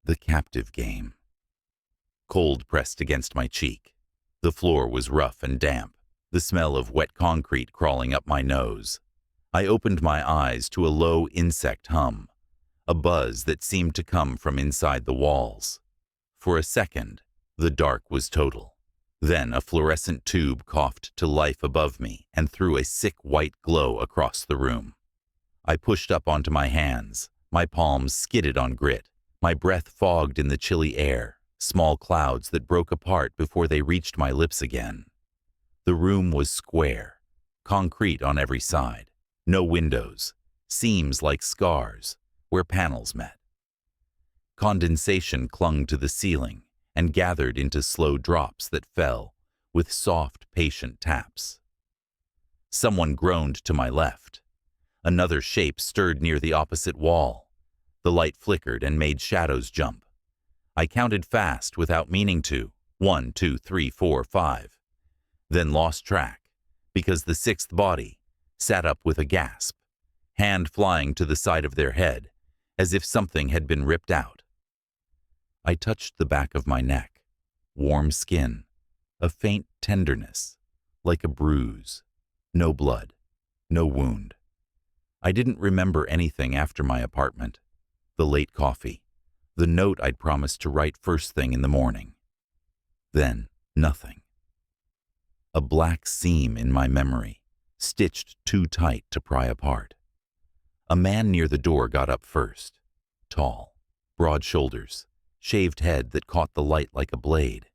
The captive game. Cold pressed against my cheek. The floor was rough and damp, the smell of wet concrete crawling up my nose. I opened my eyes to a low insect hum, a buzz that seemed to come from inside the walls. For a second, the dark was total. Then a fluorescent tube coughed to life above me and threw a sick white glow across the room. I pushed up onto my hands, my palms skidded on grit, my breath fogged in the chilly air, small clouds that broke apart before they reached my lips again. The room was square, concrete on every side, no windows, seams like scars where panels met. Condensation clung to the ceiling and gathered into slow drops that fell with soft, patient taps. Someone groaned to my left. Another shape stirred near the opposite wall. The light flickered and made shadows jump. I counted fast without meaning to, 1, 2, 3, 4, 5, then lost track because the sixth body sat up with a gasp, hand flying to the side of their head as if something had been ripped out. I touched the back of my neck, warm skin, a faint tenderness, like a bruise, no blood, no wound. I didn't remember anything after my apartment, the late coffee, the note I'd promised to write first thing in the morning. Then, nothing. A black seam in my memory, stitched too tight to pry apart. A man near the door got up first, tall, broad shoulders, shaved head that caught the light like a blade.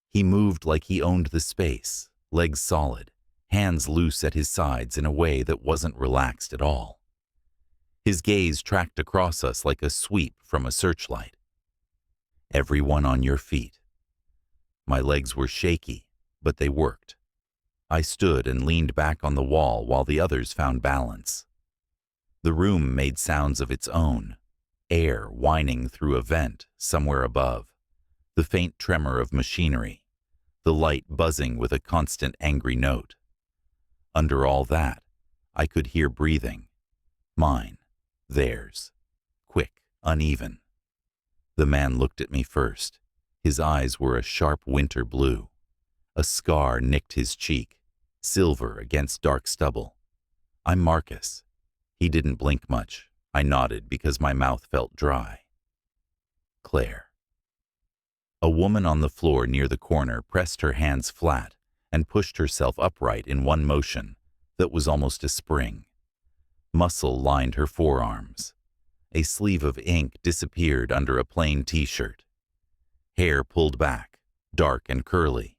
He moved like he owned the space, legs solid, hands loose at his sides in a way that wasn't relaxed at all. His gaze tracked across us like a sweep from a searchlight. Everyone on your feet. My legs were shaky, but they worked. I stood and leaned back on the wall while the others found balance. The room made sounds of its own, air whining through a vent somewhere above, the faint tremor of machinery, the light buzzing with a constant angry note. Under all that, I could hear breathing. Mine, theirs, quick, uneven. The man looked at me first. His eyes were a sharp winter blue. A scar nicked his cheek, silver against dark stubble. I'm Marcus. He didn't blink much. I nodded because my mouth felt dry. Claire. A woman on the floor near the corner pressed her hands flat and pushed herself upright in one motion that was almost a spring. Muscle lined her forearms. A sleeve of ink disappeared under a plain t-shirt. Hair pulled back, dark and curly,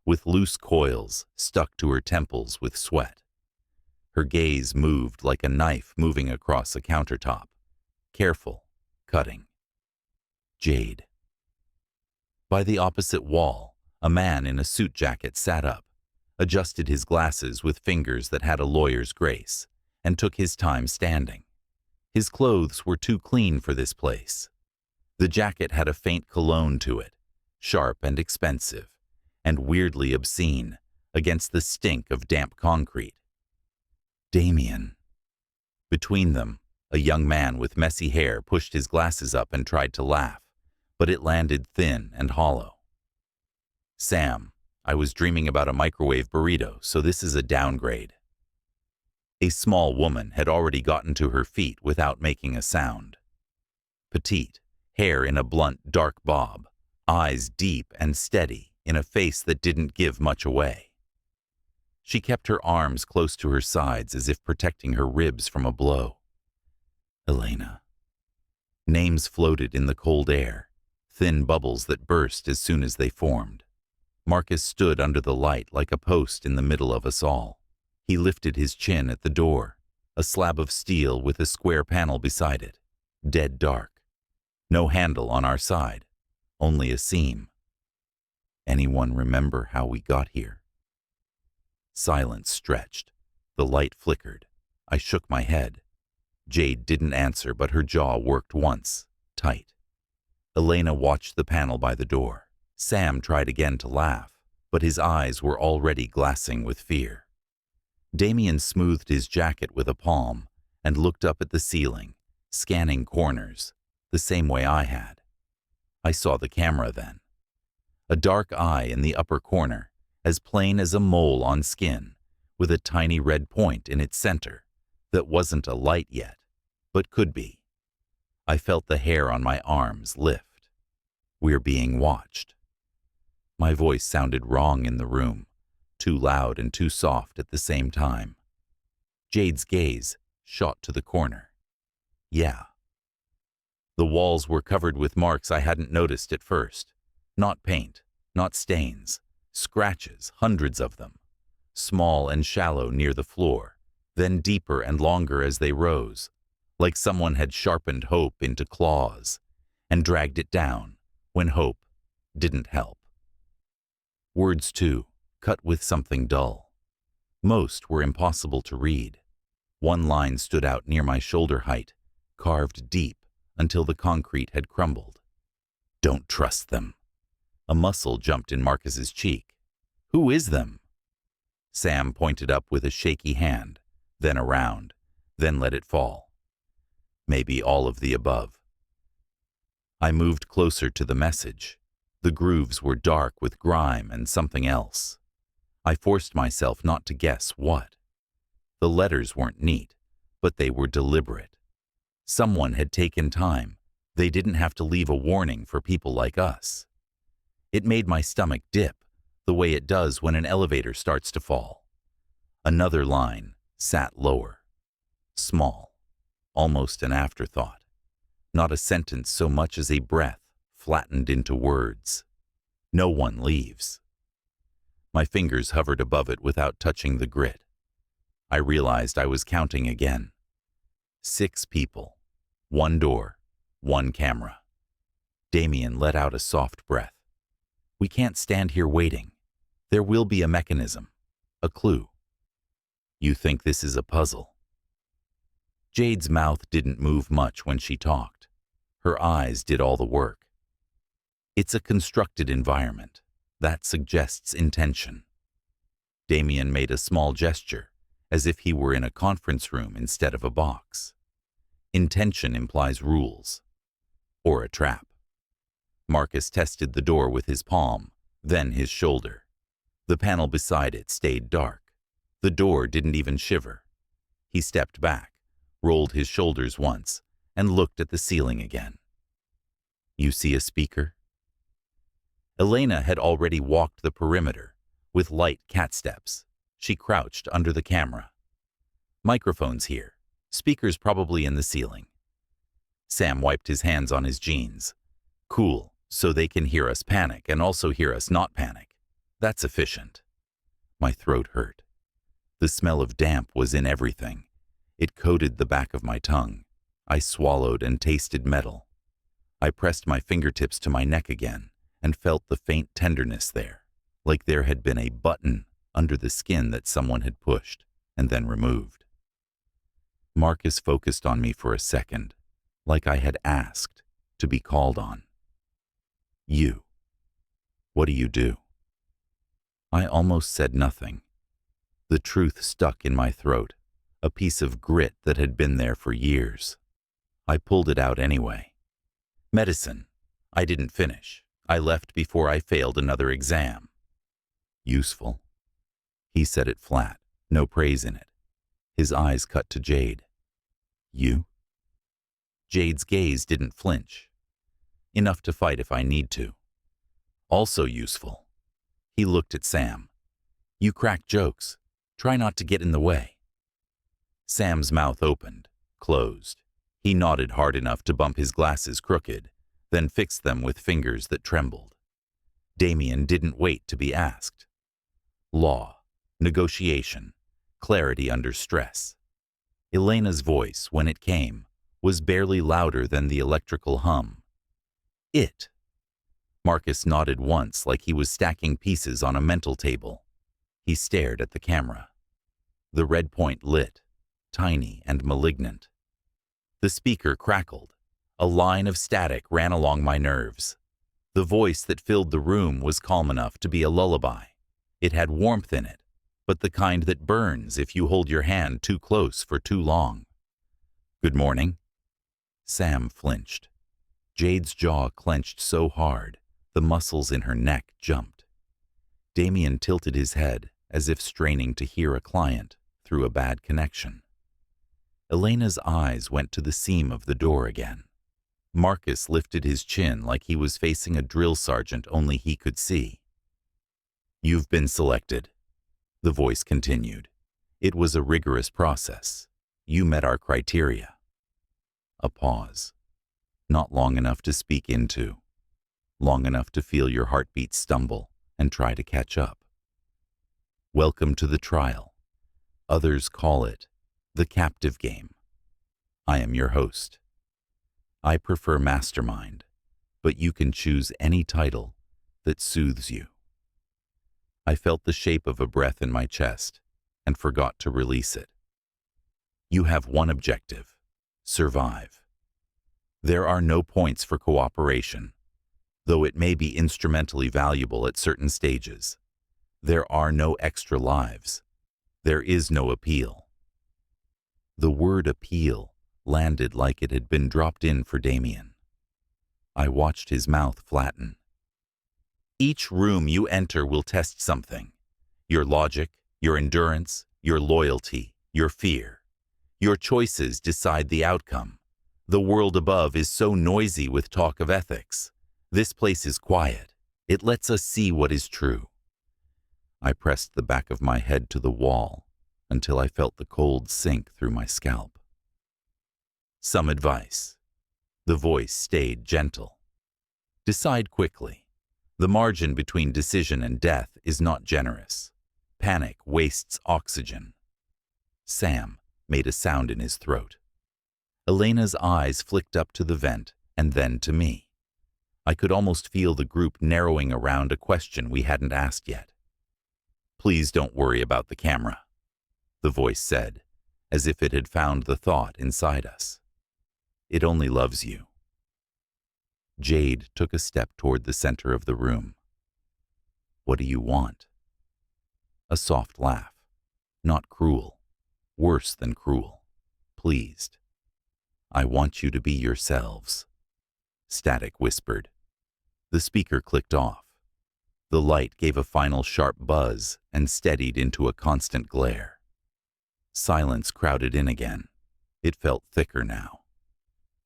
with loose coils stuck to her temples with sweat. Her gaze moved like a knife moving across a countertop, careful, cutting. Jade. By the opposite wall, a man in a suit jacket sat up, adjusted his glasses with fingers that had a lawyer's grace, and took his time standing. His clothes were too clean for this place. The jacket had a faint cologne to it, sharp and expensive, and weirdly obscene against the stink of damp concrete. Damien. Between them, a young man with messy hair pushed his glasses up and tried to laugh, but it landed thin and hollow. Sam, I was dreaming about a microwave burrito, so this is a downgrade. A small woman had already gotten to her feet without making a sound. Petite, hair in a blunt, dark bob, eyes deep and steady in a face that didn't give much away. She kept her arms close to her sides as if protecting her ribs from a blow. Elena. Names floated in the cold air, thin bubbles that burst as soon as they formed. Marcus stood under the light like a post in the middle of us all. He lifted his chin at the door, a slab of steel with a square panel beside it, dead dark. No handle on our side, only a seam. Anyone remember how we got here? Silence stretched. The light flickered. I shook my head. Jade didn't answer, but her jaw worked once, tight. Elena watched the panel by the door. Sam tried again to laugh, but his eyes were already glassing with fear. Damien smoothed his jacket with a palm and looked up at the ceiling, scanning corners, the same way I had. I saw the camera then. A dark eye in the upper corner, as plain as a mole on skin, with a tiny red point in its center that wasn't a light yet, but could be. I felt the hair on my arms lift. We're being watched. My voice sounded wrong in the room, too loud and too soft at the same time. Jade's gaze shot to the corner. Yeah. The walls were covered with marks I hadn't noticed at first. Not paint, not stains, scratches, hundreds of them. Small and shallow near the floor, then deeper and longer as they rose, like someone had sharpened hope into claws and dragged it down when hope didn't help. Words, too, cut with something dull. Most were impossible to read. One line stood out near my shoulder height, carved deep until the concrete had crumbled. Don't trust them. A muscle jumped in Marcus's cheek. Who is them? Sam pointed up with a shaky hand, then around, then let it fall. Maybe all of the above. I moved closer to the message. The grooves were dark with grime and something else. I forced myself not to guess what. The letters weren't neat, but they were deliberate. Someone had taken time. They didn't have to leave a warning for people like us. It made my stomach dip, the way it does when an elevator starts to fall. Another line sat lower. Small, almost an afterthought. Not a sentence so much as a breath flattened into words. No one leaves. My fingers hovered above it without touching the grit. I realized I was counting again. 6 people, 1 door, 1 camera. Damien let out a soft breath. We can't stand here waiting. There will be a mechanism, a clue. You think this is a puzzle? Jade's mouth didn't move much when she talked. Her eyes did all the work. It's a constructed environment. That suggests intention. Damien made a small gesture, as if he were in a conference room instead of a box. Intention implies rules. Or a trap. Marcus tested the door with his palm, then his shoulder. The panel beside it stayed dark. The door didn't even shiver. He stepped back, rolled his shoulders once, and looked at the ceiling again. You see a speaker? Elena had already walked the perimeter, with light cat steps. She crouched under the camera. Microphones here. Speakers probably in the ceiling. Sam wiped his hands on his jeans. Cool, so they can hear us panic and also hear us not panic. That's efficient. My throat hurt. The smell of damp was in everything. It coated the back of my tongue. I swallowed and tasted metal. I pressed my fingertips to my neck again and felt the faint tenderness there, like there had been a button under the skin that someone had pushed and then removed. Marcus focused on me for a second, like I had asked to be called on. You. What do you do? I almost said nothing. The truth stuck in my throat, a piece of grit that had been there for years. I pulled it out anyway. Medicine. I didn't finish. I left before I failed another exam. Useful. He said it flat, no praise in it. His eyes cut to Jade. You? Jade's gaze didn't flinch. Enough to fight if I need to. Also useful. He looked at Sam. You crack jokes. Try not to get in the way. Sam's mouth opened, closed. He nodded hard enough to bump his glasses crooked, then fixed them with fingers that trembled. Damien didn't wait to be asked. Law, negotiation, clarity under stress. Elena's voice, when it came, was barely louder than the electrical hum. It. Marcus nodded once like he was stacking pieces on a mental table. He stared at the camera. The red point lit, tiny and malignant. The speaker crackled. A line of static ran along my nerves. The voice that filled the room was calm enough to be a lullaby. It had warmth in it, but the kind that burns if you hold your hand too close for too long. Good morning. Sam flinched. Jade's jaw clenched so hard, the muscles in her neck jumped. Damien tilted his head, as if straining to hear a client through a bad connection. Elena's eyes went to the seam of the door again. Marcus lifted his chin like he was facing a drill sergeant only he could see. "You've been selected," the voice continued. "It was a rigorous process. You met our criteria." A pause. Not long enough to speak into. Long enough to feel your heartbeat stumble and try to catch up. "Welcome to the trial. Others call it the captive game. I am your host. I prefer mastermind, but you can choose any title that soothes you." I felt the shape of a breath in my chest and forgot to release it. "You have one objective: survive. There are no points for cooperation, though it may be instrumentally valuable at certain stages. There are no extra lives. There is no appeal." The word appeal landed like it had been dropped in for Damien. I watched his mouth flatten. "Each room you enter will test something. Your logic, your endurance, your loyalty, your fear. Your choices decide the outcome. The world above is so noisy with talk of ethics. This place is quiet. It lets us see what is true." I pressed the back of my head to the wall until I felt the cold sink through my scalp. "Some advice." The voice stayed gentle. "Decide quickly. The margin between decision and death is not generous. Panic wastes oxygen." Sam made a sound in his throat. Elena's eyes flicked up to the vent and then to me. I could almost feel the group narrowing around a question we hadn't asked yet. "Please don't worry about the camera," the voice said, as if it had found the thought inside us. "It only loves you." Jade took a step toward the center of the room. "What do you want?" A soft laugh. Not cruel. Worse than cruel. Pleased. "I want you to be yourselves," Static whispered. The speaker clicked off. The light gave a final sharp buzz and steadied into a constant glare. Silence crowded in again. It felt thicker now.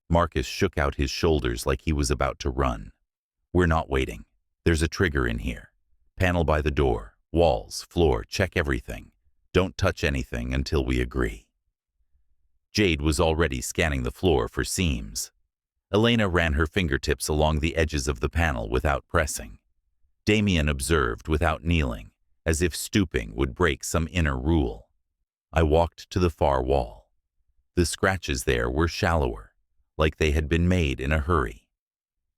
Marcus shook out his shoulders like he was about to run. "We're not waiting. There's a trigger in here. Panel by the door, walls, floor, check everything. Don't touch anything until we agree." Jade was already scanning the floor for seams. Elena ran her fingertips along the edges of the panel without pressing. Damien observed without kneeling, as if stooping would break some inner rule. I walked to the far wall. The scratches there were shallower, like they had been made in a hurry.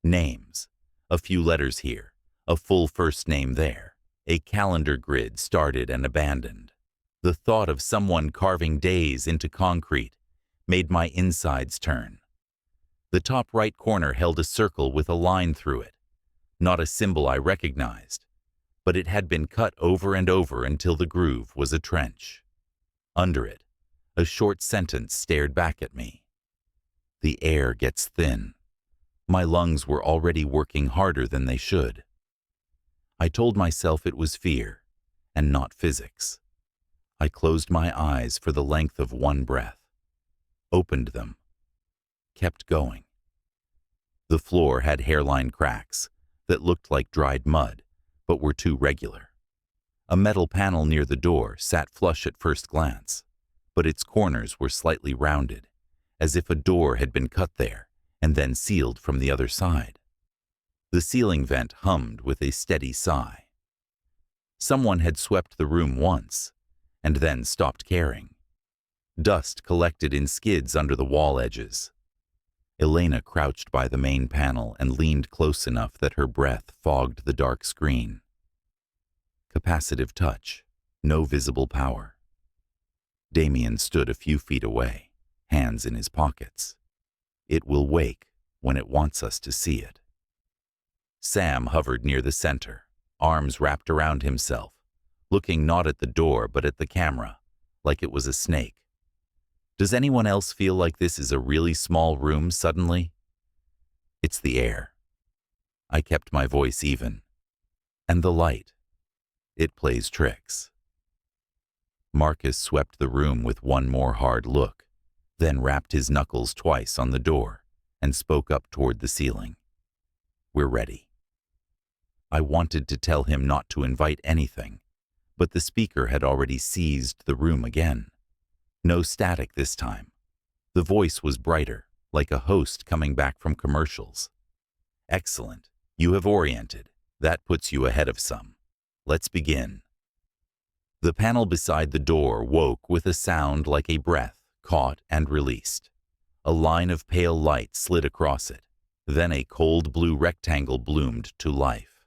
Names. A few letters here, a full first name there. A calendar grid started and abandoned. The thought of someone carving days into concrete made my insides turn. The top right corner held a circle with a line through it. Not a symbol I recognized, but it had been cut over and over until the groove was a trench. Under it, a short sentence stared back at me. "The air gets thin." My lungs were already working harder than they should. I told myself it was fear, and not physics. I closed my eyes for the length of one breath, opened them, kept going. The floor had hairline cracks that looked like dried mud, but were too regular. A metal panel near the door sat flush at first glance, but its corners were slightly rounded, as if a door had been cut there and then sealed from the other side. The ceiling vent hummed with a steady sigh. Someone had swept the room once, and then stopped caring. Dust collected in skids under the wall edges. Elena crouched by the main panel and leaned close enough that her breath fogged the dark screen. Capacitive touch, no visible power. Damien stood a few feet away, hands in his pockets. It will wake when it wants us to see it. Sam hovered near the center, arms wrapped around himself, looking not at the door but at the camera, like it was a snake. Does anyone else feel like this is a really small room suddenly? It's the air. I kept my voice even. And the light. It plays tricks. Marcus swept the room with one more hard look, then rapped his knuckles twice on the door and spoke up toward the ceiling. We're ready. I wanted to tell him not to invite anything, but the speaker had already seized the room again. No static this time. The voice was brighter, like a host coming back from commercials. Excellent. You have oriented. That puts you ahead of some. Let's begin. The panel beside the door woke with a sound like a breath, caught and released. A line of pale light slid across it. Then a cold blue rectangle bloomed to life.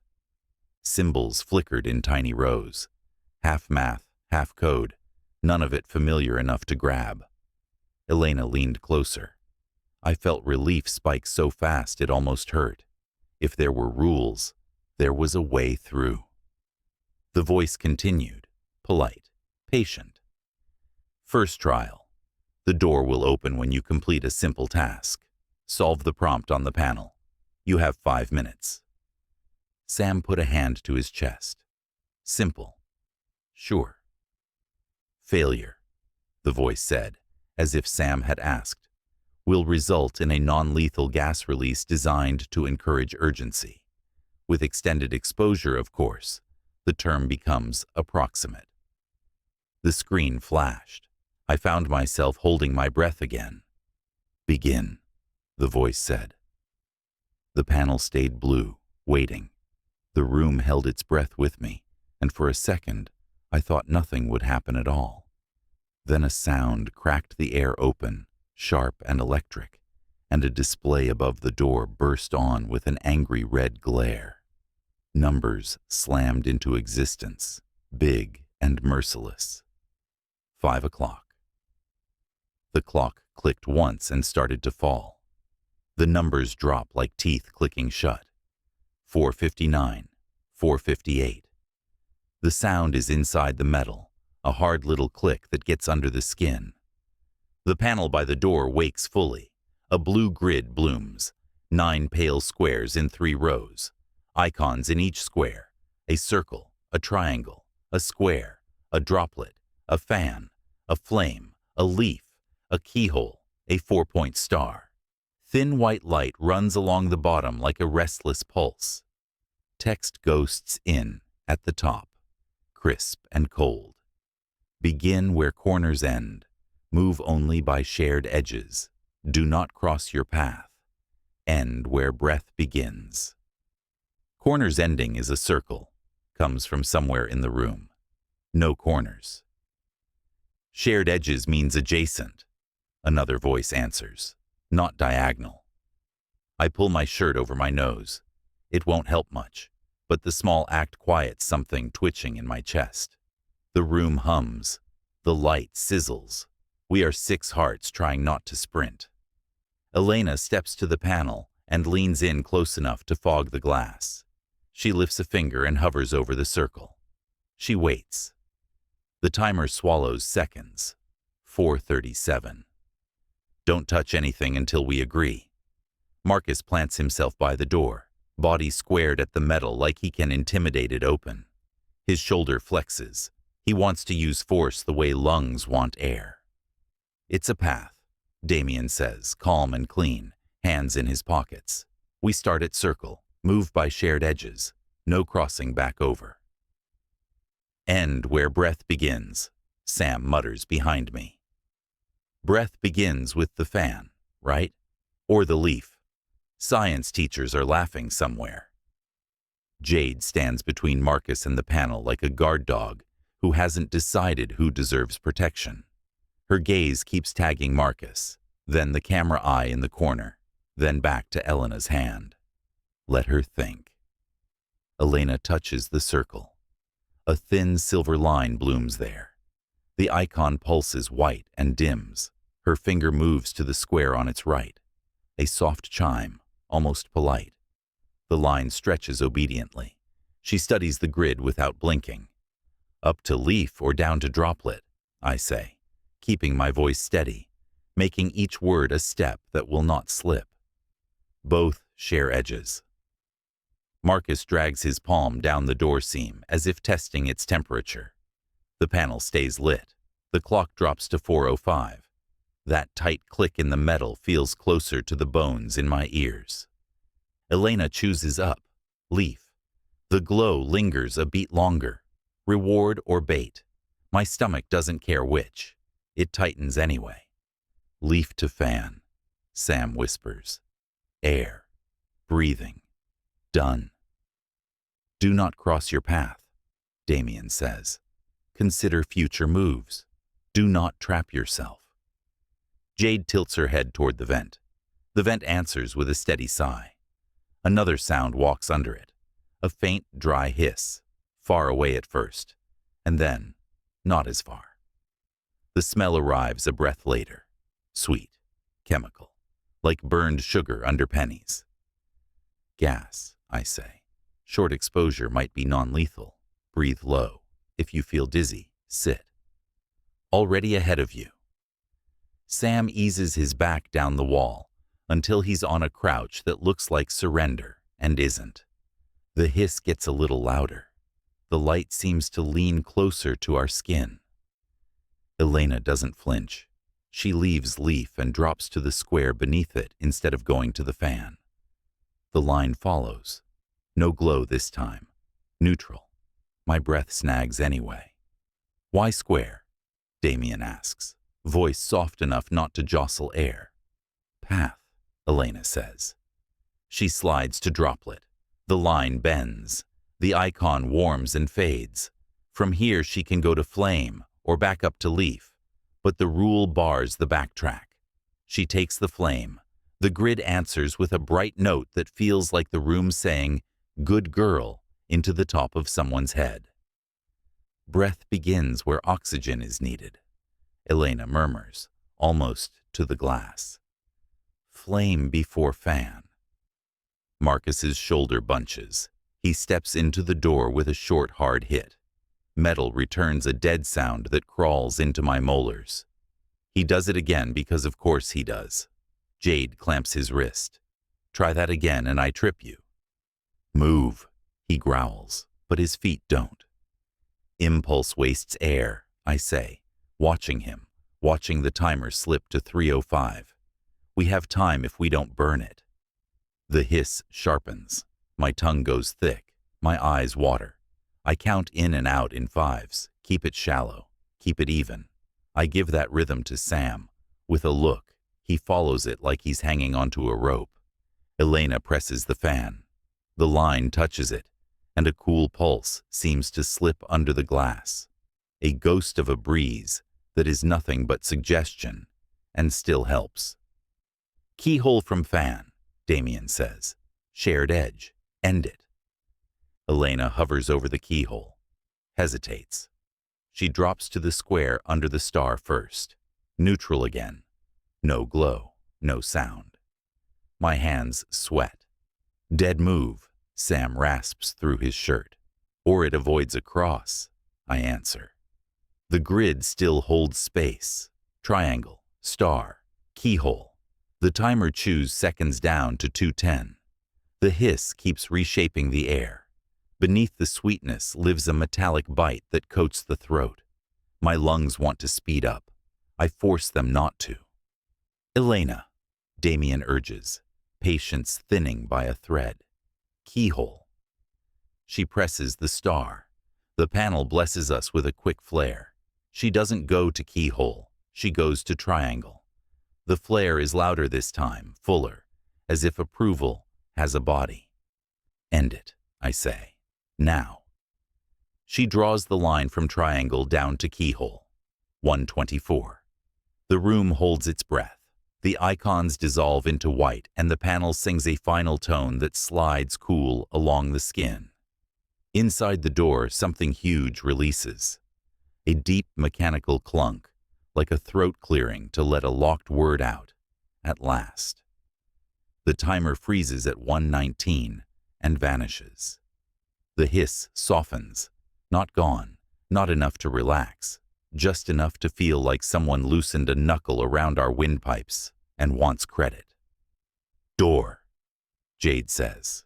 Symbols flickered in tiny rows. Half math, half code, none of it familiar enough to grab. Elena leaned closer. I felt relief spike so fast it almost hurt. If there were rules, there was a way through. The voice continued, polite, patient. First trial. The door will open when you complete a simple task. Solve the prompt on the panel. You have 5 minutes. Sam put a hand to his chest. Simple. Sure. Failure, the voice said, as if Sam had asked, will result in a non-lethal gas release designed to encourage urgency. With extended exposure, of course, the term becomes approximate. The screen flashed. I found myself holding my breath again. Begin, the voice said. The panel stayed blue, waiting. The room held its breath with me, and for a second, I thought nothing would happen at all. Then a sound cracked the air open, sharp and electric, and a display above the door burst on with an angry red glare. Numbers slammed into existence, big and merciless. 5 o'clock. The clock clicked once and started to fall. The numbers dropped like teeth clicking shut. 4:59, 4:58. The sound is inside the metal, a hard little click that gets under the skin. The panel by the door wakes fully. A blue grid blooms, 9 pale squares in 3 rows. Icons in each square, a circle, a triangle, a square, a droplet, a fan, a flame, a leaf, a keyhole, a 4-point star. Thin white light runs along the bottom like a restless pulse. Text ghosts in at the top, crisp and cold. Begin where corners end. Move only by shared edges. Do not cross your path. End where breath begins. Corners ending is a circle. Comes from somewhere in the room. No corners. Shared edges means adjacent. Another voice answers. Not diagonal. I pull my shirt over my nose. It won't help much, but the small act quiets something twitching in my chest. The room hums. The light sizzles. We are 6 hearts trying not to sprint. Elena steps to the panel and leans in close enough to fog the glass. She lifts a finger and hovers over the circle. She waits. The timer swallows seconds. 4:37. Don't touch anything until we agree. Marcus plants himself by the door, body squared at the metal like he can intimidate it open. His shoulder flexes. He wants to use force the way lungs want air. It's a path, Damien says, calm and clean, hands in his pockets. We start at circle, move by shared edges, no crossing back over. End where breath begins, Sam mutters behind me. Breath begins with the fan, right? Or the leaf. Science teachers are laughing somewhere. Jade stands between Marcus and the panel like a guard dog who hasn't decided who deserves protection. Her gaze keeps tagging Marcus, then the camera eye in the corner, then back to Elena's hand. Let her think. Elena touches the circle. A thin silver line blooms there. The icon pulses white and dims. Her finger moves to the square on its right. A soft chime, almost polite. The line stretches obediently. She studies the grid without blinking. Up to leaf or down to droplet, I say, keeping my voice steady, making each word a step that will not slip. Both share edges. Marcus drags his palm down the door seam as if testing its temperature. The panel stays lit. The clock drops to 4:05. That tight click in the metal feels closer to the bones in my ears. Elena chooses up. Leaf. The glow lingers a beat longer. Reward or bait. My stomach doesn't care which. It tightens anyway. Leaf to fan. Sam whispers. Air. Breathing. Done. Do not cross your path, Damien says. Consider future moves. Do not trap yourself. Jade tilts her head toward the vent. The vent answers with a steady sigh. Another sound walks under it. A faint, dry hiss, far away at first, and then not as far. The smell arrives a breath later. Sweet, chemical, like burned sugar under pennies. Gas, I say. Short exposure might be non-lethal. Breathe low. If you feel dizzy, sit. Already ahead of you. Sam eases his back down the wall until he's on a crouch that looks like surrender and isn't. The hiss gets a little louder. The light seems to lean closer to our skin. Elena doesn't flinch. She leaves Leaf and drops to the square beneath it instead of going to the fan. The line follows. No glow this time. Neutral. My breath snags anyway. Why square? Damien asks, voice soft enough not to jostle air. Path, Elena says. She slides to droplet. The line bends. The icon warms and fades. From here she can go to flame or back up to leaf, but the rule bars the backtrack. She takes the flame. The grid answers with a bright note that feels like the room saying, "Good girl," into the top of someone's head. Breath begins where oxygen is needed. Elena murmurs, almost to the glass. Flame before fan. Marcus's shoulder bunches. He steps into the door with a short, hard hit. Metal returns a dead sound that crawls into my molars. He does it again because of course he does. Jade clamps his wrist. Try that again and I trip you. Move, he growls, but his feet don't. Impulse wastes air, I say, watching him, watching the timer slip to 3:05. We have time if we don't burn it. The hiss sharpens. My tongue goes thick. My eyes water. I count in and out in fives. Keep it shallow. Keep it even. I give that rhythm to Sam. With a look, he follows it like he's hanging onto a rope. Elena presses the fan. The line touches it, and a cool pulse seems to slip under the glass. A ghost of a breeze that is nothing but suggestion, and still helps. Keyhole from fan, Damien says. Shared edge. End it. Elena hovers over the keyhole. Hesitates. She drops to the square under the star first. Neutral again. No glow. No sound. My hands sweat. Dead move, Sam rasps through his shirt. Or it avoids a cross, I answer. The grid still holds space. Triangle, star, keyhole. The timer chews seconds down to 2:10. The hiss keeps reshaping the air. Beneath the sweetness lives a metallic bite that coats the throat. My lungs want to speed up. I force them not to. Elena, Damien urges, patience thinning by a thread. Keyhole. She presses the star. The panel blesses us with a quick flare. She doesn't go to keyhole. She goes to triangle. The flare is louder this time, fuller, as if approval has a body. End it, I say. Now. She draws the line from triangle down to keyhole. 1:24. The room holds its breath. The icons dissolve into white and the panel sings a final tone that slides cool along the skin. Inside the door, something huge releases. A deep mechanical clunk, like a throat clearing to let a locked word out. At last. The timer freezes at 1:19 and vanishes. The hiss softens. Not gone, not enough to relax, just enough to feel like someone loosened a knuckle around our windpipes and wants credit. Door. Jade says.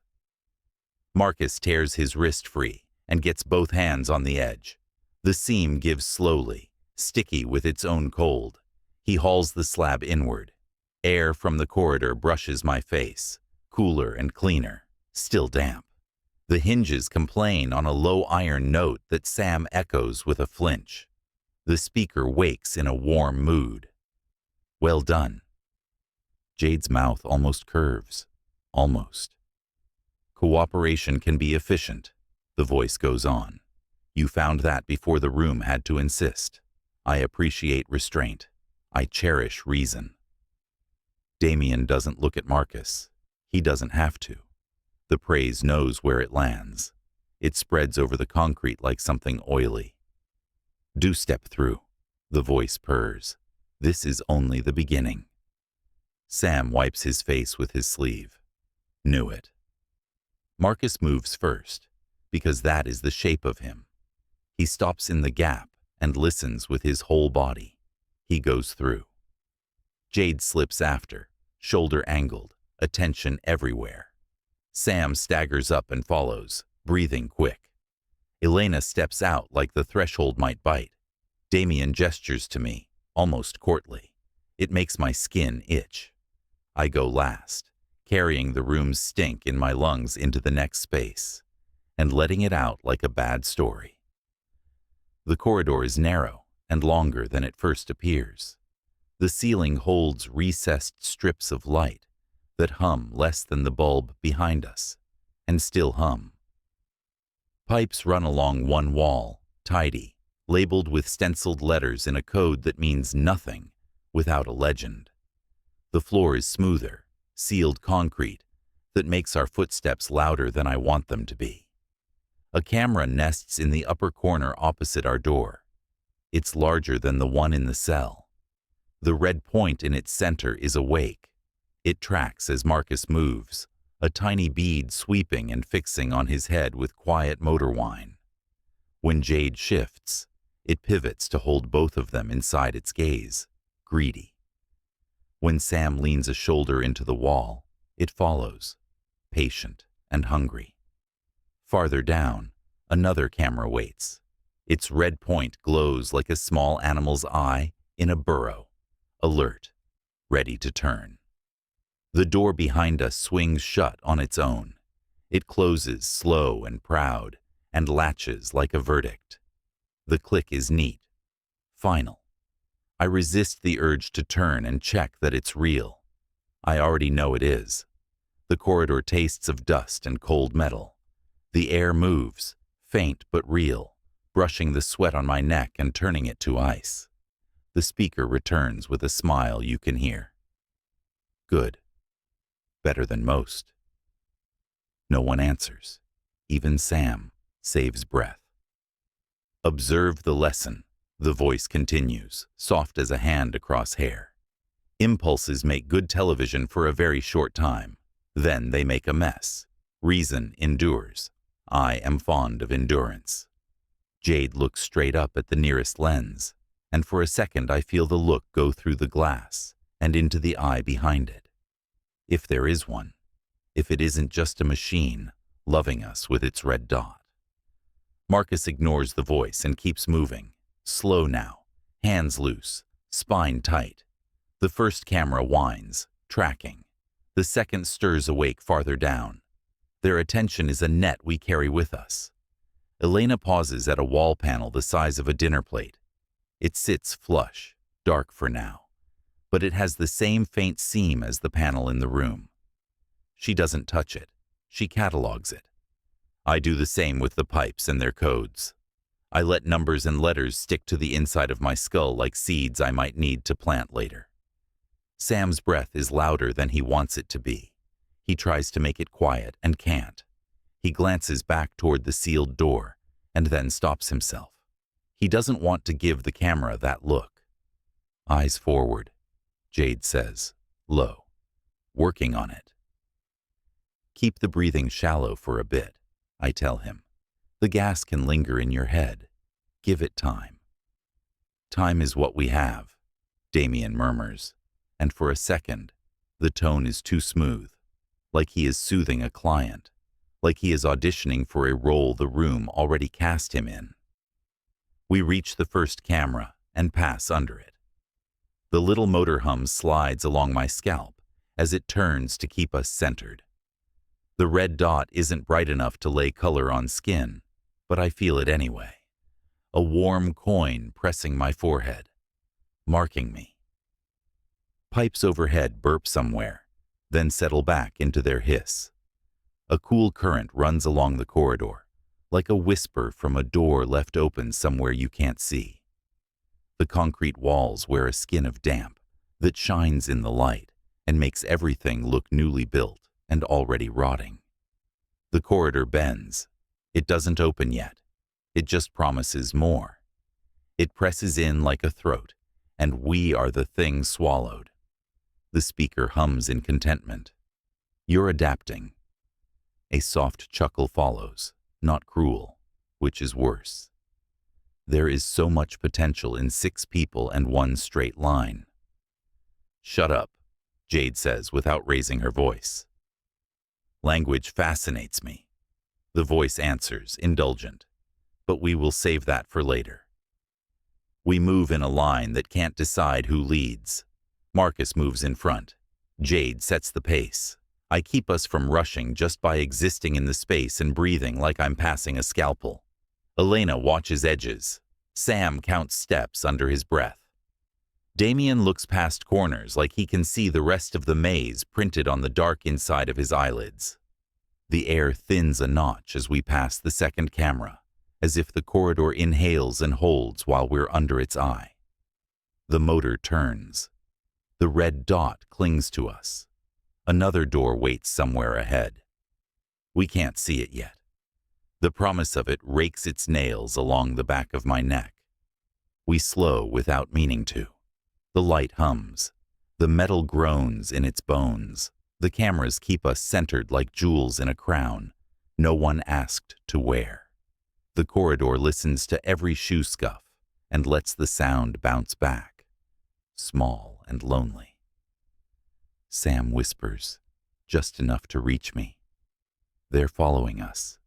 Marcus tears his wrist free and gets both hands on the edge. The seam gives slowly, sticky with its own cold. He hauls the slab inward. Air from the corridor brushes my face, cooler and cleaner, still damp. The hinges complain on a low iron note that Sam echoes with a flinch. The speaker wakes in a warm mood. Well done. Jade's mouth almost curves. Almost. Cooperation can be efficient, the voice goes on. You found that before the room had to insist. I appreciate restraint. I cherish reason. Damien doesn't look at Marcus. He doesn't have to. The praise knows where it lands. It spreads over the concrete like something oily. Do step through, the voice purrs. This is only the beginning. Sam wipes his face with his sleeve. Knew it. Marcus moves first, because that is the shape of him. He stops in the gap and listens with his whole body. He goes through. Jade slips after, shoulder angled, attention everywhere. Sam staggers up and follows, breathing quick. Elena steps out like the threshold might bite. Damien gestures to me, almost courtly. It makes my skin itch. I go last, carrying the room's stink in my lungs into the next space, and letting it out like a bad story. The corridor is narrow and longer than it first appears. The ceiling holds recessed strips of light that hum less than the bulb behind us, and still hum. Pipes run along one wall, tidy, labeled with stenciled letters in a code that means nothing without a legend. The floor is smoother, sealed concrete that makes our footsteps louder than I want them to be. A camera nests in the upper corner opposite our door. It's larger than the one in the cell. The red point in its center is awake. It tracks as Marcus moves, a tiny bead sweeping and fixing on his head with quiet motor whine. When Jade shifts, it pivots to hold both of them inside its gaze, greedy. When Sam leans a shoulder into the wall, it follows, patient and hungry. Farther down, another camera waits. Its red point glows like a small animal's eye in a burrow, alert, ready to turn. The door behind us swings shut on its own. It closes slow and proud, and latches like a verdict. The click is neat, final. I resist the urge to turn and check that it's real. I already know it is. The corridor tastes of dust and cold metal. The air moves, faint but real, brushing the sweat on my neck and turning it to ice. The speaker returns with a smile you can hear. Good. Better than most. No one answers. Even Sam saves breath. Observe the lesson, the voice continues, soft as a hand across hair. Impulses make good television for a very short time. Then they make a mess. Reason endures. I am fond of endurance. Jade looks straight up at the nearest lens, and for a second I feel the look go through the glass and into the eye behind it. If there is one, if it isn't just a machine loving us with its red dot. Marcus ignores the voice and keeps moving, slow now, hands loose, spine tight. The first camera whines, tracking. The second stirs awake farther down. Their attention is a net we carry with us. Elena pauses at a wall panel the size of a dinner plate. It sits flush, dark for now, but it has the same faint seam as the panel in the room. She doesn't touch it. She catalogs it. I do the same with the pipes and their codes. I let numbers and letters stick to the inside of my skull like seeds I might need to plant later. Sam's breath is louder than he wants it to be. He tries to make it quiet and can't. He glances back toward the sealed door and then stops himself. He doesn't want to give the camera that look. Eyes forward, Jade says, low. Working on it. Keep the breathing shallow for a bit, I tell him. The gas can linger in your head. Give it time. Time is what we have, Damien murmurs, and for a second, the tone is too smooth, like he is soothing a client, like he is auditioning for a role the room already cast him in. We reach the first camera and pass under it. The little motor hum slides along my scalp as it turns to keep us centered. The red dot isn't bright enough to lay color on skin, but I feel it anyway. A warm coin pressing my forehead, marking me. Pipes overhead burp somewhere, then settle back into their hiss. A cool current runs along the corridor, like a whisper from a door left open somewhere you can't see. The concrete walls wear a skin of damp that shines in the light and makes everything look newly built and already rotting. The corridor bends. It doesn't open yet. It just promises more. It presses in like a throat, and we are the thing swallowed. The speaker hums in contentment. You're adapting. A soft chuckle follows, not cruel, which is worse. There is so much potential in 6 people and 1 straight line. Shut up, Jade says without raising her voice. Language fascinates me. The voice answers, indulgent, but we will save that for later. We move in a line that can't decide who leads. Marcus moves in front. Jade sets the pace. I keep us from rushing just by existing in the space and breathing like I'm passing a scalpel. Elena watches edges. Sam counts steps under his breath. Damien looks past corners like he can see the rest of the maze printed on the dark inside of his eyelids. The air thins a notch as we pass the second camera, as if the corridor inhales and holds while we're under its eye. The motor turns. The red dot clings to us. Another door waits somewhere ahead. We can't see it yet. The promise of it rakes its nails along the back of my neck. We slow without meaning to. The light hums. The metal groans in its bones. The cameras keep us centered like jewels in a crown no one asked to wear. The corridor listens to every shoe scuff and lets the sound bounce back, small and lonely. Sam whispers, just enough to reach me. They're following us.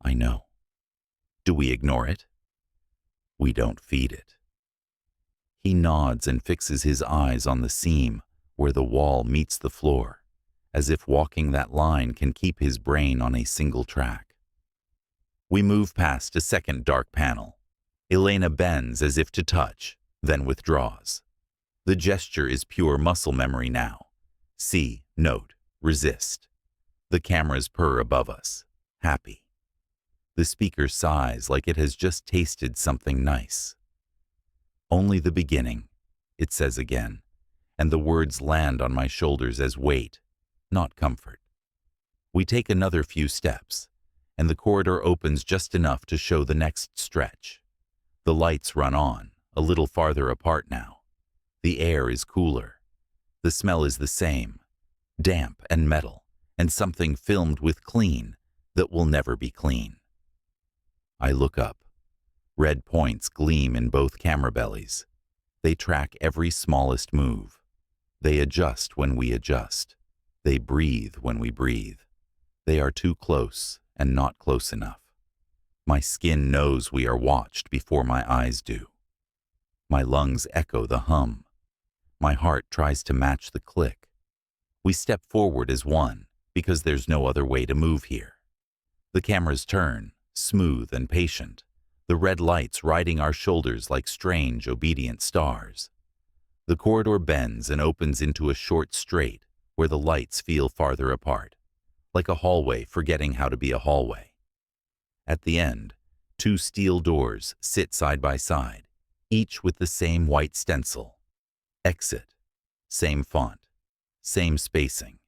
I know. Do we ignore it? We don't feed it. He nods and fixes his eyes on the seam where the wall meets the floor, as if walking that line can keep his brain on a single track. We move past a second dark panel. Elena bends as if to touch, then withdraws. The gesture is pure muscle memory now. See, note, resist. The cameras purr above us, happy. The speaker sighs like it has just tasted something nice. Only the beginning, it says again, and the words land on my shoulders as weight, not comfort. We take another few steps, and the corridor opens just enough to show the next stretch. The lights run on, a little farther apart now. The air is cooler. The smell is the same, damp and metal, and something filmed with clean that will never be clean. I look up. Red points gleam in both camera bellies. They track every smallest move. They adjust when we adjust. They breathe when we breathe. They are too close and not close enough. My skin knows we are watched before my eyes do. My lungs echo the hum. My heart tries to match the click. We step forward as one because there's no other way to move here. The cameras turn, smooth and patient. The red lights riding our shoulders like strange, obedient stars. The corridor bends and opens into a short straight where the lights feel farther apart, like a hallway forgetting how to be a hallway. At the end, 2 steel doors sit side by side, each with the same white stencil. Exit. Same font. Same spacing.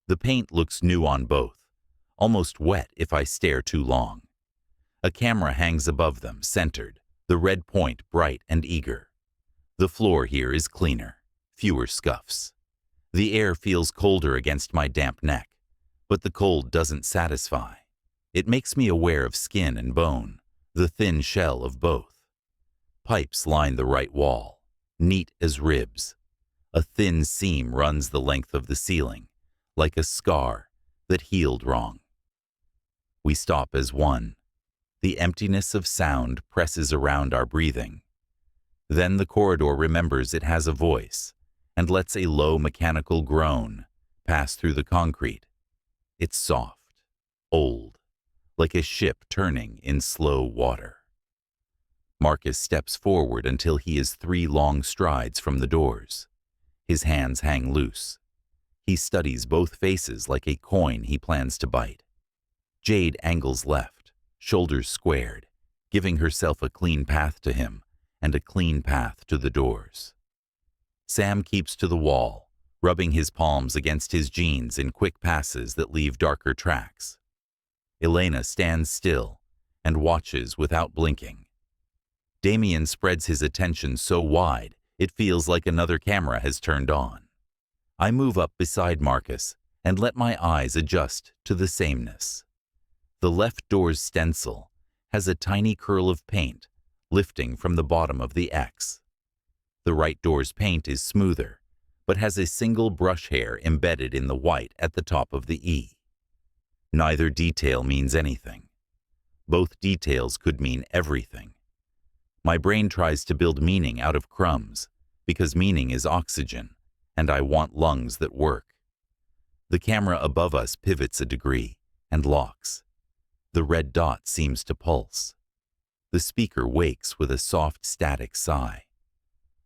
The paint looks new on both, almost wet if I stare too long. A camera hangs above them, centered, the red point bright and eager. The floor here is cleaner, fewer scuffs. The air feels colder against my damp neck, but the cold doesn't satisfy. It makes me aware of skin and bone, the thin shell of both. Pipes line the right wall, neat as ribs. A thin seam runs the length of the ceiling, like a scar that healed wrong. We stop as one. The emptiness of sound presses around our breathing. Then the corridor remembers it has a voice and lets a low mechanical groan pass through the concrete. It's soft, old, like a ship turning in slow water. Marcus steps forward until he is 3 long strides from the doors. His hands hang loose. He studies both faces like a coin he plans to bite. Jade angles left, shoulders squared, giving herself a clean path to him and a clean path to the doors. Sam keeps to the wall, rubbing his palms against his jeans in quick passes that leave darker tracks. Elena stands still and watches without blinking. Damien spreads his attention so wide it feels like another camera has turned on. I move up beside Marcus and let my eyes adjust to the sameness. The left door's stencil has a tiny curl of paint lifting from the bottom of the X. The right door's paint is smoother, but has a single brush hair embedded in the white at the top of the E. Neither detail means anything. Both details could mean everything. My brain tries to build meaning out of crumbs, because meaning is oxygen, and I want lungs that work. The camera above us pivots a degree and locks. The red dot seems to pulse. The speaker wakes with a soft static sigh.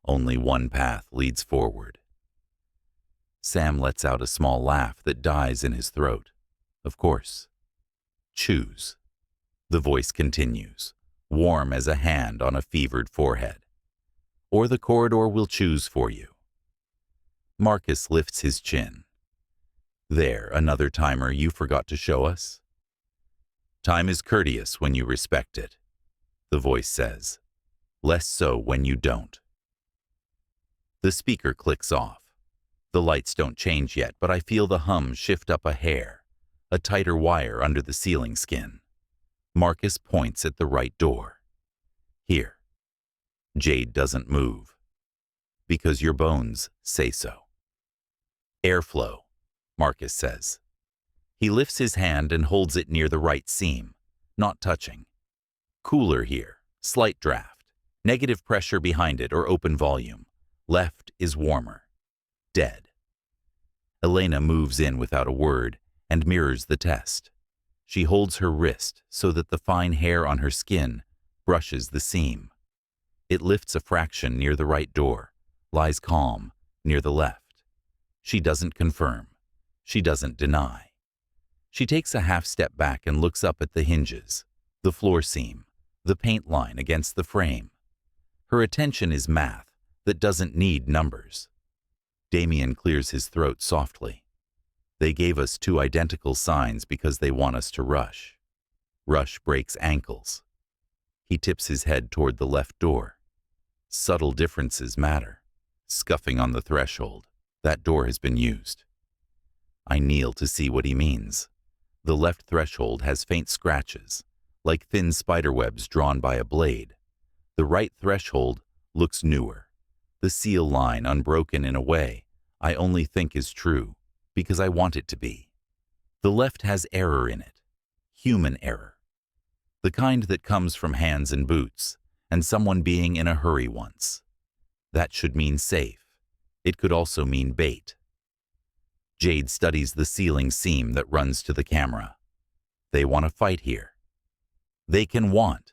Only one path leads forward. Sam lets out a small laugh that dies in his throat. Of course. Choose. The voice continues, warm as a hand on a fevered forehead. Or the corridor will choose for you. Marcus lifts his chin. There, another timer you forgot to show us? Time is courteous when you respect it, the voice says. Less so when you don't. The speaker clicks off. The lights don't change yet, but I feel the hum shift up a hair, a tighter wire under the ceiling skin. Marcus points at the right door. Here. Jade doesn't move. Because your bones say so. Airflow, Marcus says. He lifts his hand and holds it near the right seam, not touching. Cooler here, slight draft, negative pressure behind it or open volume. Left is warmer. Dead. Elena moves in without a word and mirrors the test. She holds her wrist so that the fine hair on her skin brushes the seam. It lifts a fraction near the right door, lies calm near the left. She doesn't confirm. She doesn't deny. She takes a half step back and looks up at the hinges, the floor seam, the paint line against the frame. Her attention is math that doesn't need numbers. Damien clears his throat softly. They gave us 2 identical signs because they want us to rush. Rush breaks ankles. He tips his head toward the left door. Subtle differences matter. Scuffing on the threshold. That door has been used. I kneel to see what he means. The left threshold has faint scratches, like thin spiderwebs drawn by a blade. The right threshold looks newer. The seal line unbroken in a way I only think is true, because I want it to be. The left has error in it. Human error. The kind that comes from hands and boots, and someone being in a hurry once. That should mean safe. It could also mean bait. Jade studies the ceiling seam that runs to the camera. They want to fight here. They can want.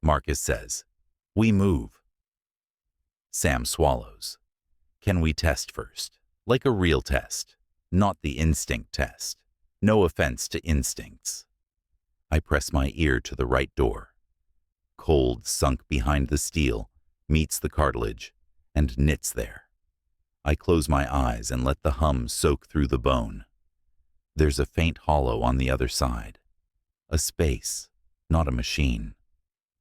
Marcus says. We move. Sam swallows. Can we test first? Like a real test, not the instinct test. No offense to instincts. I press my ear to the right door. Cold sunk behind the steel meets the cartilage and knits there. I close my eyes and let the hum soak through the bone. There's a faint hollow on the other side. A space, not a machine.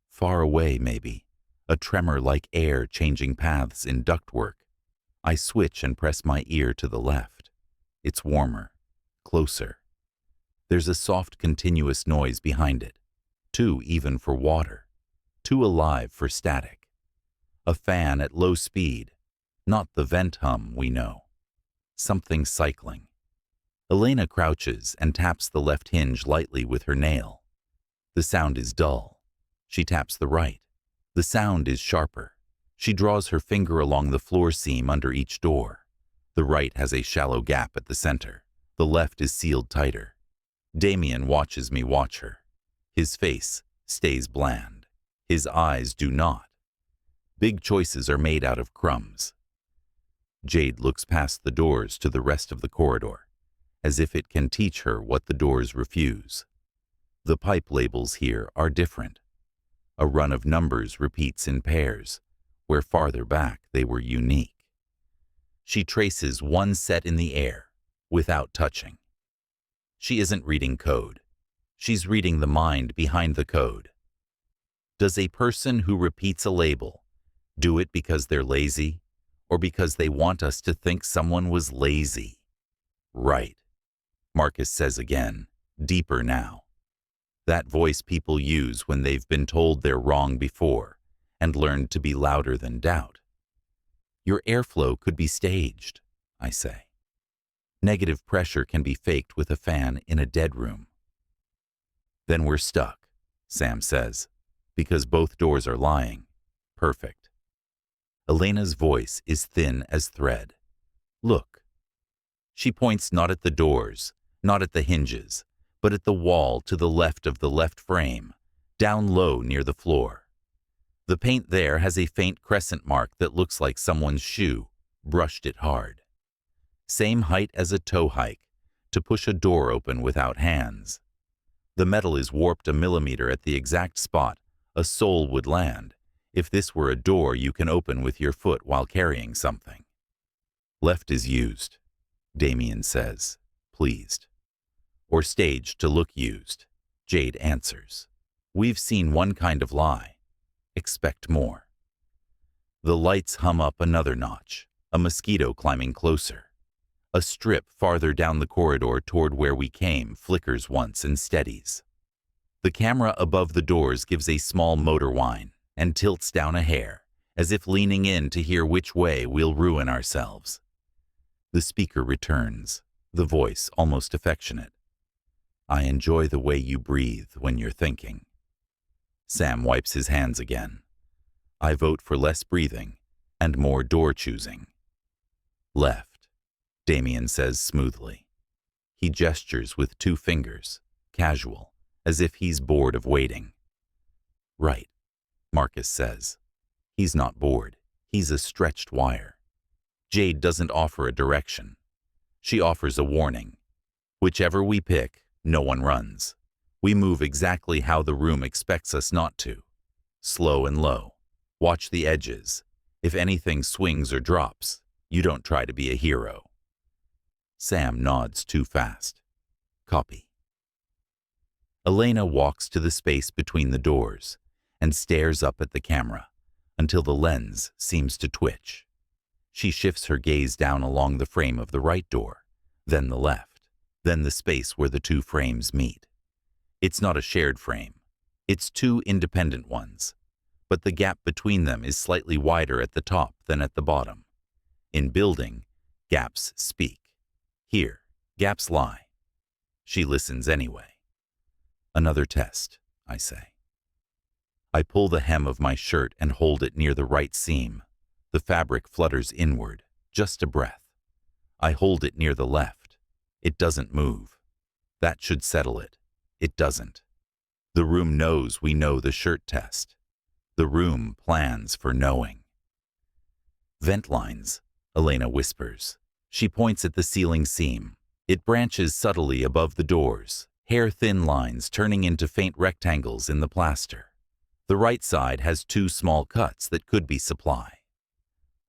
Far away, maybe. A tremor like air changing paths in ductwork. I switch and press my ear to the left. It's warmer, closer. There's a soft, continuous noise behind it. Too even for water. Too alive for static. A fan at low speed. Not the vent hum we know. Something cycling. Elena crouches and taps the left hinge lightly with her nail. The sound is dull. She taps the right. The sound is sharper. She draws her finger along the floor seam under each door. The right has a shallow gap at the center. The left is sealed tighter. Damien watches me watch her. His face stays bland. His eyes do not. Big choices are made out of crumbs. Jade looks past the doors to the rest of the corridor, as if it can teach her what the doors refuse. The pipe labels here are different. A run of numbers repeats in pairs, where farther back they were unique. She traces one set in the air, without touching. She isn't reading code. She's reading the mind behind the code. Does a person who repeats a label do it because they're lazy, or because they want us to think someone was lazy? Right, Marcus says again, deeper now. That voice people use when they've been told they're wrong before and learned to be louder than doubt. Your airflow could be staged, I say. Negative pressure can be faked with a fan in a dead room. Then we're stuck, Sam says, because both doors are lying. Perfect. Elena's voice is thin as thread. Look. She points not at the doors, not at the hinges, but at the wall to the left of the left frame, down low near the floor. The paint there has a faint crescent mark that looks like someone's shoe brushed it hard. Same height as a toe hike, to push a door open without hands. The metal is warped a millimeter at the exact spot a sole would land if this were a door you can open with your foot while carrying something. Left is used, Damien says, pleased. Or staged to look used, Jade answers. We've seen one kind of lie. Expect more. The lights hum up another notch, a mosquito climbing closer. A strip farther down the corridor toward where we came flickers once and steadies. The camera above the doors gives a small motor whine and tilts down a hair, as if leaning in to hear which way we'll ruin ourselves. The speaker returns, the voice almost affectionate. I enjoy the way you breathe when you're thinking. Sam wipes his hands again. I vote for less breathing and more door choosing. Left, Damien says smoothly. He gestures with 2 fingers, casual, as if he's bored of waiting. Right, Marcus says. He's not bored. He's a stretched wire. Jade doesn't offer a direction. She offers a warning. Whichever we pick, no one runs. We move exactly how the room expects us not to. Slow and low. Watch the edges. If anything swings or drops, you don't try to be a hero. Sam nods too fast. Copy. Elena walks to the space between the doors and stares up at the camera until the lens seems to twitch. She shifts her gaze down along the frame of the right door, then the left, then the space where the 2 frames meet. It's not a shared frame. It's 2 independent ones, but the gap between them is slightly wider at the top than at the bottom. In building, gaps speak. Here, gaps lie. She listens anyway. Another test, I say. I pull the hem of my shirt and hold it near the right seam. The fabric flutters inward, just a breath. I hold it near the left. It doesn't move. That should settle it. It doesn't. The room knows we know the shirt test. The room plans for knowing. Vent lines, Elena whispers. She points at the ceiling seam. It branches subtly above the doors, hair-thin lines turning into faint rectangles in the plaster. The right side has 2 small cuts that could be supply.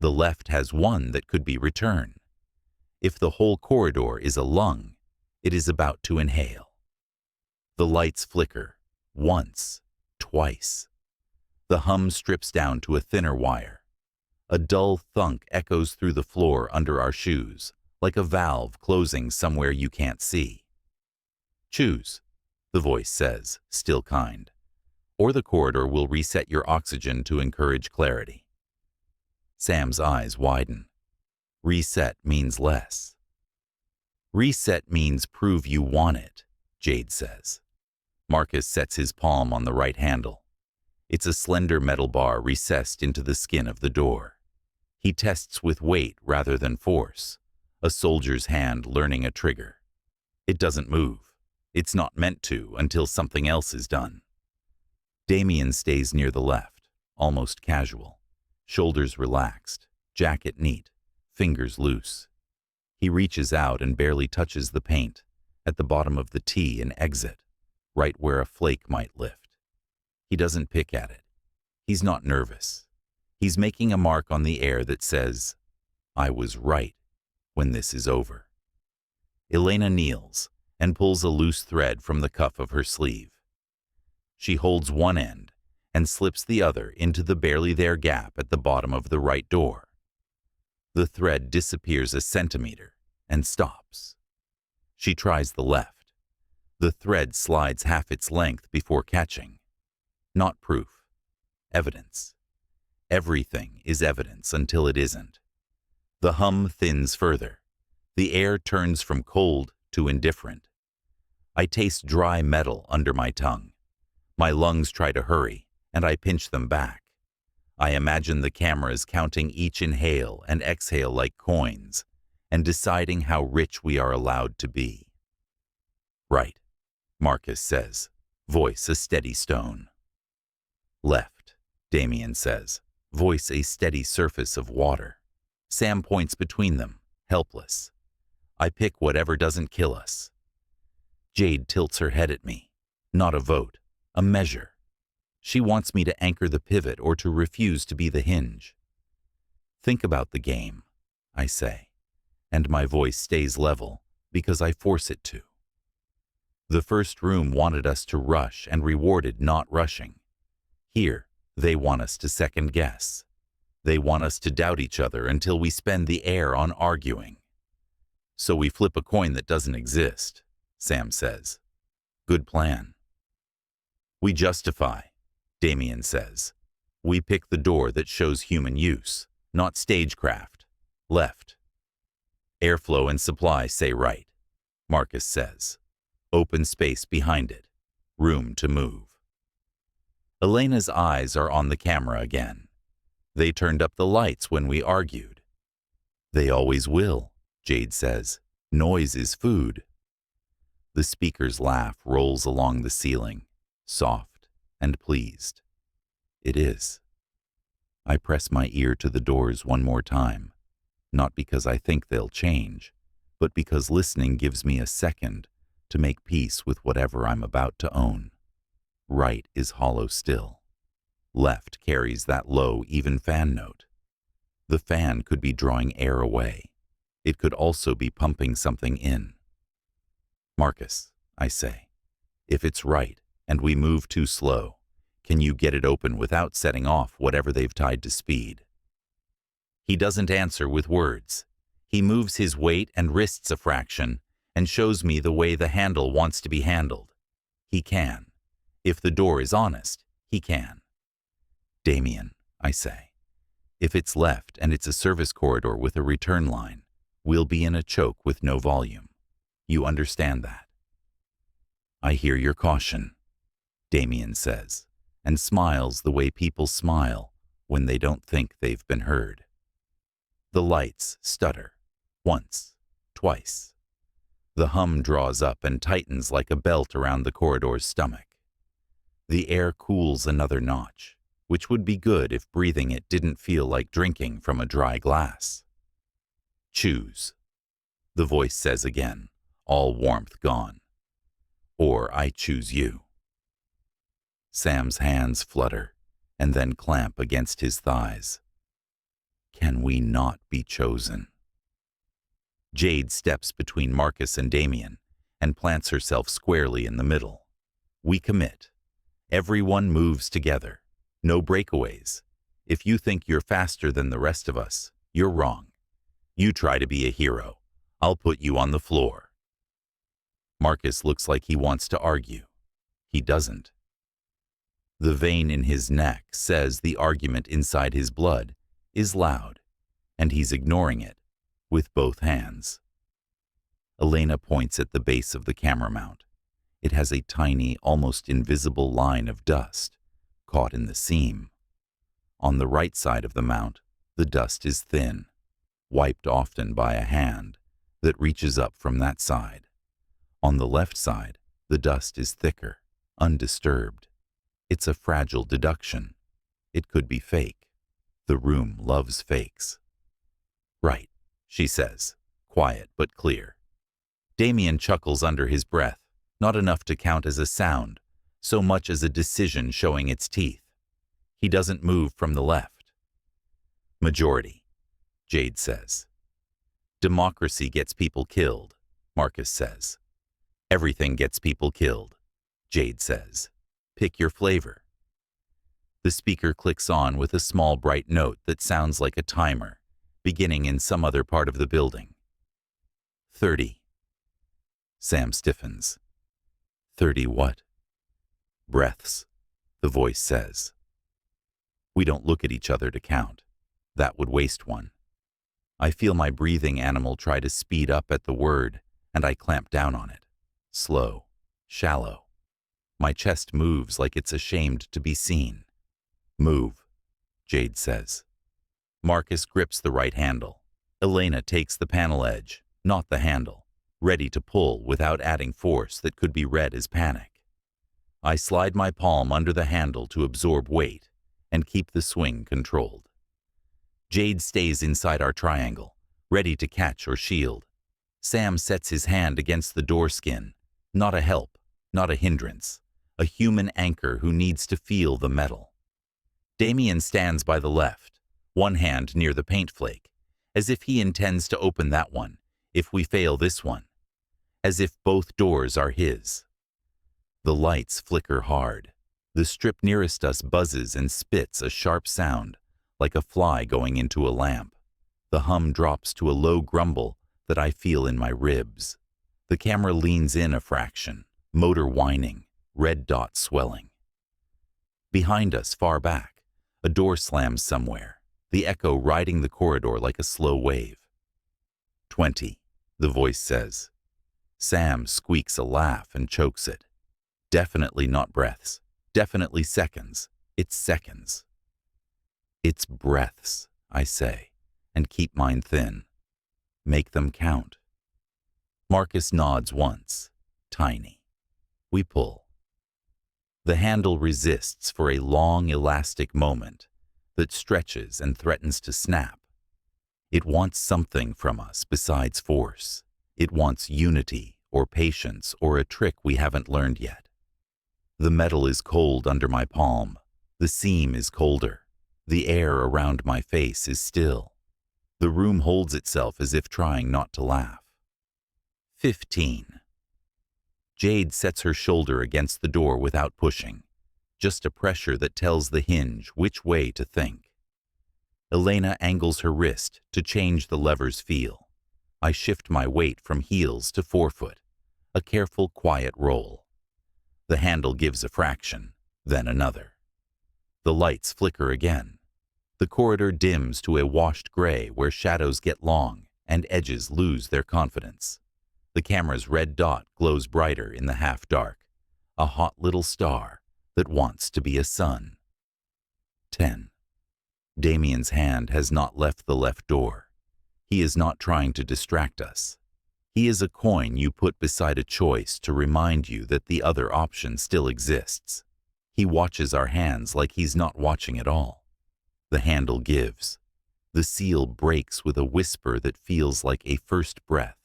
The left has 1 that could be return. If the whole corridor is a lung, it is about to inhale. The lights flicker, once, twice. The hum strips down to a thinner wire. A dull thunk echoes through the floor under our shoes, like a valve closing somewhere you can't see. Choose, the voice says, still kind, or the corridor will reset your oxygen to encourage clarity. Sam's eyes widen. Reset means less. Reset means prove you want it, Jade says. Marcus sets his palm on the right handle. It's a slender metal bar recessed into the skin of the door. He tests with weight rather than force, a soldier's hand learning a trigger. It doesn't move. It's not meant to until something else is done. Damien stays near the left, almost casual, shoulders relaxed, jacket neat, fingers loose. He reaches out and barely touches the paint, at the bottom of the T in exit, right where a flake might lift. He doesn't pick at it. He's not nervous. He's making a mark on the air that says, "I was right when this is over." Elena kneels and pulls a loose thread from the cuff of her sleeve. She holds one end and slips the other into the barely there gap at the bottom of the right door. The thread disappears a centimeter and stops. She tries the left. The thread slides half its length before catching. Not proof. Evidence. Everything is evidence until it isn't. The hum thins further. The air turns from cold to indifferent. I taste dry metal under my tongue. My lungs try to hurry, and I pinch them back. I imagine the cameras counting each inhale and exhale like coins, and deciding how rich we are allowed to be. "Right," Marcus says, voice a steady stone. "Left," Damien says, voice a steady surface of water. Sam points between them, helpless. I pick whatever doesn't kill us. Jade tilts her head at me. Not a vote, a measure. She wants me to anchor the pivot or to refuse to be the hinge. "Think about the game," I say, and my voice stays level because I force it to. The first room wanted us to rush and rewarded not rushing. Here, they want us to second guess. They want us to doubt each other until we spend the air on arguing. "So we flip a coin that doesn't exist," Sam says. "Good plan." "We justify," Damien says. "We pick the door that shows human use, not stagecraft. Left." "Airflow and supply say right," Marcus says. "Open space behind it. Room to move." Elena's eyes are on the camera again. "They turned up the lights when we argued." "They always will," Jade says. "Noise is food." The speaker's laugh rolls along the ceiling, soft and pleased. It is. I press my ear to the doors one more time, not because I think they'll change, but because listening gives me a second to make peace with whatever I'm about to own. Right is hollow still. Left carries that low, even fan note. The fan could be drawing air away. It could also be pumping something in. "Marcus," I say, "if it's right and we move too slow, can you get it open without setting off whatever they've tied to speed?" He doesn't answer with words. He moves his weight and wrists a fraction and shows me the way the handle wants to be handled. He can. If the door is honest, he can. "Damien," I say, "if it's left and it's a service corridor with a return line, we'll be in a choke with no volume. You understand that?" "I hear your caution," Damien says, and smiles the way people smile when they don't think they've been heard. The lights stutter. Once, twice. The hum draws up and tightens like a belt around the corridor's stomach. The air cools another notch, which would be good if breathing it didn't feel like drinking from a dry glass. "Choose," the voice says again, all warmth gone. "Or I choose you." Sam's hands flutter and then clamp against his thighs. Can we not be chosen? Jade steps between Marcus and Damien and plants herself squarely in the middle. We commit. Everyone moves together. No breakaways. If you think you're faster than the rest of us, you're wrong. You try to be a hero. I'll put you on the floor. Marcus looks like he wants to argue. He doesn't. The vein in his neck says the argument inside his blood is loud, and he's ignoring it with both hands. Elena points at the base of the camera mount. It has a tiny, almost invisible line of dust, caught in the seam. On the right side of the mount, the dust is thin, wiped often by a hand that reaches up from that side. On the left side, the dust is thicker, undisturbed. It's a fragile deduction. It could be fake. The room loves fakes. Right, she says, quiet but clear. Damien chuckles under his breath, not enough to count as a sound, so much as a decision showing its teeth. He doesn't move from the left. Majority, Jade says. Democracy gets people killed, Marcus says. Everything gets people killed, Jade says. Pick your flavor. The speaker clicks on with a small bright note that sounds like a timer, beginning in some other part of the building. 30. Sam stiffens. 30 what? Breaths, the voice says. We don't look at each other to count. That would waste one. I feel my breathing animal try to speed up at the word, and I clamp down on it. Slow, shallow. My chest moves like it's ashamed to be seen. Move, Jade says. Marcus grips the right handle. Elena takes the panel edge, not the handle, ready to pull without adding force that could be read as panic. I slide my palm under the handle to absorb weight and keep the swing controlled. Jade stays inside our triangle, ready to catch or shield. Sam sets his hand against the door skin, not a help, not a hindrance, a human anchor who needs to feel the metal. Damien stands by the left, one hand near the paint flake, as if he intends to open that one, if we fail this one, as if both doors are his. The lights flicker hard. The strip nearest us buzzes and spits a sharp sound, like a fly going into a lamp. The hum drops to a low grumble that I feel in my ribs. The camera leans in a fraction, motor whining, red dots swelling. Behind us, far back, a door slams somewhere, the echo riding the corridor like a slow wave. 20, the voice says. Sam squeaks a laugh and chokes it. Definitely not breaths. Definitely seconds. It's seconds. It's breaths, I say, and keep mine thin. Make them count. Marcus nods once, tiny. We pull. The handle resists for a long, elastic moment that stretches and threatens to snap. It wants something from us besides force. It wants unity or patience or a trick we haven't learned yet. The metal is cold under my palm. The seam is colder. The air around my face is still. The room holds itself as if trying not to laugh. 15. Jade sets her shoulder against the door without pushing, just a pressure that tells the hinge which way to think. Elena angles her wrist to change the lever's feel. I shift my weight from heels to forefoot, a careful, quiet roll. The handle gives a fraction, then another. The lights flicker again. The corridor dims to a washed gray where shadows get long and edges lose their confidence. The camera's red dot glows brighter in the half-dark, a hot little star that wants to be a sun. 10. Damien's hand has not left the left door. He is not trying to distract us. He is a coin you put beside a choice to remind you that the other option still exists. He watches our hands like he's not watching at all. The handle gives. The seal breaks with a whisper that feels like a first breath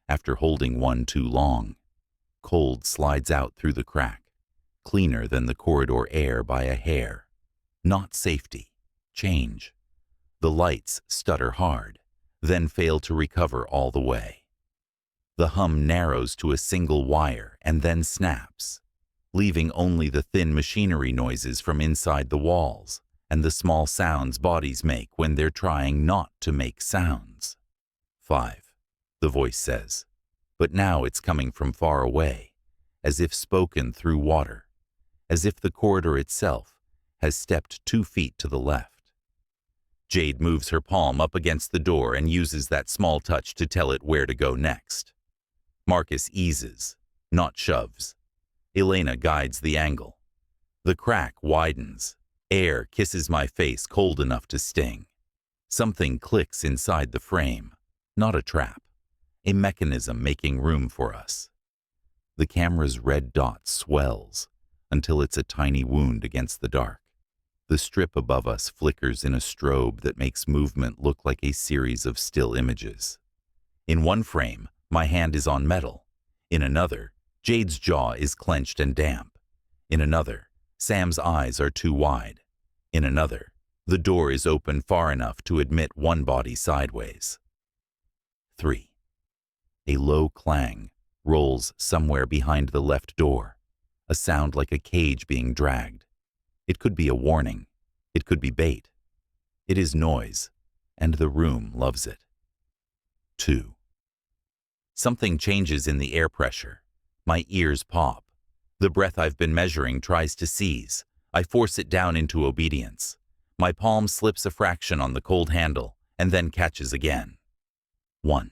after holding one too long. Cold slides out through the crack, cleaner than the corridor air by a hair. Not safety, change. The lights stutter hard, then fail to recover all the way. The hum narrows to a single wire and then snaps, leaving only the thin machinery noises from inside the walls and the small sounds bodies make when they're trying not to make sounds. 5, the voice says, but now it's coming from far away, as if spoken through water, as if the corridor itself has stepped 2 feet to the left. Jade moves her palm up against the door and uses that small touch to tell it where to go next. Marcus eases, not shoves. Elena guides the angle. The crack widens. Air kisses my face cold enough to sting. Something clicks inside the frame. Not a trap. A mechanism making room for us. The camera's red dot swells until it's a tiny wound against the dark. The strip above us flickers in a strobe that makes movement look like a series of still images. In one frame, my hand is on metal. In another, Jade's jaw is clenched and damp. In another, Sam's eyes are too wide. In another, the door is open far enough to admit one body sideways. 3. A low clang rolls somewhere behind the left door, a sound like a cage being dragged. It could be a warning. It could be bait. It is noise, and the room loves it. 2. Something changes in the air pressure. My ears pop. The breath I've been measuring tries to seize. I force it down into obedience. My palm slips a fraction on the cold handle, and then catches again. 1.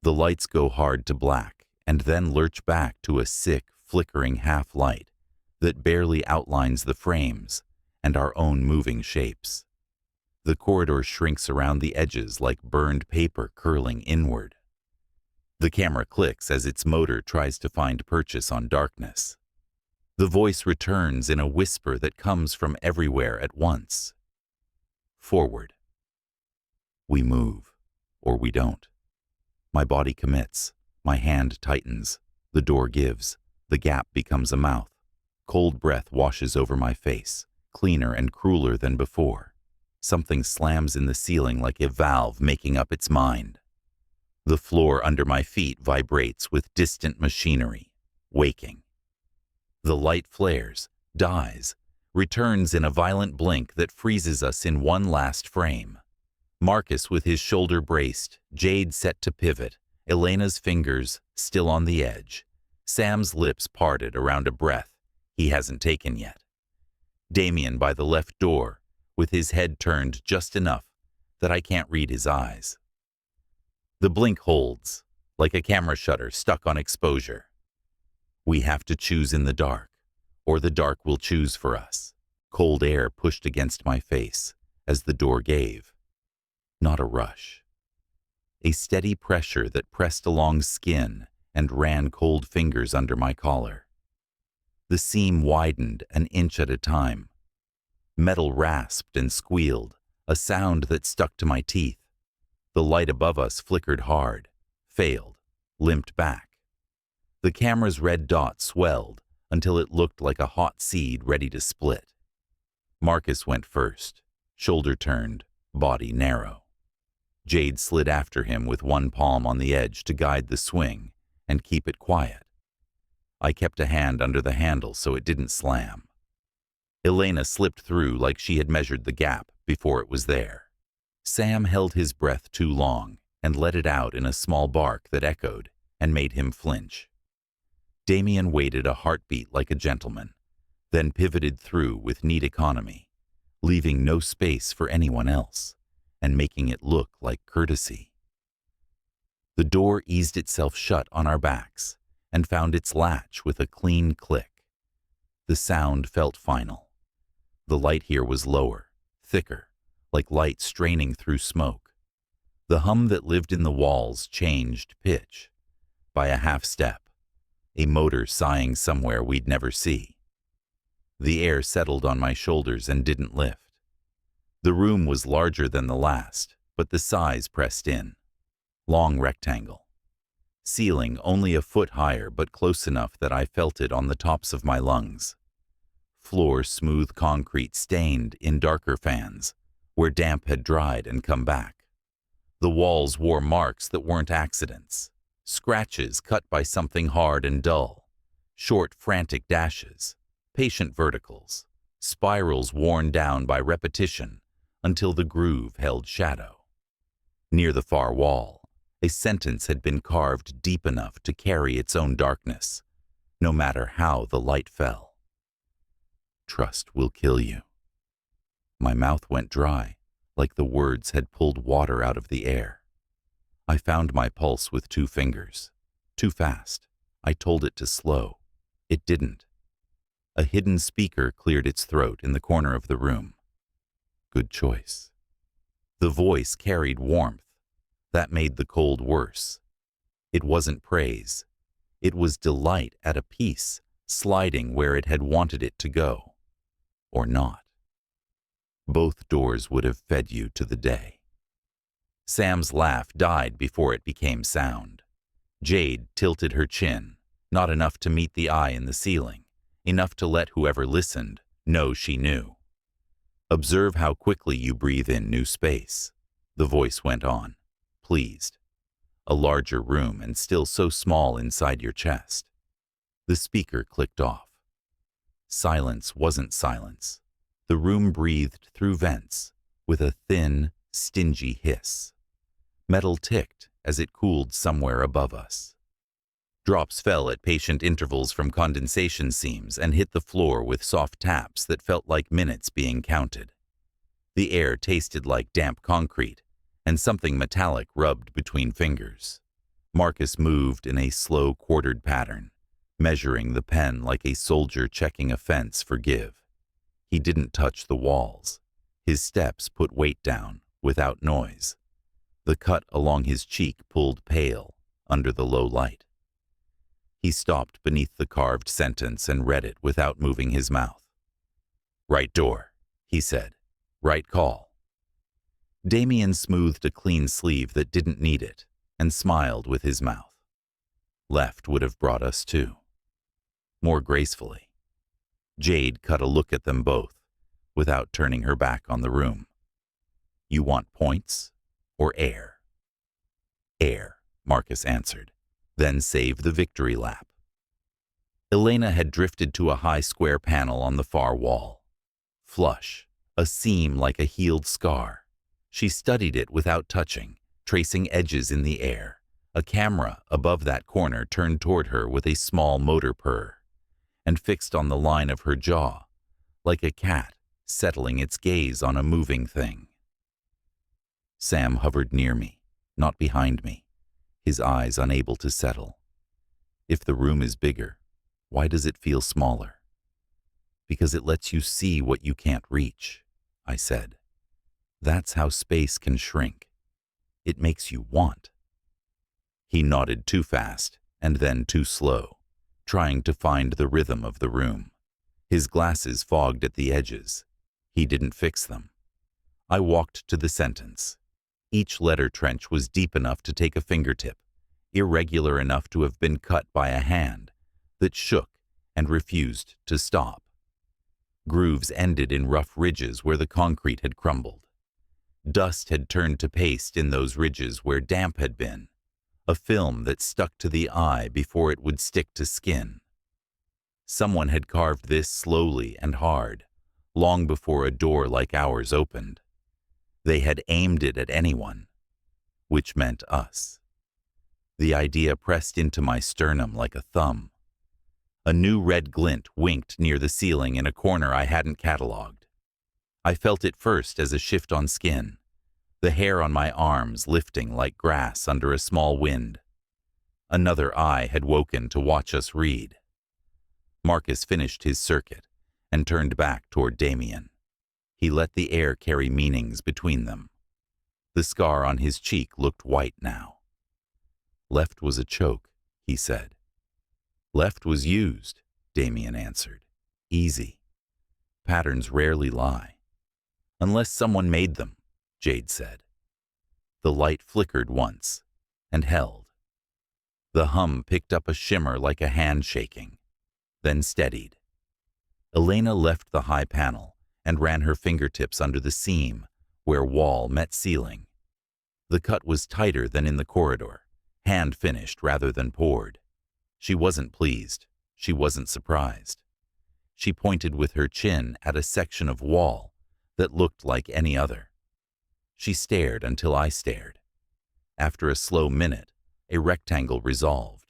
The lights go hard to black, and then lurch back to a sick, flickering half-light that barely outlines the frames and our own moving shapes. The corridor shrinks around the edges like burned paper curling inward. The camera clicks as its motor tries to find purchase on darkness. The voice returns in a whisper that comes from everywhere at once. Forward. We move, or we don't. My body commits. My hand tightens. The door gives. The gap becomes a mouth. Cold breath washes over my face, cleaner and crueler than before. Something slams in the ceiling like a valve making up its mind. The floor under my feet vibrates with distant machinery, waking. The light flares, dies, returns in a violent blink that freezes us in one last frame. Marcus with his shoulder braced, Jade set to pivot, Elena's fingers still on the edge, Sam's lips parted around a breath he hasn't taken yet. Damien by the left door, with his head turned just enough that I can't read his eyes. The blink holds, like a camera shutter stuck on exposure. We have to choose in the dark, or the dark will choose for us. Cold air pushed against my face as the door gave. Not a rush. A steady pressure that pressed along skin and ran cold fingers under my collar. The seam widened an inch at a time. Metal rasped and squealed, a sound that stuck to my teeth. The light above us flickered hard, failed, limped back. The camera's red dot swelled until it looked like a hot seed ready to split. Marcus went first, shoulder turned, body narrow. Jade slid after him with one palm on the edge to guide the swing and keep it quiet. I kept a hand under the handle so it didn't slam. Elena slipped through like she had measured the gap before it was there. Sam held his breath too long and let it out in a small bark that echoed and made him flinch. Damien waited a heartbeat like a gentleman, then pivoted through with neat economy, leaving no space for anyone else and making it look like courtesy. The door eased itself shut on our backs and found its latch with a clean click. The sound felt final. The light here was lower, thicker, like light straining through smoke. The hum that lived in the walls changed pitch. By a half step, a motor sighing somewhere we'd never see. The air settled on my shoulders and didn't lift. The room was larger than the last, but the size pressed in. Long rectangle. Ceiling only a foot higher but close enough that I felt it on the tops of my lungs. Floor smooth concrete stained in darker fans, where damp had dried and come back. The walls wore marks that weren't accidents. Scratches cut by something hard and dull. Short, frantic dashes. Patient verticals. Spirals worn down by repetition until the groove held shadow. Near the far wall, a sentence had been carved deep enough to carry its own darkness, no matter how the light fell. Trust will kill you. My mouth went dry, like the words had pulled water out of the air. I found my pulse with 2 fingers. Too fast. I told it to slow. It didn't. A hidden speaker cleared its throat in the corner of the room. Good choice. The voice carried warmth. That made the cold worse. It wasn't praise. It was delight at a piece, sliding where it had wanted it to go. Or not. Both doors would have fed you to the day. Sam's laugh died before it became sound. Jade tilted her chin, not enough to meet the eye in the ceiling, enough to let whoever listened know she knew. Observe how quickly you breathe in new space, the voice went on, pleased. A larger room and still so small inside your chest. The speaker clicked off. Silence wasn't silence. The room breathed through vents with a thin, stingy hiss. Metal ticked as it cooled somewhere above us. Drops fell at patient intervals from condensation seams and hit the floor with soft taps that felt like minutes being counted. The air tasted like damp concrete, and something metallic rubbed between fingers. Marcus moved in a slow quartered pattern, measuring the pen like a soldier checking a fence for give. He didn't touch the walls. His steps put weight down, without noise. The cut along his cheek pulled pale under the low light. He stopped beneath the carved sentence and read it without moving his mouth. Right door, he said. Right call. Damien smoothed a clean sleeve that didn't need it and smiled with his mouth. Left would have brought us too. More gracefully. Jade cut a look at them both, without turning her back on the room. You want points or air? Air, Marcus answered, then save the victory lap. Elena had drifted to a high square panel on the far wall. Flush, a seam like a healed scar. She studied it without touching, tracing edges in the air. A camera above that corner turned toward her with a small motor purr, and fixed on the line of her jaw, like a cat settling its gaze on a moving thing. Sam hovered near me, not behind me, his eyes unable to settle. If the room is bigger, why does it feel smaller? Because it lets you see what you can't reach, I said. That's how space can shrink. It makes you want. He nodded too fast and then too slow, trying to find the rhythm of the room. His glasses fogged at the edges. He didn't fix them. I walked to the sentence. Each letter trench was deep enough to take a fingertip, irregular enough to have been cut by a hand that shook and refused to stop. Grooves ended in rough ridges where the concrete had crumbled. Dust had turned to paste in those ridges where damp had been, a film that stuck to the eye before it would stick to skin. Someone had carved this slowly and hard, long before a door like ours opened. They had aimed it at anyone, which meant us. The idea pressed into my sternum like a thumb. A new red glint winked near the ceiling in a corner I hadn't catalogued. I felt it first as a shift on skin, the hair on my arms lifting like grass under a small wind. Another eye had woken to watch us read. Marcus finished his circuit and turned back toward Damien. He let the air carry meanings between them. The scar on his cheek looked white now. Left was a choke, he said. Left was used, Damien answered. Easy. Patterns rarely lie. Unless someone made them, Jade said. The light flickered once and held. The hum picked up a shimmer like a hand shaking, then steadied. Elena left the high panel and ran her fingertips under the seam where wall met ceiling. The cut was tighter than in the corridor, hand-finished rather than poured. She wasn't pleased. She wasn't surprised. She pointed with her chin at a section of wall that looked like any other. She stared until I stared. After a slow minute, a rectangle resolved,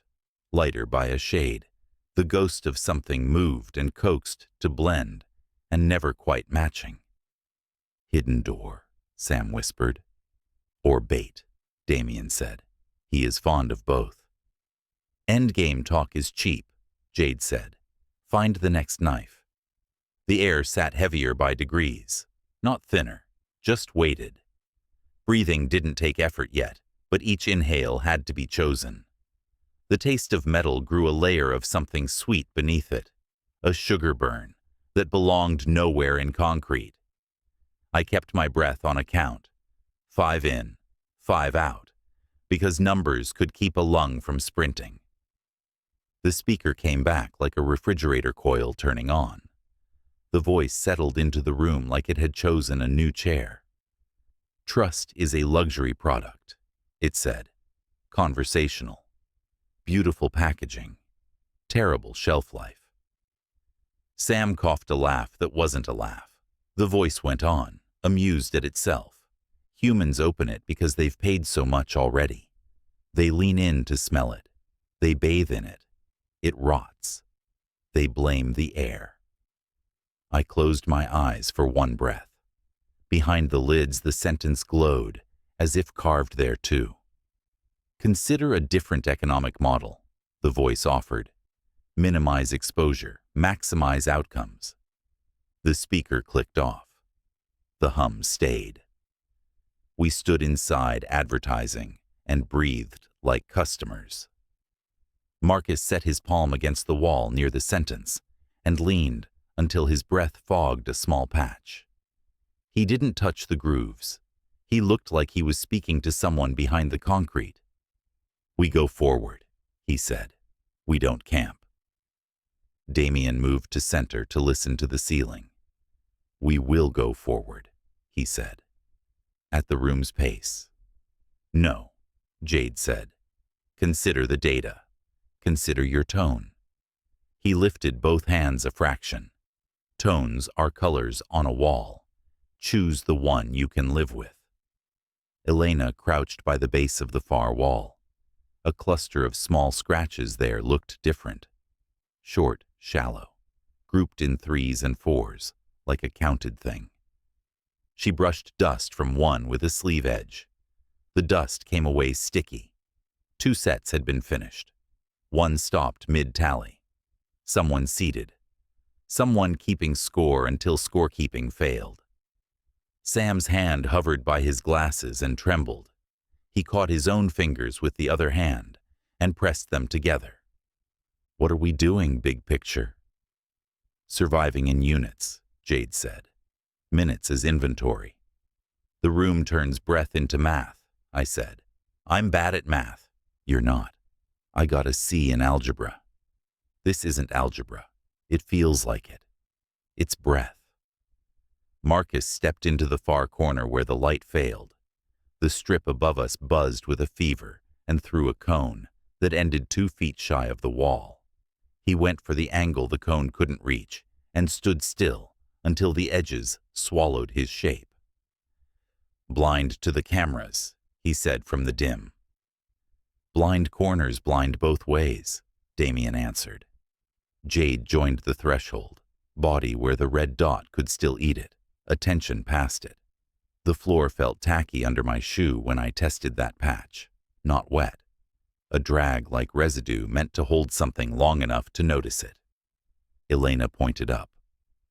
lighter by a shade. The ghost of something moved and coaxed to blend, and never quite matching. Hidden door, Sam whispered. Or bait, Damien said. He is fond of both. Endgame talk is cheap, Jade said. Find the next knife. The air sat heavier by degrees, not thinner, just weighted. Breathing didn't take effort yet, but each inhale had to be chosen. The taste of metal grew a layer of something sweet beneath it, a sugar burn that belonged nowhere in concrete. I kept my breath on a count, 5 in, 5 out, because numbers could keep a lung from sprinting. The speaker came back like a refrigerator coil turning on. The voice settled into the room like it had chosen a new chair. Trust is a luxury product, it said. Conversational. Beautiful packaging. Terrible shelf life. Sam coughed a laugh that wasn't a laugh. The voice went on, amused at itself. Humans open it because they've paid so much already. They lean in to smell it. They bathe in it. It rots. They blame the air. I closed my eyes for one breath. Behind the lids, the sentence glowed, as if carved there too. Consider a different economic model, the voice offered. Minimize exposure, maximize outcomes. The speaker clicked off. The hum stayed. We stood inside advertising and breathed like customers. Marcus set his palm against the wall near the sentence and leaned until his breath fogged a small patch. He didn't touch the grooves. He looked like he was speaking to someone behind the concrete. We go forward, he said. We don't camp. Damien moved to center to listen to the ceiling. We will go forward, he said. At the room's pace. No, Jade said. Consider the data. Consider your tone. He lifted both hands a fraction. Tones are colors on a wall. Choose the one you can live with. Elena crouched by the base of the far wall. A cluster of small scratches there looked different. Short, shallow, grouped in 3s and 4s, like a counted thing. She brushed dust from one with a sleeve edge. The dust came away sticky. 2 sets had been finished. One stopped mid-tally. Someone seated. Someone keeping score until scorekeeping failed. Sam's hand hovered by his glasses and trembled. He caught his own fingers with the other hand and pressed them together. What are we doing, big picture? Surviving in units, Jade said. Minutes as inventory. The room turns breath into math, I said. I'm bad at math. You're not. I got a C in algebra. This isn't algebra. It feels like it. It's breath. Marcus stepped into the far corner where the light failed. The strip above us buzzed with a fever and threw a cone that ended 2 feet shy of the wall. He went for the angle the cone couldn't reach and stood still until the edges swallowed his shape. Blind to the cameras, he said from the dim. Blind corners blind both ways, Damien answered. Jade joined the threshold, body where the red dot could still eat it, attention past it. The floor felt tacky under my shoe when I tested that patch, not wet. A drag like residue meant to hold something long enough to notice it. Elena pointed up.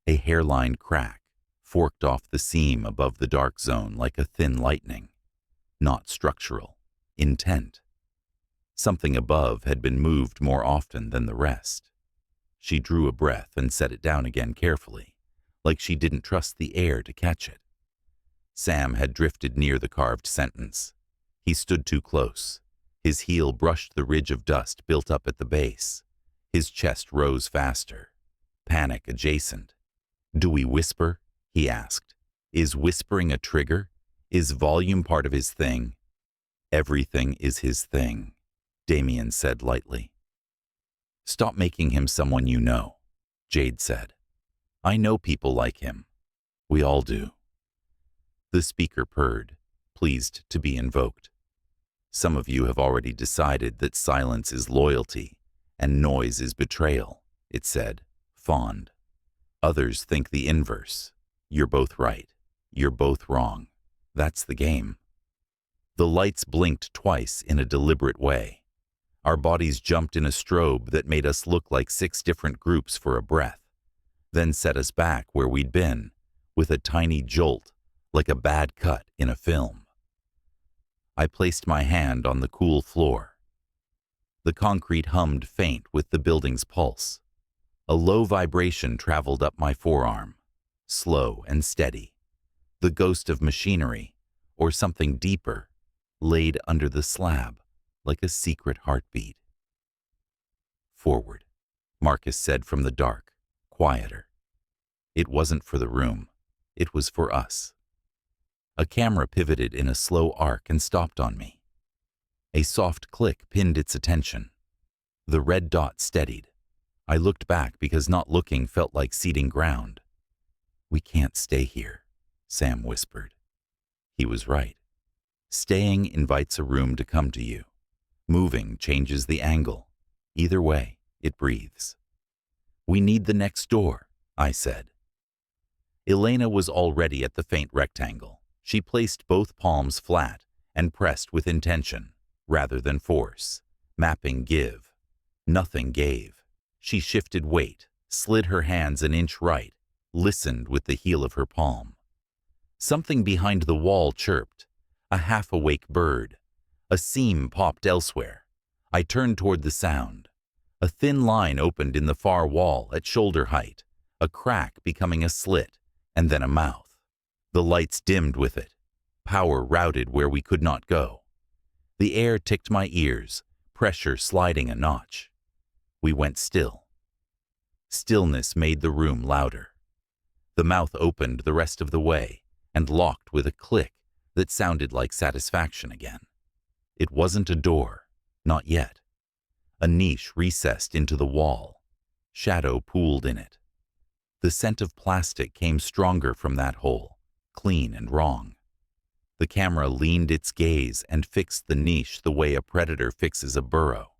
A hairline crack forked off the seam above the dark zone like a thin lightning. Not structural, intent. Something above had been moved more often than the rest. She drew a breath and set it down again carefully, like she didn't trust the air to catch it. Sam had drifted near the carved sentence. He stood too close. His heel brushed the ridge of dust built up at the base. His chest rose faster. Panic adjacent. Do we whisper? He asked. Is whispering a trigger? Is volume part of his thing? Everything is his thing, Damien said lightly. Stop making him someone you know, Jade said. I know people like him. We all do. The speaker purred, pleased to be invoked. Some of you have already decided that silence is loyalty and noise is betrayal, it said, fond. Others think the inverse. You're both right. You're both wrong. That's the game. The lights blinked twice in a deliberate way. Our bodies jumped in a strobe that made us look like 6 different groups for a breath, then set us back where we'd been, with a tiny jolt, like a bad cut in a film. I placed my hand on the cool floor. The concrete hummed faint with the building's pulse. A low vibration traveled up my forearm, slow and steady. The ghost of machinery, or something deeper, laid under the slab, like a secret heartbeat. "Forward," Marcus said from the dark, quieter. It wasn't for the room. It was for us. A camera pivoted in a slow arc and stopped on me. A soft click pinned its attention. The red dot steadied. I looked back because not looking felt like ceding ground. "We can't stay here," Sam whispered. He was right. Staying invites a room to come to you. Moving changes the angle. Either way, it breathes. "We need the next door," I said. Elena was already at the faint rectangle. She placed both palms flat and pressed with intention, rather than force, mapping give. Nothing gave. She shifted weight, slid her hands an inch right, listened with the heel of her palm. Something behind the wall chirped, a half-awake bird. A seam popped elsewhere. I turned toward the sound. A thin line opened in the far wall at shoulder height, a crack becoming a slit, and then a mouth. The lights dimmed with it. Power routed where we could not go. The air ticked my ears, pressure sliding a notch. We went still. Stillness made the room louder. The mouth opened the rest of the way and locked with a click that sounded like satisfaction again. It wasn't a door, not yet. A niche recessed into the wall. Shadow pooled in it. The scent of plastic came stronger from that hole, clean and wrong. The camera leaned its gaze and fixed the niche the way a predator fixes a burrow.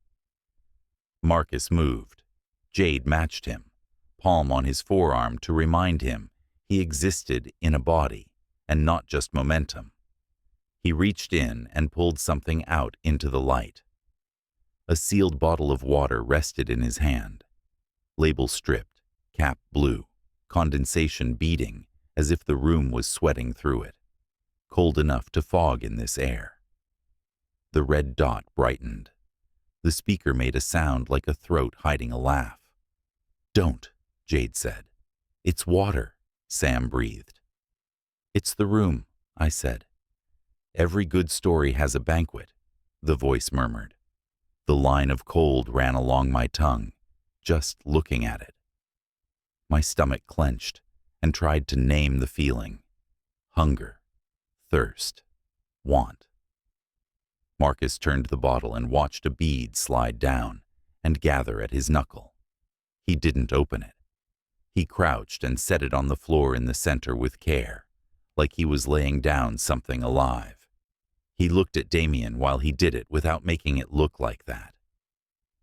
Marcus moved. Jade matched him, palm on his forearm to remind him he existed in a body and not just momentum. He reached in and pulled something out into the light. A sealed bottle of water rested in his hand. Label stripped, cap blue, condensation beading as if the room was sweating through it. Cold enough to fog in this air. The red dot brightened. The speaker made a sound like a throat hiding a laugh. "Don't," Jade said. "It's water," Sam breathed. "It's the room," I said. "Every good story has a banquet," the voice murmured. The line of cold ran along my tongue, just looking at it. My stomach clenched and tried to name the feeling. Hunger, thirst, want. Marcus turned the bottle and watched a bead slide down and gather at his knuckle. He didn't open it. He crouched and set it on the floor in the center with care, like he was laying down something alive. He looked at Damien while he did it without making it look like that.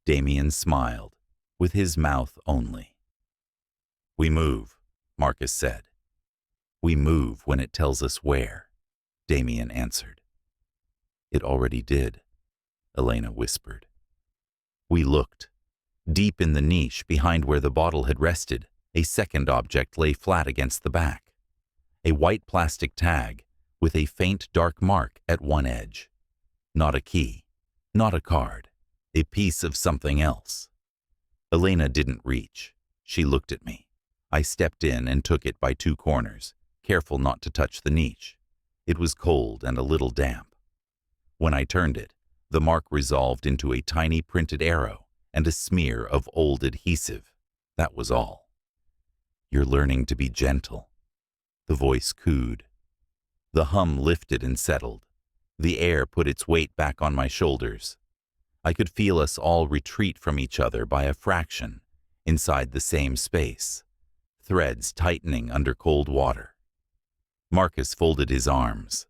Damien smiled, with his mouth only. "We move," Marcus said. "We move when it tells us where," Damien answered. "It already did," Elena whispered. We looked. Deep in the niche behind where the bottle had rested, a second object lay flat against the back. A white plastic tag with a faint dark mark at one edge. Not a key, not a card, a piece of something else. Elena didn't reach. She looked at me. I stepped in and took it by 2 corners, careful not to touch the niche. It was cold and a little damp. When I turned it, the mark resolved into a tiny printed arrow and a smear of old adhesive. That was all. "You're learning to be gentle," the voice cooed. The hum lifted and settled. The air put its weight back on my shoulders. I could feel us all retreat from each other by a fraction, inside the same space, threads tightening under cold water. Marcus folded his arms.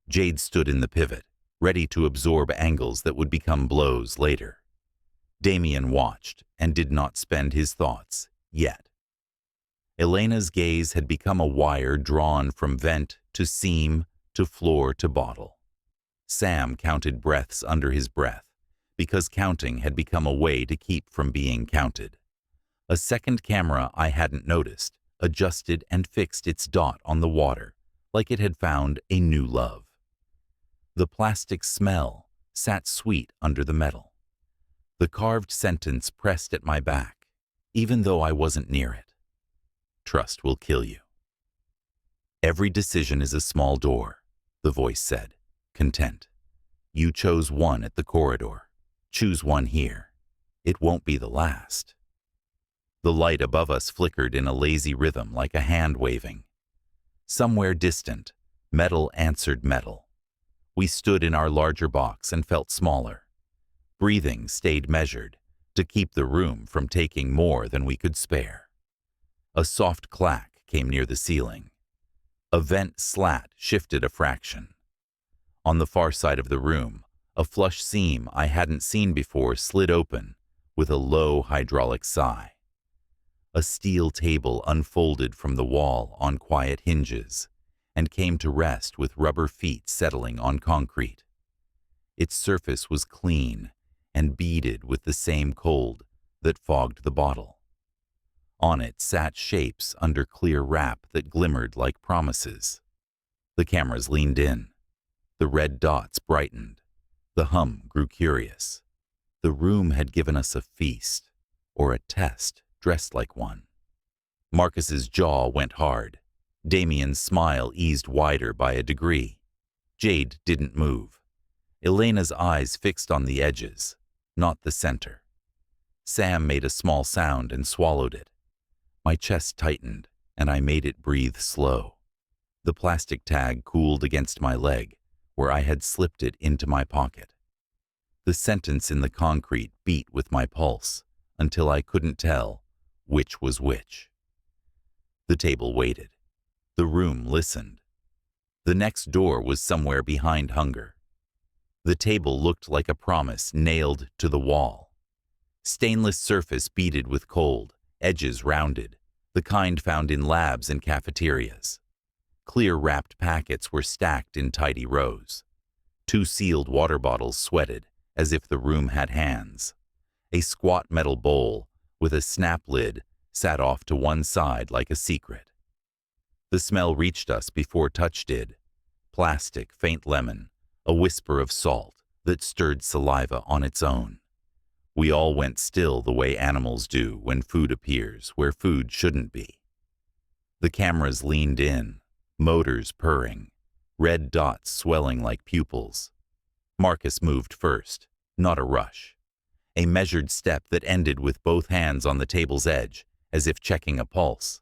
Jade stood in the pivot, ready to absorb angles that would become blows later. Damien watched and did not spend his thoughts, yet. Elena's gaze had become a wire drawn from vent to seam to floor to bottle. Sam counted breaths under his breath, because counting had become a way to keep from being counted. A second camera I hadn't noticed adjusted and fixed its dot on the water like it had found a new love. The plastic smell sat sweet under the metal. The carved sentence pressed at my back, even though I wasn't near it. Trust will kill you. Every decision is a small door, the voice said, content. You chose one at the corridor. Choose one here. It won't be the last. The light above us flickered in a lazy rhythm like a hand waving. Somewhere distant, metal answered metal. We stood in our larger box and felt smaller. Breathing stayed measured to keep the room from taking more than we could spare. A soft clack came near the ceiling. A vent slat shifted a fraction. On the far side of the room, a flush seam I hadn't seen before slid open with a low hydraulic sigh. A steel table unfolded from the wall on quiet hinges and came to rest with rubber feet settling on concrete. Its surface was clean and beaded with the same cold that fogged the bottle. On it sat shapes under clear wrap that glimmered like promises. The cameras leaned in. The red dots brightened. The hum grew curious. The room had given us a feast, or a test dressed like one. Marcus's jaw went hard. Damien's smile eased wider by a degree. Jade didn't move. Elena's eyes fixed on the edges, not the center. Sam made a small sound and swallowed it. My chest tightened, and I made it breathe slow. The plastic tag cooled against my leg, where I had slipped it into my pocket. The sentence in the concrete beat with my pulse until I couldn't tell which was which. The table waited. The room listened. The next door was somewhere behind hunger. The table looked like a promise nailed to the wall. Stainless surface beaded with cold, edges rounded, the kind found in labs and cafeterias. Clear wrapped packets were stacked in tidy rows. 2 sealed water bottles sweated as if the room had hands. A squat metal bowl with a snap lid sat off to one side like a secret. The smell reached us before touch did. Plastic, faint lemon, a whisper of salt that stirred saliva on its own. We all went still the way animals do when food appears where food shouldn't be. The cameras leaned in, motors purring, red dots swelling like pupils. Marcus moved first, not a rush. A measured step that ended with both hands on the table's edge, as if checking a pulse.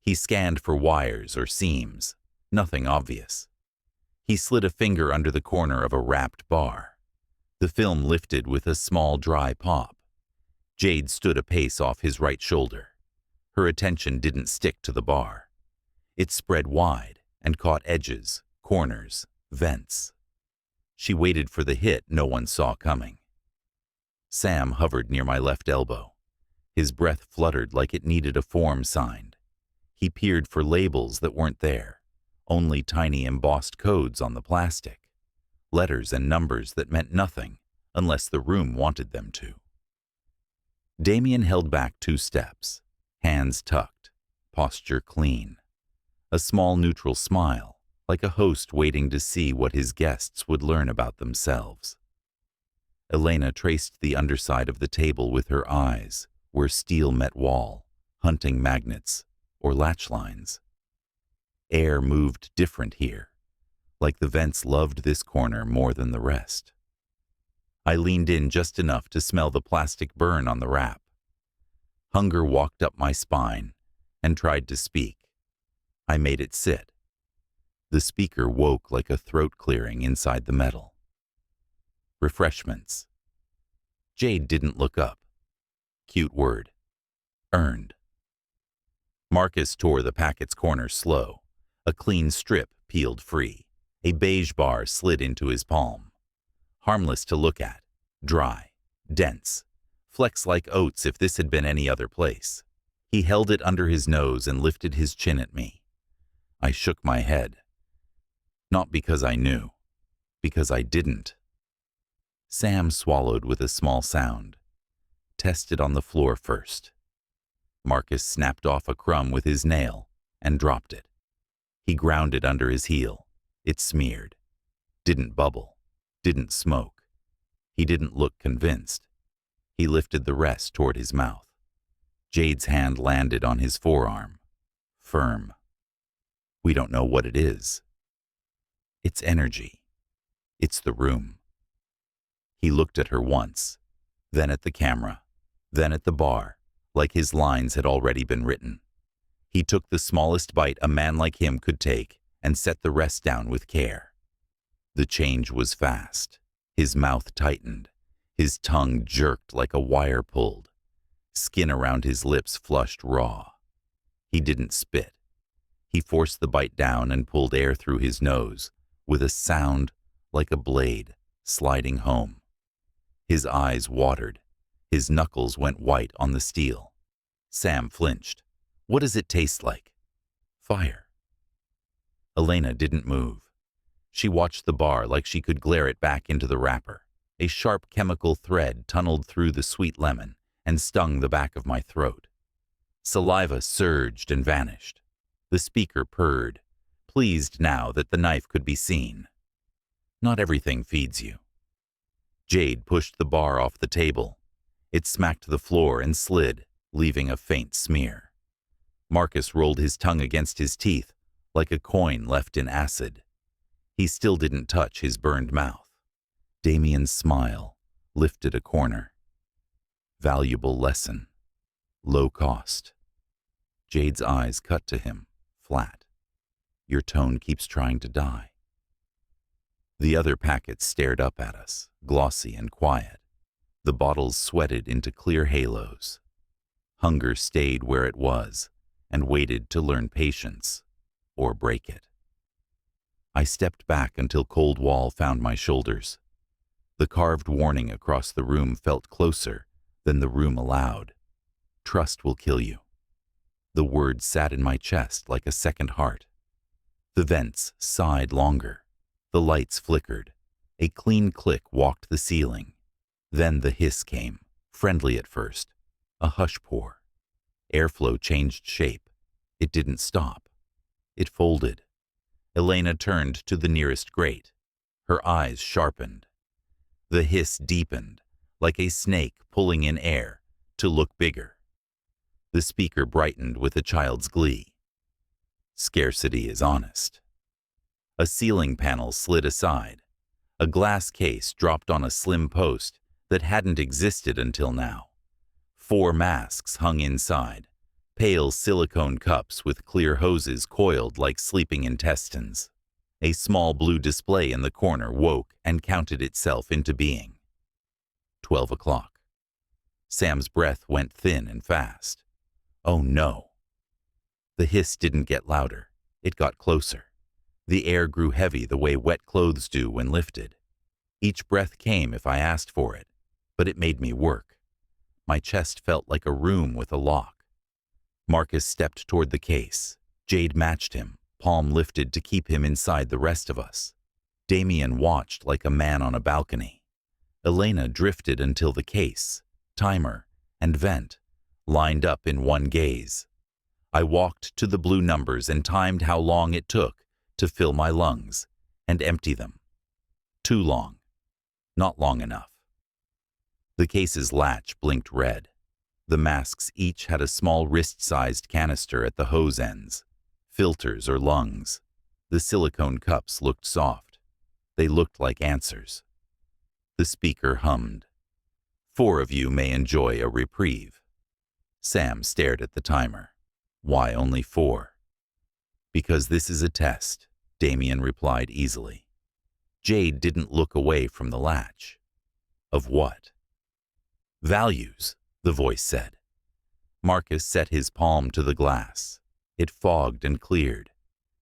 He scanned for wires or seams, nothing obvious. He slid a finger under the corner of a wrapped bar. The film lifted with a small dry pop. Jade stood a pace off his right shoulder. Her attention didn't stick to the bar. It spread wide and caught edges, corners, vents. She waited for the hit no one saw coming. Sam hovered near my left elbow. His breath fluttered like it needed a form signed. He peered for labels that weren't there, only tiny embossed codes on the plastic. Letters and numbers that meant nothing unless the room wanted them to. Damien held back 2 steps, hands tucked, posture clean. A small neutral smile, like a host waiting to see what his guests would learn about themselves. Elena traced the underside of the table with her eyes, where steel met wall, hunting magnets, or latch lines. Air moved different here, like the vents loved this corner more than the rest. I leaned in just enough to smell the plastic burn on the wrap. Hunger walked up my spine and tried to speak. I made it sit. The speaker woke like a throat clearing inside the metal. Refreshments. Jade didn't look up. Cute word. Earned. Marcus tore the packet's corner slow. A clean strip peeled free. A beige bar slid into his palm. Harmless to look at. Dry. Dense. Flecks like oats if this had been any other place. He held it under his nose and lifted his chin at me. I shook my head. Not because I knew. Because I didn't. Sam swallowed with a small sound. Test it on the floor first. Marcus snapped off a crumb with his nail and dropped it. He ground it under his heel. It smeared. Didn't bubble. Didn't smoke. He didn't look convinced. He lifted the rest toward his mouth. Jade's hand landed on his forearm. Firm. We don't know what it is. It's energy. It's the room. He looked at her once, then at the camera, then at the bar, like his lines had already been written. He took the smallest bite a man like him could take and set the rest down with care. The change was fast. His mouth tightened. His tongue jerked like a wire pulled. Skin around his lips flushed raw. He didn't spit. He forced the bite down and pulled air through his nose, with a sound like a blade sliding home. His eyes watered. His knuckles went white on the steel. Sam flinched. What does it taste like? Fire. Elena didn't move. She watched the bar like she could glare it back into the wrapper. A sharp chemical thread tunneled through the sweet lemon and stung the back of my throat. Saliva surged and vanished. The speaker purred, pleased now that the knife could be seen. Not everything feeds you. Jade pushed the bar off the table. It smacked the floor and slid, leaving a faint smear. Marcus rolled his tongue against his teeth like a coin left in acid. He still didn't touch his burned mouth. Damien's smile lifted a corner. Valuable lesson. Low cost. Jade's eyes cut to him, flat. Your tone keeps trying to die. The other packets stared up at us, glossy and quiet. The bottles sweated into clear halos. Hunger stayed where it was and waited to learn patience or break it. I stepped back until cold wall found my shoulders. The carved warning across the room felt closer than the room allowed. Trust will kill you. The words sat in my chest like a second heart. The vents sighed longer. The lights flickered. A clean click walked the ceiling. Then the hiss came, friendly at first, a hush pour. Airflow changed shape. It didn't stop. It folded. Elena turned to the nearest grate. Her eyes sharpened. The hiss deepened, like a snake pulling in air, to look bigger. The speaker brightened with a child's glee. Scarcity is honest. A ceiling panel slid aside. A glass case dropped on a slim post that hadn't existed until now. 4 masks hung inside, pale silicone cups with clear hoses coiled like sleeping intestines. A small blue display in the corner woke and counted itself into being. 12 o'clock. Sam's breath went thin and fast. Oh no. The hiss didn't get louder. It got closer. The air grew heavy the way wet clothes do when lifted. Each breath came if I asked for it, but it made me work. My chest felt like a room with a lock. Marcus stepped toward the case. Jade matched him, palm lifted to keep him inside the rest of us. Damien watched like a man on a balcony. Elena drifted until the case, timer, and vent lined up in one gaze. I walked to the blue numbers and timed how long it took to fill my lungs and empty them. Too long. Not long enough. The case's latch blinked red. The masks each had a small wrist-sized canister at the hose ends, filters or lungs. The silicone cups looked soft. They looked like answers. The speaker hummed. 4 of you may enjoy a reprieve. Sam stared at the timer. Why only 4? Because this is a test, Damien replied easily. Jade didn't look away from the latch. Of what? Values, the voice said. Marcus set his palm to the glass. It fogged and cleared.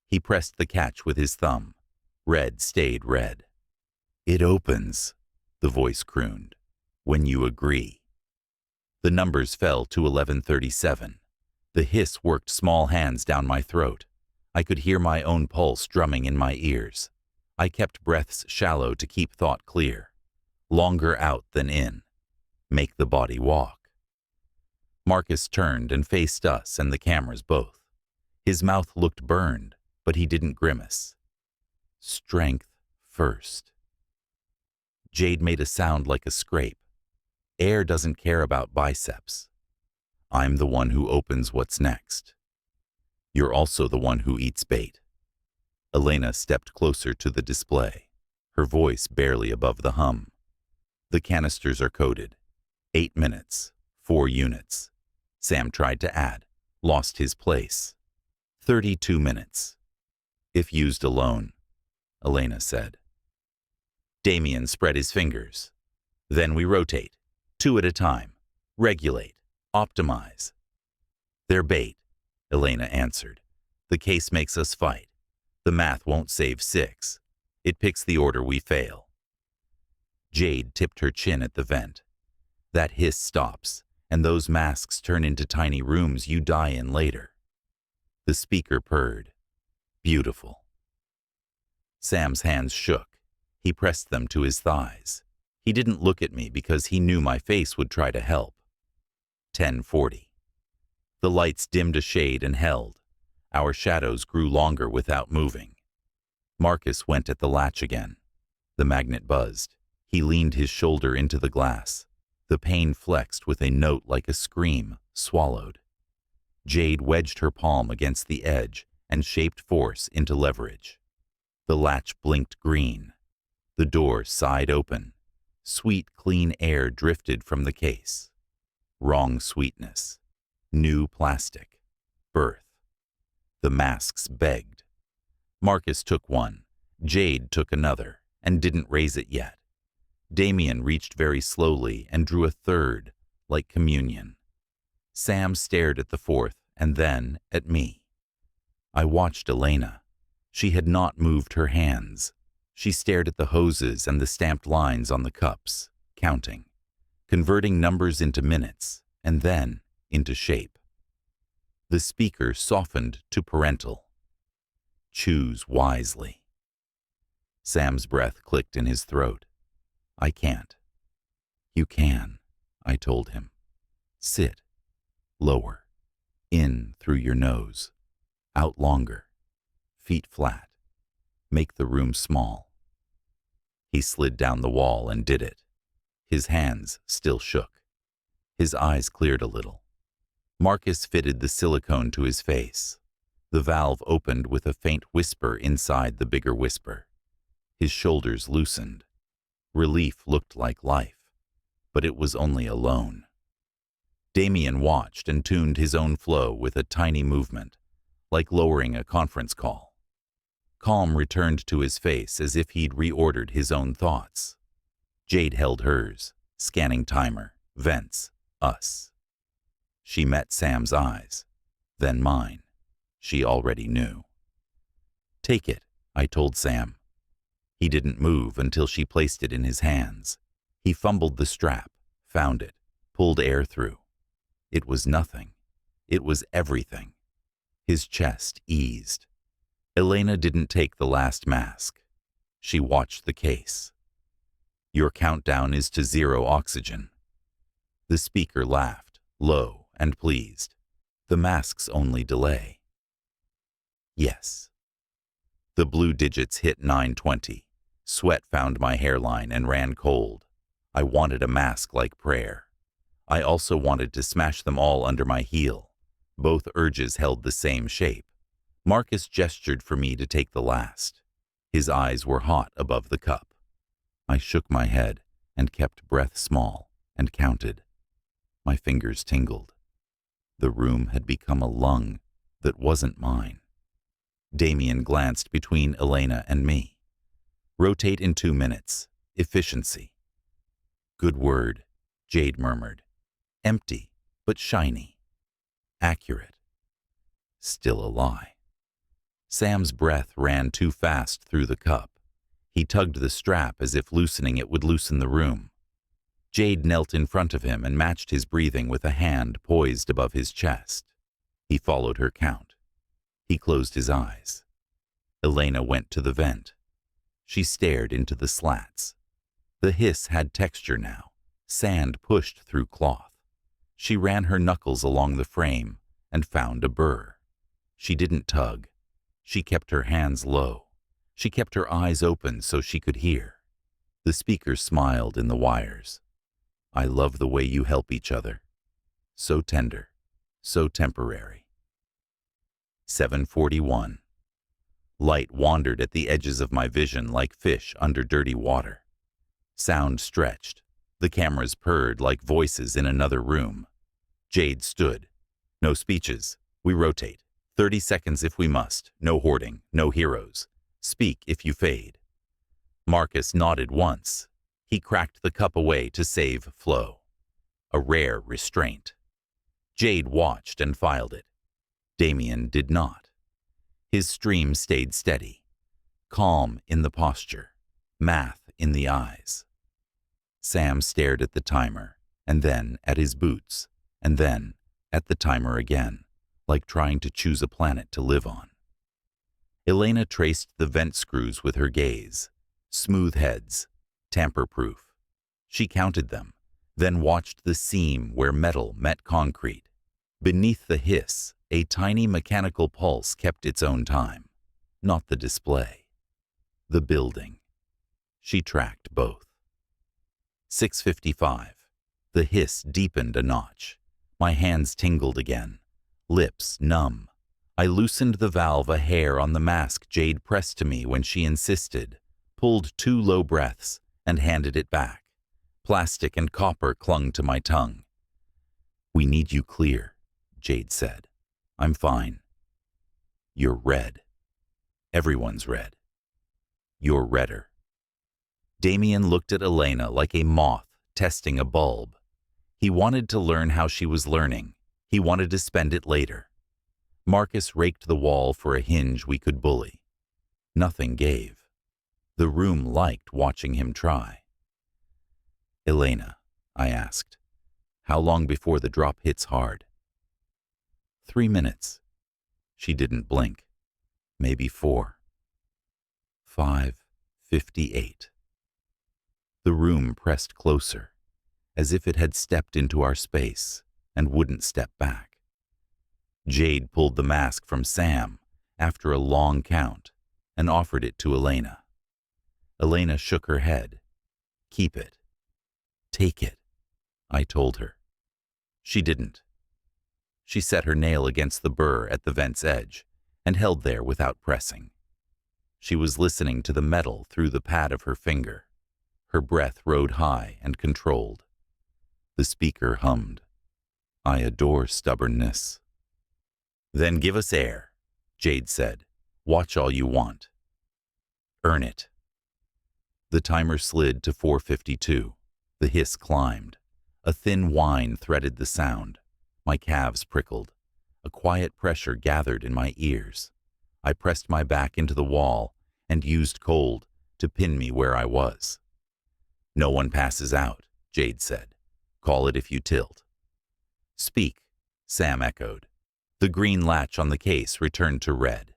He pressed the catch with his thumb. Red stayed red. It opens, the voice crooned, when you agree. The numbers fell to 1137. The hiss worked small hands down my throat. I could hear my own pulse drumming in my ears. I kept breaths shallow to keep thought clear. Longer out than in. Make the body walk. Marcus turned and faced us and the cameras both. His mouth looked burned, but he didn't grimace. Strength first. Jade made a sound like a scrape. Air doesn't care about biceps. I'm the one who opens what's next. You're also the one who eats bait. Elena stepped closer to the display, her voice barely above the hum. The canisters are coded. 8 minutes, 4 units. Sam tried to add, lost his place. 32 minutes. If used alone, Elena said. Damien spread his fingers. Then we rotate, 2 at a time. Regulate, optimize. They're bait, Elena answered. The case makes us fight. The math won't save 6. It picks the order we fail. Jade tipped her chin at the vent. That hiss stops, and those masks turn into tiny rooms you die in later. The speaker purred. Beautiful. Sam's hands shook. He pressed them to his thighs. He didn't look at me because he knew my face would try to help. 10:40. The lights dimmed a shade and held. Our shadows grew longer without moving. Marcus went at the latch again. The magnet buzzed. He leaned his shoulder into the glass. The pane flexed with a note like a scream, swallowed. Jade wedged her palm against the edge and shaped force into leverage. The latch blinked green. The door sighed open. Sweet, clean air drifted from the case. Wrong sweetness. New plastic. Birth. The masks begged. Marcus took one. Jade took another, and didn't raise it yet. Damien reached very slowly and drew a third, like communion. Sam stared at the fourth, and then at me. I watched Elena. She had not moved her hands. She stared at the hoses and the stamped lines on the cups, counting, converting numbers into minutes, and then into shape. The speaker softened to parental. Choose wisely. Sam's breath clicked in his throat. I can't. You can, I told him. Sit. Lower. In through your nose. Out longer. Feet flat. Make the room small. He slid down the wall and did it. His hands still shook. His eyes cleared a little. Marcus fitted the silicone to his face. The valve opened with a faint whisper inside the bigger whisper. His shoulders loosened. Relief looked like life, but it was only alone. Damien watched and tuned his own flow with a tiny movement, like lowering a conference call. Calm returned to his face as if he'd reordered his own thoughts. Jade held hers, scanning timer, vents, us. She met Sam's eyes, then mine. She already knew. Take it, I told Sam. He didn't move until she placed it in his hands. He fumbled the strap, found it, pulled air through. It was nothing. It was everything. His chest eased. Elena didn't take the last mask. She watched the case. Your countdown is to 0 oxygen. The speaker laughed, low and pleased. The mask's only delay. Yes. The blue digits hit 9:20. Sweat found my hairline and ran cold. I wanted a mask like prayer. I also wanted to smash them all under my heel. Both urges held the same shape. Marcus gestured for me to take the last. His eyes were hot above the cup. I shook my head and kept breath small and counted. My fingers tingled. The room had become a lung that wasn't mine. Damien glanced between Elena and me. Rotate in 2 minutes. Efficiency. Good word, Jade murmured. Empty, but shiny. Accurate. Still a lie. Sam's breath ran too fast through the cup. He tugged the strap as if loosening it would loosen the room. Jade knelt in front of him and matched his breathing with a hand poised above his chest. He followed her count. He closed his eyes. Elena went to the vent. She stared into the slats. The hiss had texture now, sand pushed through cloth. She ran her knuckles along the frame and found a burr. She didn't tug. She kept her hands low. She kept her eyes open so she could hear. The speaker smiled in the wires. I love the way you help each other. So tender, so temporary. 7:41. Light wandered at the edges of my vision like fish under dirty water. Sound stretched. The cameras purred like voices in another room. Jade stood. No speeches. We rotate. 30 seconds if we must. No hoarding. No heroes. Speak if you fade. Marcus nodded once. He cracked the cup away to save flow. A rare restraint. Jade watched and filed it. Damien did not. His stream stayed steady. Calm in the posture. Math in the eyes. Sam stared at the timer, and then at his boots, and then at the timer again, like trying to choose a planet to live on. Elena traced the vent screws with her gaze. Smooth heads, tamper-proof. She counted them, then watched the seam where metal met concrete. Beneath the hiss, a tiny mechanical pulse kept its own time, not the display. The building. She tracked both. 6:55. The hiss deepened a notch. My hands tingled again, lips numb. I loosened the valve a hair on the mask Jade pressed to me when she insisted, pulled 2 low breaths, and handed it back. Plastic and copper clung to my tongue. We need you clear, Jade said. I'm fine. You're red. Everyone's red. You're redder. Damien looked at Elena like a moth testing a bulb. He wanted to learn how she was learning. He wanted to spend it later. Marcus raked the wall for a hinge we could bully. Nothing gave. The room liked watching him try. Elena, I asked, how long before the drop hits hard? 3 minutes. She didn't blink. Maybe 4. 5:58. The room pressed closer, as if it had stepped into our space and wouldn't step back. Jade pulled the mask from Sam after a long count and offered it to Elena. Elena shook her head. Keep it. Take it, I told her. She didn't. She set her nail against the burr at the vent's edge and held there without pressing. She was listening to the metal through the pad of her finger. Her breath rode high and controlled. The speaker hummed. I adore stubbornness. Then give us air, Jade said. Watch all you want. Earn it. The timer slid to 4:52. The hiss climbed. A thin whine threaded the sound. My calves prickled. A quiet pressure gathered in my ears. I pressed my back into the wall and used cold to pin me where I was. No one passes out, Jade said. Call it if you tilt. Speak, Sam echoed. The green latch on the case returned to red.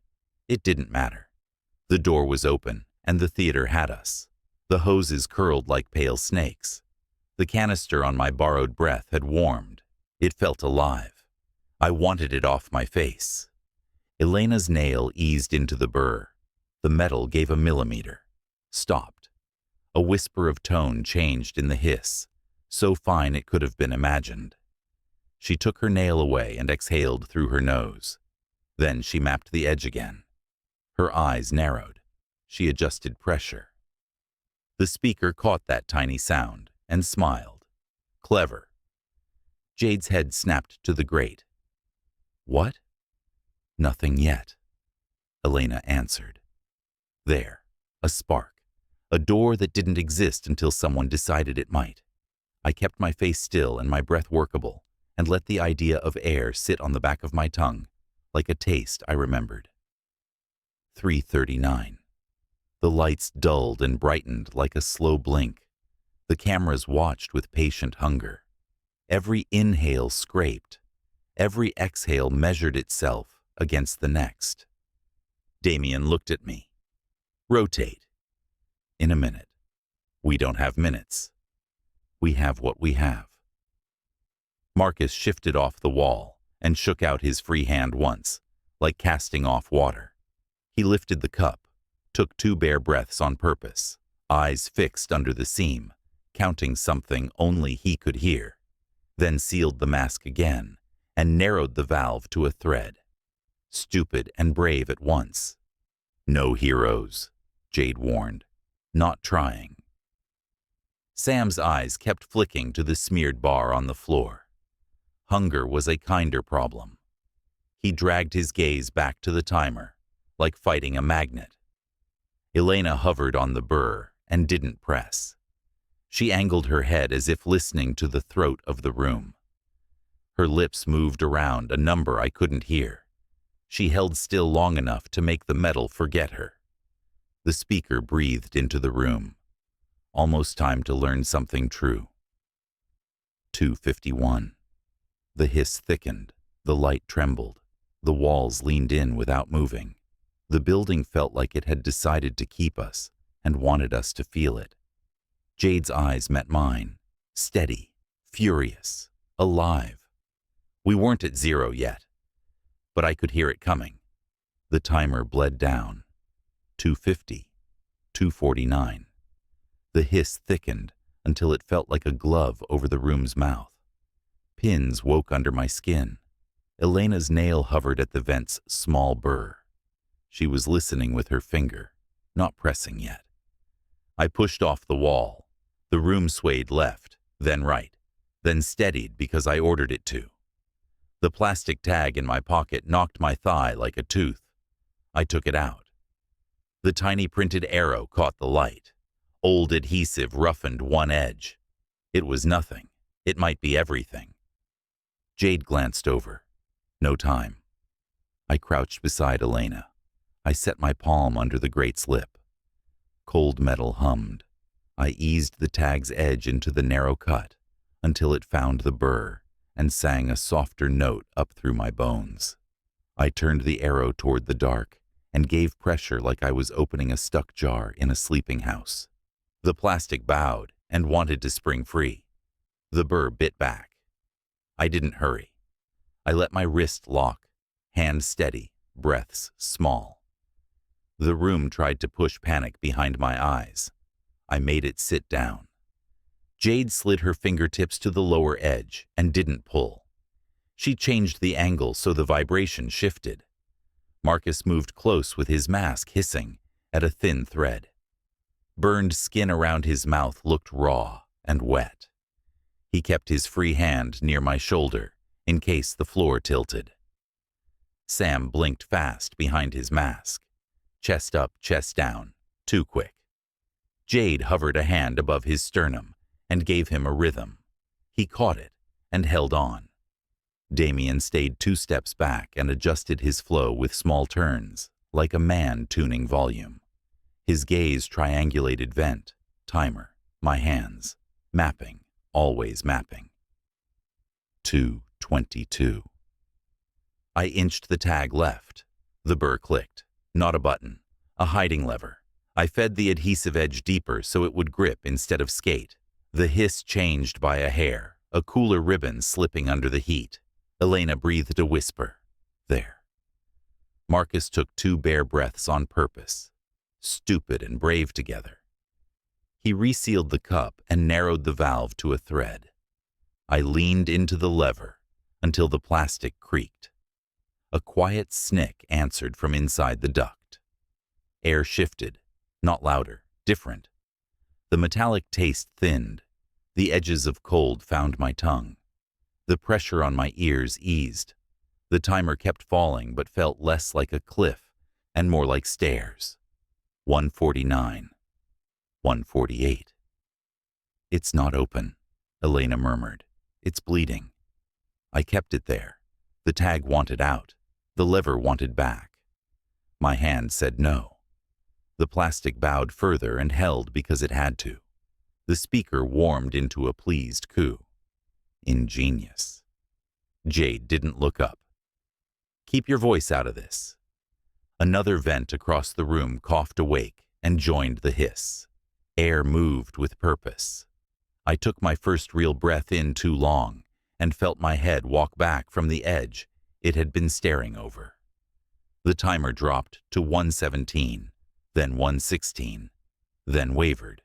It didn't matter. The door was open, and the theater had us. The hoses curled like pale snakes. The canister on my borrowed breath had warmed. It felt alive. I wanted it off my face. Elena's nail eased into the burr. The metal gave a millimeter. Stopped. A whisper of tone changed in the hiss, so fine it could have been imagined. She took her nail away and exhaled through her nose. Then she mapped the edge again. Her eyes narrowed. She adjusted pressure. The speaker caught that tiny sound and smiled. Clever. Jade's head snapped to the grate. What? Nothing yet, Elena answered. There, a spark. A door that didn't exist until someone decided it might. I kept my face still and my breath workable, and let the idea of air sit on the back of my tongue, like a taste I remembered. 3:39. The lights dulled and brightened like a slow blink. The cameras watched with patient hunger. Every inhale scraped. Every exhale measured itself against the next. Damien looked at me. Rotate. In a minute. We don't have minutes. We have what we have. Marcus shifted off the wall and shook out his free hand once, like casting off water. He lifted the cup, took 2 bare breaths on purpose, eyes fixed under the seam, counting something only he could hear, then sealed the mask again and narrowed the valve to a thread. Stupid and brave at once. No heroes, Jade warned. Not trying. Sam's eyes kept flicking to the smeared bar on the floor. Hunger was a kinder problem. He dragged his gaze back to the timer, like fighting a magnet. Elena hovered on the burr and didn't press. She angled her head as if listening to the throat of the room. Her lips moved around a number I couldn't hear. She held still long enough to make the metal forget her. The speaker breathed into the room. Almost time to learn something true. 2:51. The hiss thickened. The light trembled. The walls leaned in without moving. The building felt like it had decided to keep us and wanted us to feel it. Jade's eyes met mine. Steady, furious, alive. We weren't at 0 yet, but I could hear it coming. The timer bled down. 2:50, 2:49. The hiss thickened until it felt like a glove over the room's mouth. Pins woke under my skin. Elena's nail hovered at the vent's small burr. She was listening with her finger, not pressing yet. I pushed off the wall. The room swayed left, then right, then steadied because I ordered it to. The plastic tag in my pocket knocked my thigh like a tooth. I took it out. The tiny printed arrow caught the light. Old adhesive roughened one edge. It was nothing. It might be everything. Jade glanced over. No time. I crouched beside Elena. I set my palm under the grate's lip. Cold metal hummed. I eased the tag's edge into the narrow cut until it found the burr and sang a softer note up through my bones. I turned the arrow toward the dark and gave pressure like I was opening a stuck jar in a sleeping house. The plastic bowed and wanted to spring free. The burr bit back. I didn't hurry. I let my wrist lock, hand steady, breaths small. The room tried to push panic behind my eyes. I made it sit down. Jade slid her fingertips to the lower edge and didn't pull. She changed the angle so the vibration shifted. Marcus moved close with his mask hissing at a thin thread. Burned skin around his mouth looked raw and wet. He kept his free hand near my shoulder in case the floor tilted. Sam blinked fast behind his mask. Chest up, chest down, too quick. Jade hovered a hand above his sternum and gave him a rhythm. He caught it and held on. Damien stayed 2 steps back and adjusted his flow with small turns, like a man tuning volume. His gaze triangulated vent, timer, my hands, mapping, always mapping. 2:22. I inched the tag left. The burr clicked. Not a button, a hiding lever. I fed the adhesive edge deeper so it would grip instead of skate. The hiss changed by a hair, a cooler ribbon slipping under the heat. Elena breathed a whisper. There. Marcus took 2 bare breaths on purpose. Stupid and brave together. He resealed the cup and narrowed the valve to a thread. I leaned into the lever until the plastic creaked. A quiet snick answered from inside the duct. Air shifted, not louder, different. The metallic taste thinned. The edges of cold found my tongue. The pressure on my ears eased. The timer kept falling but felt less like a cliff and more like stairs. 1:49. 1:48. It's not open, Elena murmured. It's bleeding. I kept it there. The tag wanted out. The lever wanted back. My hand said no. The plastic bowed further and held because it had to. The speaker warmed into a pleased coo. Ingenious. Jade didn't look up. Keep your voice out of this. Another vent across the room coughed awake and joined the hiss. Air moved with purpose. I took my first real breath in too long and felt my head walk back from the edge it had been staring over. The timer dropped to 1:17, then 1:16, then wavered.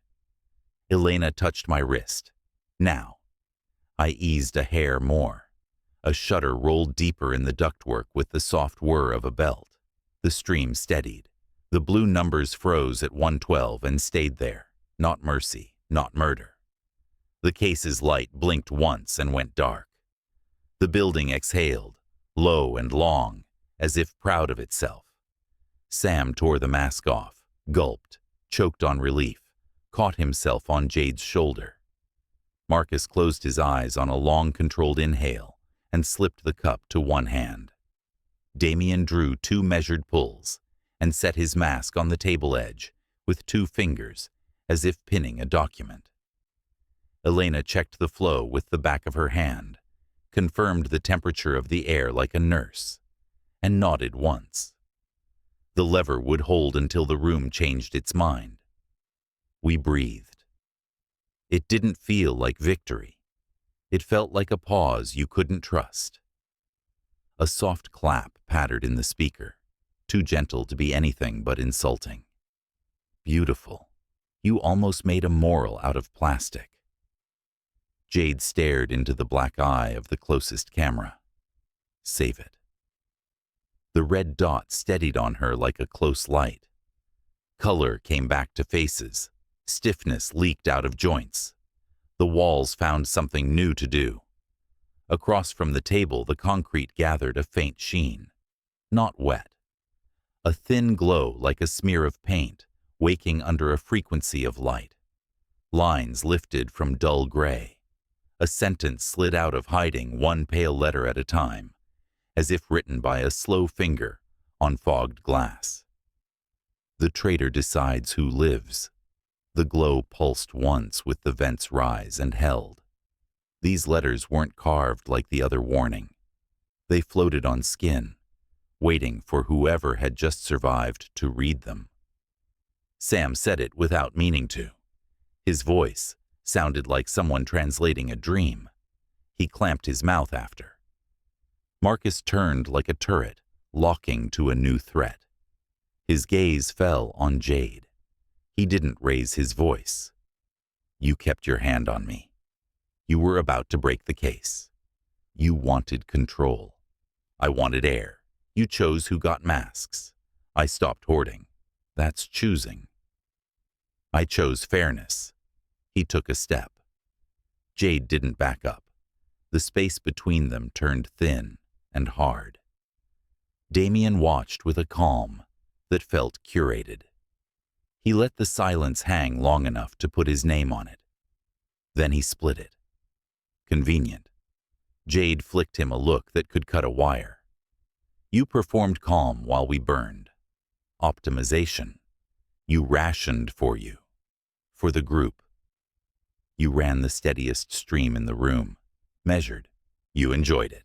Elena touched my wrist. Now. I eased a hair more. A shutter rolled deeper in the ductwork with the soft whir of a belt. The stream steadied. The blue numbers froze at 112 and stayed there. Not mercy, not murder. The case's light blinked once and went dark. The building exhaled, low and long, as if proud of itself. Sam tore the mask off, gulped, choked on relief, caught himself on Jade's shoulder. Marcus closed his eyes on a long, controlled inhale and slipped the cup to one hand. Damien drew 2 measured pulls and set his mask on the table edge with 2 fingers, as if pinning a document. Elena checked the flow with the back of her hand, confirmed the temperature of the air like a nurse, and nodded once. The lever would hold until the room changed its mind. We breathed. It didn't feel like victory. It felt like a pause you couldn't trust. A soft clap pattered in the speaker, too gentle to be anything but insulting. Beautiful. You almost made a moral out of plastic. Jade stared into the black eye of the closest camera. Save it. The red dot steadied on her like a close light. Color came back to faces. Stiffness leaked out of joints. The walls found something new to do. Across from the table, the concrete gathered a faint sheen. Not wet. A thin glow like a smear of paint, waking under a frequency of light. Lines lifted from dull gray. A sentence slid out of hiding, one pale letter at a time, as if written by a slow finger on fogged glass. The traitor decides who lives. The glow pulsed once with the vent's rise and held. These letters weren't carved like the other warning. They floated on skin, waiting for whoever had just survived to read them. Sam said it without meaning to. His voice sounded like someone translating a dream. He clamped his mouth after. Marcus turned like a turret, locking to a new threat. His gaze fell on Jade. He didn't raise his voice. You kept your hand on me. You were about to break the case. You wanted control. I wanted air. You chose who got masks. I stopped hoarding. That's choosing. I chose fairness. He took a step. Jade didn't back up. The space between them turned thin and hard. Damien watched with a calm that felt curated. He let the silence hang long enough to put his name on it. Then he split it. Convenient. Jade flicked him a look that could cut a wire. You performed calm while we burned. Optimization. You rationed for you. For the group. You ran the steadiest stream in the room. Measured. You enjoyed it.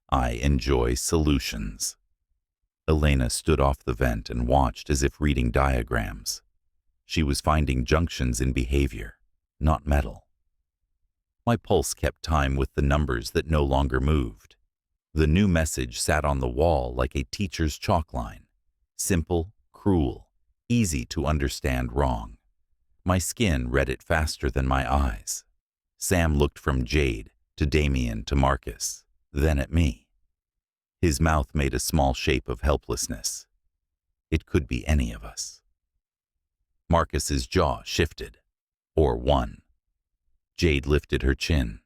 I enjoy solutions. Elena stood off the vent and watched as if reading diagrams. She was finding junctions in behavior, not metal. My pulse kept time with the numbers that no longer moved. The new message sat on the wall like a teacher's chalk line. Simple, cruel, easy to understand wrong. My skin read it faster than my eyes. Sam looked from Jade to Damien to Marcus, then at me. His mouth made a small shape of helplessness. It could be any of us. Marcus's jaw shifted, or one. Jade lifted her chin.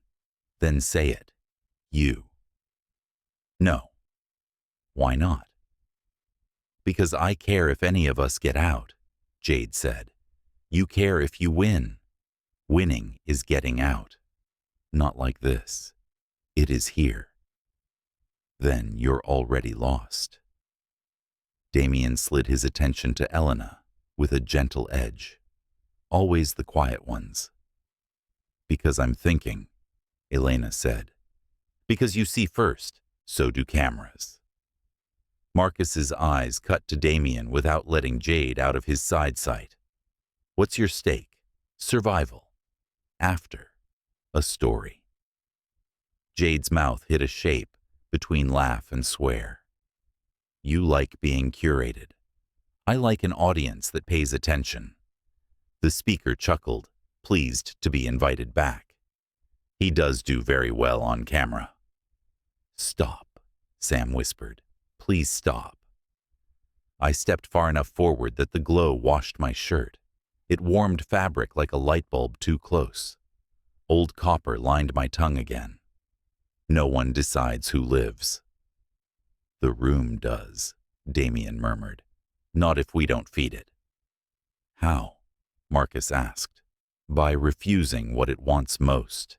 Then say it. You. No. Why not? Because I care if any of us get out, Jade said. You care if you win. Winning is getting out. Not like this. It is here. Then you're already lost. Damien slid his attention to Elena with a gentle edge. Always the quiet ones. Because I'm thinking, Elena said. Because you see first, so do cameras. Marcus's eyes cut to Damien without letting Jade out of his side sight. What's your stake? Survival. After. A story. Jade's mouth hit a shape between laugh and swear. You like being curated. I like an audience that pays attention. The speaker chuckled, pleased to be invited back. He does do very well on camera. Stop, Sam whispered. Please stop. I stepped far enough forward that the glow washed my shirt. It warmed fabric like a light bulb too close. Old copper lined my tongue again. No one decides who lives. The room does, Damien murmured. Not if we don't feed it. How? Marcus asked. By refusing what it wants most.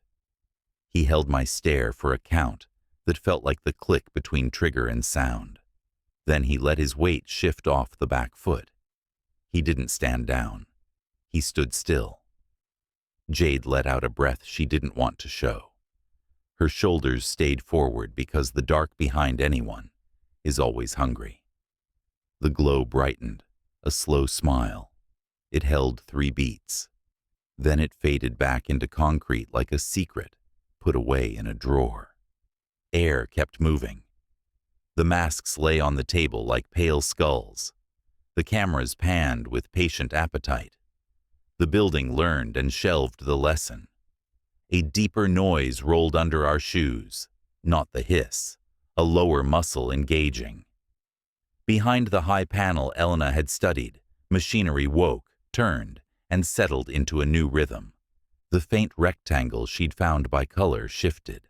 He held my stare for a count that felt like the click between trigger and sound. Then he let his weight shift off the back foot. He didn't stand down. He stood still. Jade let out a breath she didn't want to show. Her shoulders stayed forward because the dark behind anyone is always hungry. The glow brightened, a slow smile. It held 3 beats. Then it faded back into concrete like a secret put away in a drawer. Air kept moving. The masks lay on the table like pale skulls. The cameras panned with patient appetite. The building learned and shelved the lesson. A deeper noise rolled under our shoes, not the hiss, a lower muscle engaging. Behind the high panel Elena had studied, machinery woke, turned, and settled into a new rhythm. The faint rectangle she'd found by color shifted.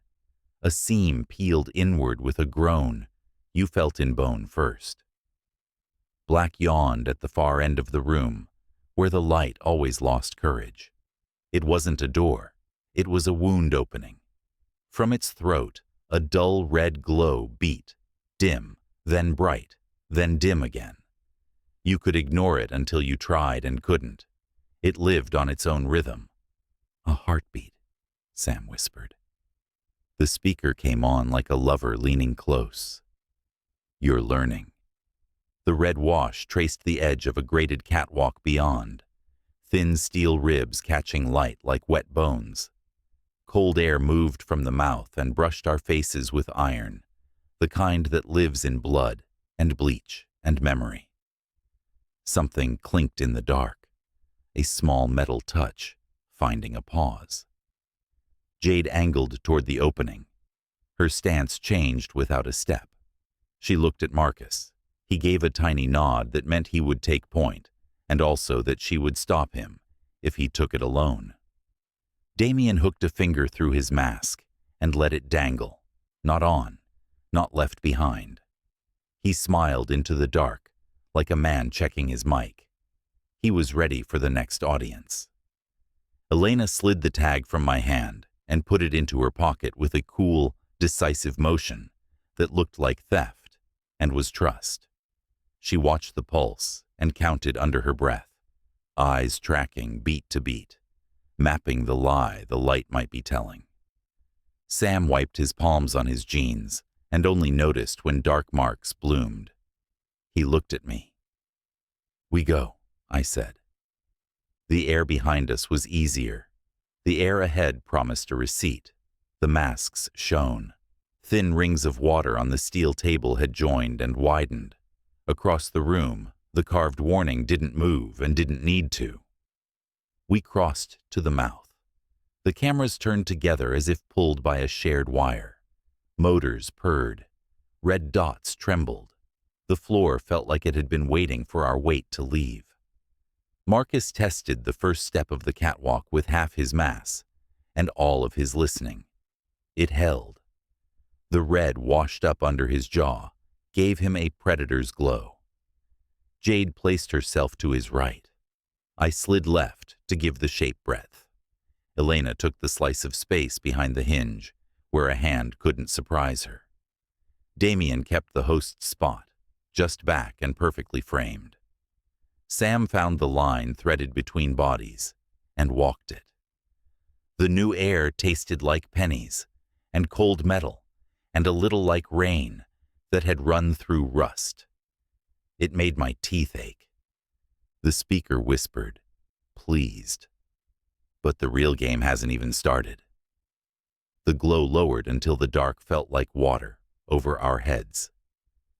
A seam peeled inward with a groan you felt in bone first. Black yawned at the far end of the room, where the light always lost courage. It wasn't a door, it was a wound opening. From its throat, a dull red glow beat, dim, then bright, then dim again. You could ignore it until you tried and couldn't. It lived on its own rhythm. A heartbeat, Sam whispered. The speaker came on like a lover leaning close. You're learning. The red wash traced the edge of a grated catwalk beyond, thin steel ribs catching light like wet bones. Cold air moved from the mouth and brushed our faces with iron, the kind that lives in blood and bleach and memory. Something clinked in the dark, a small metal touch, finding a pause. Jade angled toward the opening. Her stance changed without a step. She looked at Marcus. He gave a tiny nod that meant he would take point, and also that she would stop him if he took it alone. Damien hooked a finger through his mask and let it dangle, not on, not left behind. He smiled into the dark, like a man checking his mic. He was ready for the next audience. Elena slid the tag from my hand and put it into her pocket with a cool, decisive motion that looked like theft and was trust. She watched the pulse and counted under her breath, eyes tracking beat to beat, mapping the lie the light might be telling. Sam wiped his palms on his jeans and only noticed when dark marks bloomed. He looked at me. We go, I said. The air behind us was easier. The air ahead promised a receipt. The masks shone. Thin rings of water on the steel table had joined and widened. Across the room, the carved warning didn't move and didn't need to. We crossed to the mouth. The cameras turned together as if pulled by a shared wire. Motors purred. Red dots trembled. The floor felt like it had been waiting for our weight to leave. Marcus tested the first step of the catwalk with half his mass and all of his listening. It held. The red washed up under his jaw, gave him a predator's glow. Jade placed herself to his right. I slid left to give the shape breadth. Elena took the slice of space behind the hinge, where a hand couldn't surprise her. Damien kept the host's spot, just back and perfectly framed. Sam found the line threaded between bodies and walked it. The new air tasted like pennies and cold metal and a little like rain that had run through rust. It made my teeth ache. The speaker whispered, pleased. But the real game hasn't even started. The glow lowered until the dark felt like water over our heads.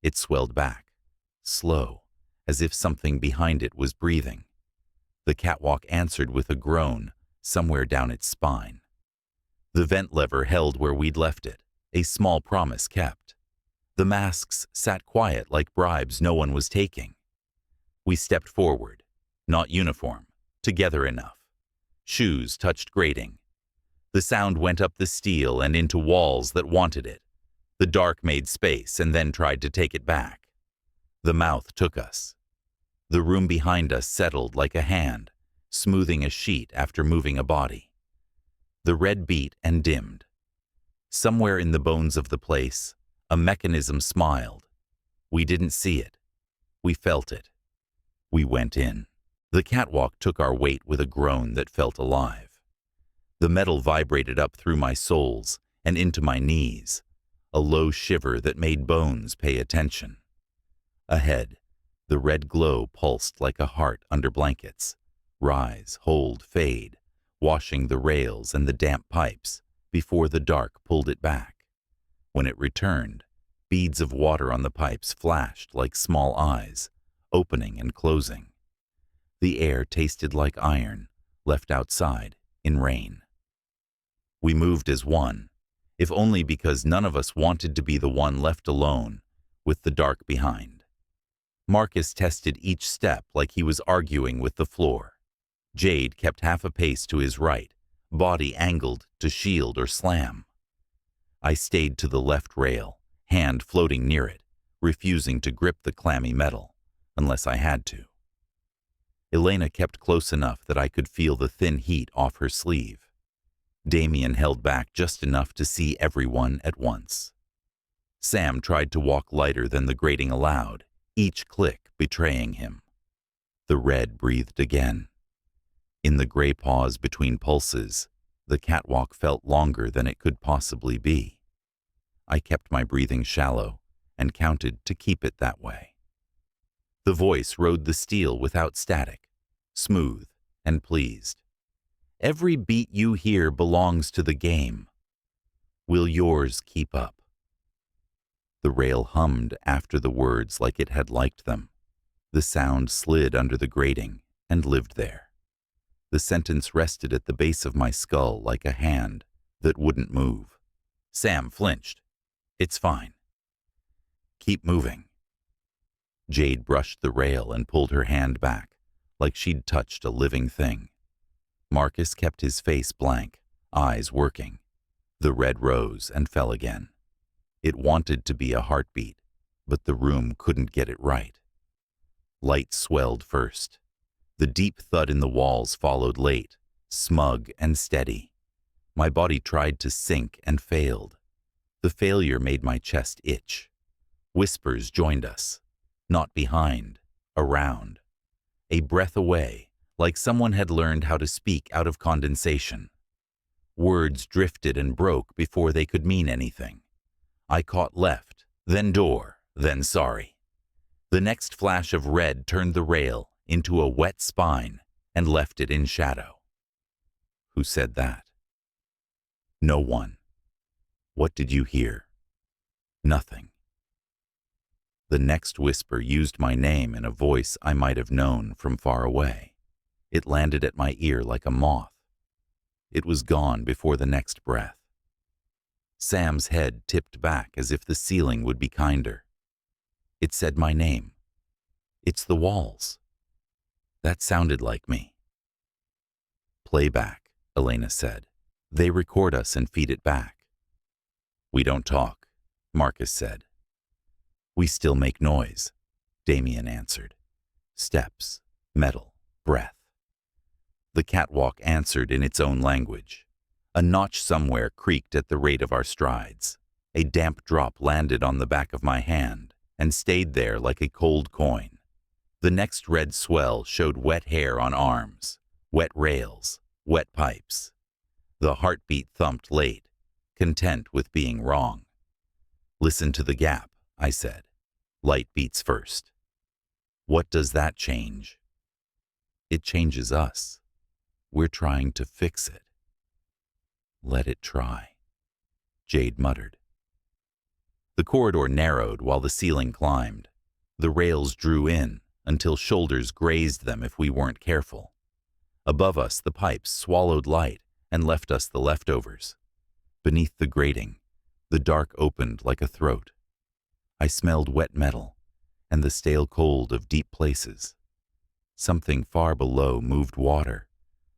It swelled back, slow, as if something behind it was breathing. The catwalk answered with a groan somewhere down its spine. The vent lever held where we'd left it, a small promise kept. The masks sat quiet like bribes no one was taking. We stepped forward, not uniform, together enough. Shoes touched grating. The sound went up the steel and into walls that wanted it. The dark made space and then tried to take it back. The mouth took us. The room behind us settled like a hand, smoothing a sheet after moving a body. The red beat and dimmed. Somewhere in the bones of the place, a mechanism smiled. We didn't see it. We felt it. We went in. The catwalk took our weight with a groan that felt alive. The metal vibrated up through my soles and into my knees, a low shiver that made bones pay attention. Ahead, the red glow pulsed like a heart under blankets. Rise, hold, fade, washing the rails and the damp pipes before the dark pulled it back. When it returned, beads of water on the pipes flashed like small eyes, opening and closing. The air tasted like iron, left outside in rain. We moved as one, if only because none of us wanted to be the one left alone with the dark behind. Marcus tested each step like he was arguing with the floor. Jade kept half a pace to his right, body angled to shield or slam. I stayed to the left rail, hand floating near it, refusing to grip the clammy metal, unless I had to. Elena kept close enough that I could feel the thin heat off her sleeve. Damien held back just enough to see everyone at once. Sam tried to walk lighter than the grating allowed, each click betraying him. The red breathed again. In the gray pause between pulses, the catwalk felt longer than it could possibly be. I kept my breathing shallow and counted to keep it that way. The voice rode the steel without static, smooth and pleased. Every beat you hear belongs to the game. Will yours keep up? The rail hummed after the words like it had liked them. The sound slid under the grating and lived there. The sentence rested at the base of my skull like a hand that wouldn't move. Sam flinched. It's fine. Keep moving. Jade brushed the rail and pulled her hand back, like she'd touched a living thing. Marcus kept his face blank, eyes working. The red rose and fell again. It wanted to be a heartbeat, but the room couldn't get it right. Light swelled first. The deep thud in the walls followed late, smug and steady. My body tried to sink and failed. The failure made my chest itch. Whispers joined us. Not behind, around. A breath away, like someone had learned how to speak out of condensation. Words drifted and broke before they could mean anything. I caught left, then door, then sorry. The next flash of red turned the rail into a wet spine and left it in shadow. Who said that? No one. What did you hear? Nothing. The next whisper used my name in a voice I might have known from far away. It landed at my ear like a moth. It was gone before the next breath. Sam's head tipped back as if the ceiling would be kinder. It said my name. It's the walls. That sounded like me. Playback, Elena said. They record us and feed it back. We don't talk, Marcus said. We still make noise, Damien answered. Steps, metal, breath. The catwalk answered in its own language. A notch somewhere creaked at the rate of our strides. A damp drop landed on the back of my hand and stayed there like a cold coin. The next red swell showed wet hair on arms, wet rails, wet pipes. The heartbeat thumped late, content with being wrong. Listen to the gap, I said. Light beats first. What does that change? It changes us. We're trying to fix it. Let it try, Jade muttered. The corridor narrowed while the ceiling climbed. The rails drew in until shoulders grazed them if we weren't careful. Above us, the pipes swallowed light and left us the leftovers. Beneath the grating, the dark opened like a throat. I smelled wet metal and the stale cold of deep places. Something far below moved water,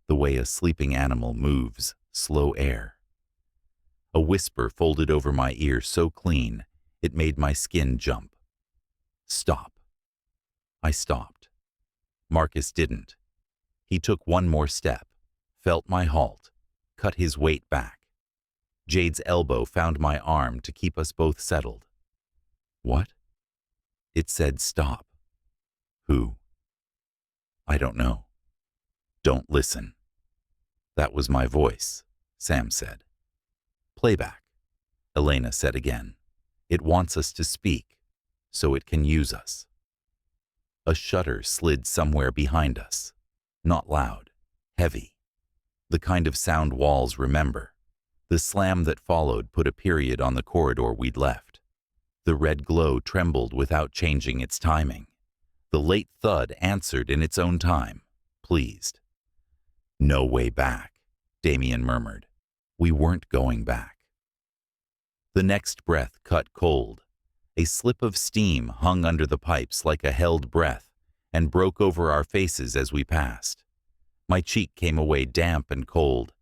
the way a sleeping animal moves slow air. A whisper folded over my ear so clean it made my skin jump. Stop. I stopped. Marcus didn't. He took one more step, felt my halt, cut his weight back. Jade's elbow found my arm to keep us both settled. What? It said stop. Who? I don't know. Don't listen. That was my voice, Sam said. Playback, Elena said again. It wants us to speak, so it can use us. A shutter slid somewhere behind us. Not loud, heavy. The kind of sound walls remember. The slam that followed put a period on the corridor we'd left. The red glow trembled without changing its timing. The late thud answered in its own time, pleased. No way back, Damien murmured. We weren't going back. The next breath cut cold. A slip of steam hung under the pipes like a held breath and broke over our faces as we passed. My cheek came away damp and cold,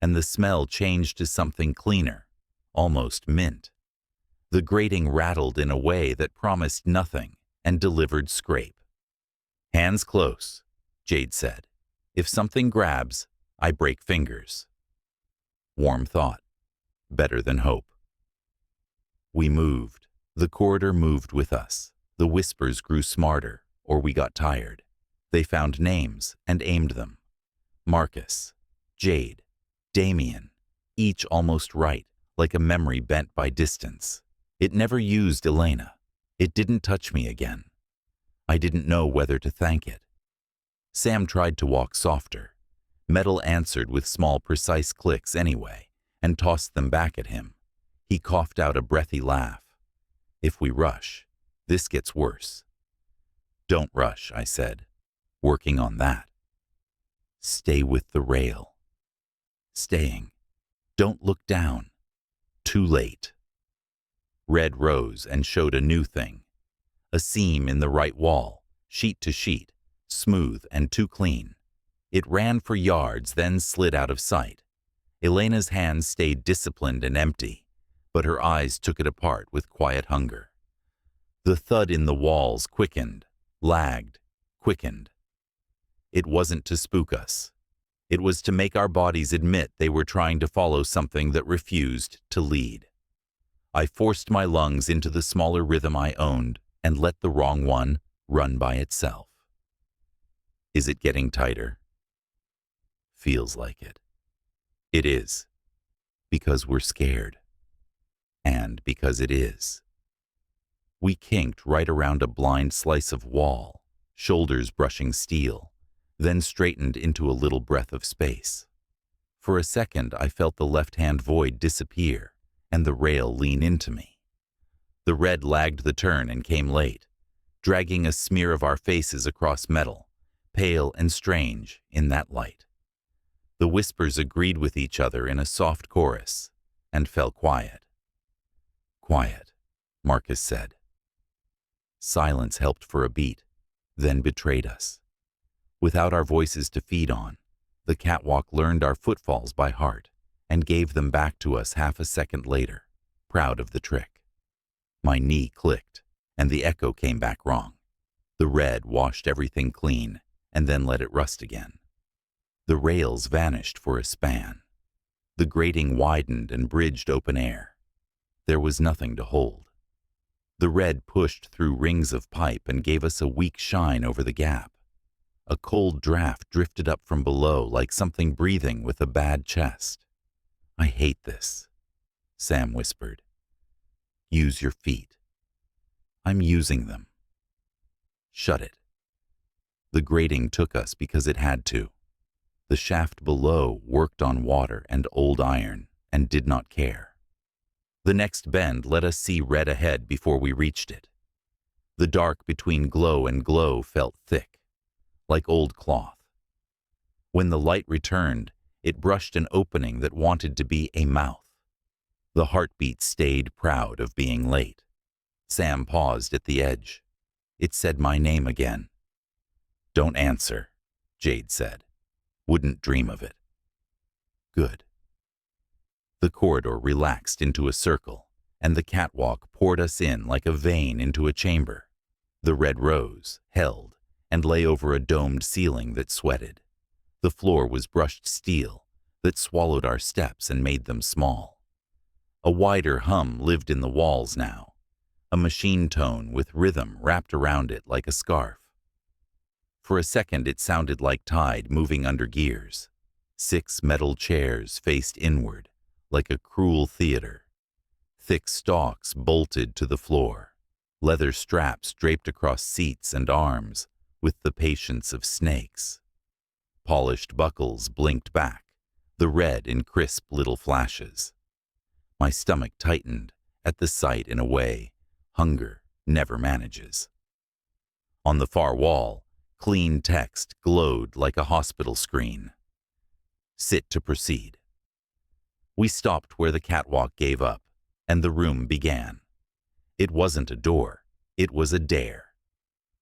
and the smell changed to something cleaner, almost mint. The grating rattled in a way that promised nothing and delivered scrape. Hands close, Jade said. If something grabs, I break fingers. Warm thought. Better than hope. We moved. The corridor moved with us. The whispers grew smarter, or we got tired. They found names and aimed them. Marcus, Jade, Damien, each almost right, like a memory bent by distance. It never used Elena. It didn't touch me again. I didn't know whether to thank it. Sam tried to walk softer. Metal answered with small, precise clicks anyway, and tossed them back at him. He coughed out a breathy laugh. If we rush, this gets worse. Don't rush, I said, working on that. Stay with the rail. Staying. Don't look down. Too late. Red rose and showed a new thing. A seam in the right wall, sheet to sheet, smooth and too clean. It ran for yards, then slid out of sight. Elena's hands stayed disciplined and empty, but her eyes took it apart with quiet hunger. The thud in the walls quickened, lagged, quickened. It wasn't to spook us. It was to make our bodies admit they were trying to follow something that refused to lead. I forced my lungs into the smaller rhythm I owned and let the wrong one run by itself. Is it getting tighter? Feels like it. It is. Because we're scared. And because it is. We kinked right around a blind slice of wall, shoulders brushing steel, then straightened into a little breath of space. For a second, I felt the left-hand void disappear and the rail lean into me. The red lagged the turn and came late, dragging a smear of our faces across metal, pale and strange in that light. The whispers agreed with each other in a soft chorus and fell quiet. Quiet, Marcus said. Silence helped for a beat, then betrayed us. Without our voices to feed on, the catwalk learned our footfalls by heart and gave them back to us half a second later, proud of the trick. My knee clicked, and the echo came back wrong. The red washed everything clean and then let it rust again. The rails vanished for a span. The grating widened and bridged open air. There was nothing to hold. The red pushed through rings of pipe and gave us a weak shine over the gap. A cold draft drifted up from below like something breathing with a bad chest. I hate this, Sam whispered. Use your feet. I'm using them. Shut it. The grating took us because it had to. The shaft below worked on water and old iron and did not care. The next bend let us see red ahead before we reached it. The dark between glow and glow felt thick, like old cloth. When the light returned, it brushed an opening that wanted to be a mouth. The heartbeat stayed proud of being late. Sam paused at the edge. It said my name again. "Don't answer," Jade said. "Wouldn't dream of it." Good. The corridor relaxed into a circle, and the catwalk poured us in like a vein into a chamber. The red rose held and lay over a domed ceiling that sweated. The floor was brushed steel that swallowed our steps and made them small. A wider hum lived in the walls now, a machine tone with rhythm wrapped around it like a scarf. For a second it sounded like tide moving under gears. 6 metal chairs faced inward, like a cruel theater. Thick stalks bolted to the floor, leather straps draped across seats and arms with the patience of snakes. Polished buckles blinked back, the red in crisp little flashes. My stomach tightened at the sight in a way hunger never manages. On the far wall, clean text glowed like a hospital screen. "Sit to proceed." We stopped where the catwalk gave up, and the room began. It wasn't a door, it was a dare.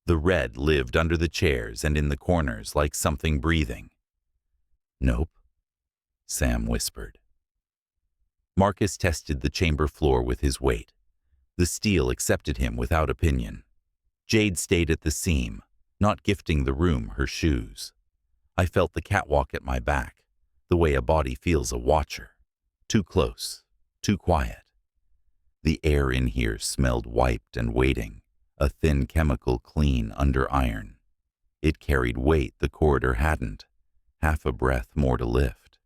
The red lived under the chairs and in the corners like something breathing. "Nope," Sam whispered. Marcus tested the chamber floor with his weight. The steel accepted him without opinion. Jade stayed at the seam, not gifting the room her shoes. I felt the catwalk at my back, the way a body feels a watcher. Too close, too quiet. The air in here smelled wiped and waiting, a thin chemical clean under iron. It carried weight the corridor hadn't, half a breath more to lift.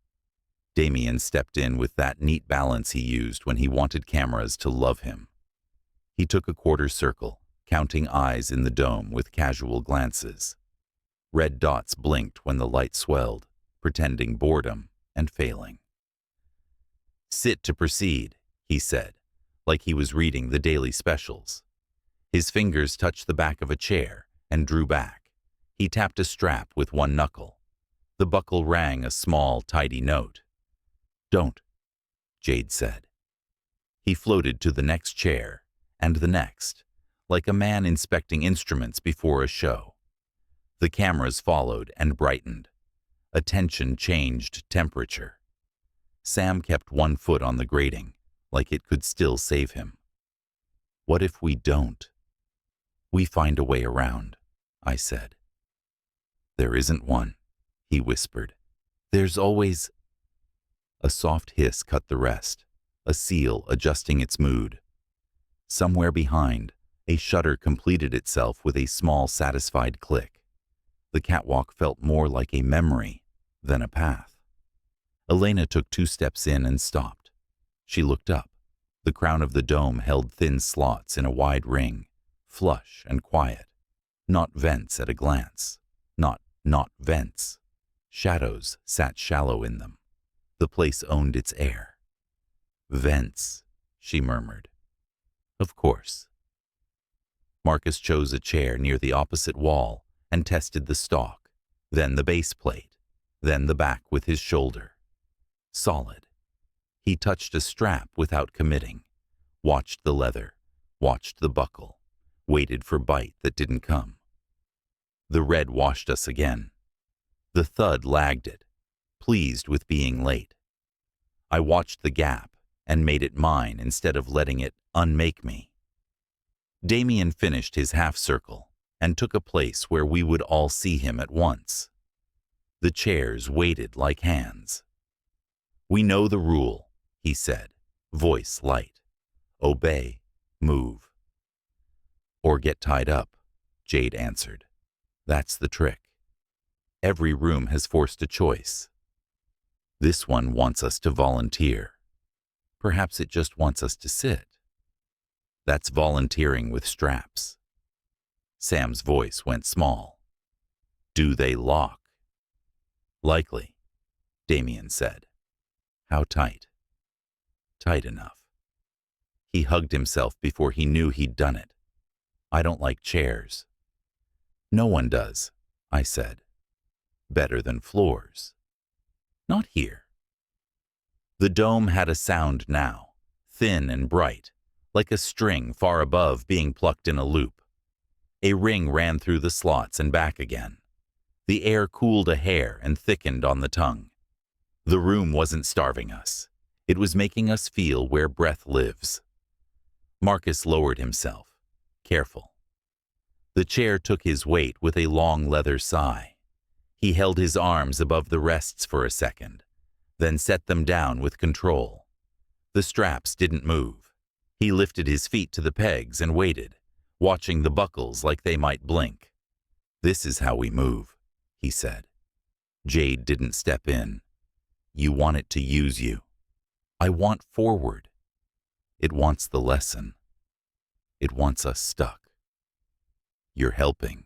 Damien stepped in with that neat balance he used when he wanted cameras to love him. He took a quarter circle, counting eyes in the dome with casual glances. Red dots blinked when the light swelled, pretending boredom and failing. "Sit to proceed," he said, like he was reading the daily specials. His fingers touched the back of a chair and drew back. He tapped a strap with one knuckle. The buckle rang a small, tidy note. "Don't," Jade said. He floated to the next chair, and the next, like a man inspecting instruments before a show. The cameras followed and brightened. Attention changed temperature. Sam kept one foot on the grating, like it could still save him. "What if we don't?" "We find a way around," I said. "There isn't one," he whispered. "There's always—" A soft hiss cut the rest, a seal adjusting its mood. Somewhere behind, a shutter completed itself with a small, satisfied click. The catwalk felt more like a memory than a path. Elena took 2 steps in and stopped. She looked up. The crown of the dome held thin slots in a wide ring, flush and quiet. Not vents at a glance. Not vents. Shadows sat shallow in them. The place owned its air. "Vents," she murmured. "Of course." Marcus chose a chair near the opposite wall and tested the stalk, then the base plate, then the back with his shoulder. Solid. He touched a strap without committing, watched the leather, watched the buckle, waited for bite that didn't come. The red washed us again. The thud lagged it, pleased with being late. I watched the gap and made it mine instead of letting it unmake me. Damien finished his half-circle and took a place where we would all see him at once. The chairs waited like hands. "We know the rule," he said, voice light. "Obey, move." "Or get tied up," Jade answered. "That's the trick. Every room has forced a choice. This one wants us to volunteer. Perhaps it just wants us to sit. That's volunteering with straps." Sam's voice went small. "Do they lock?" Likely, Damien said. How tight? Tight enough. He hugged himself before he knew he'd done it. I don't like chairs. No one does, I said. Better than floors. Not here. The dome had a sound now, thin and bright, like a string far above being plucked in a loop. A ring ran through the slots and back again. The air cooled a hair and thickened on the tongue. The room wasn't starving us. It was making us feel where breath lives. Marcus lowered himself, careful. The chair took his weight with a long leather sigh. He held his arms above the rests for a second, then set them down with control. The straps didn't move. He lifted his feet to the pegs and waited, watching the buckles like they might blink. This is how we move, he said. Jade didn't step in. You want it to use you. I want forward. It wants the lesson. It wants us stuck. You're helping.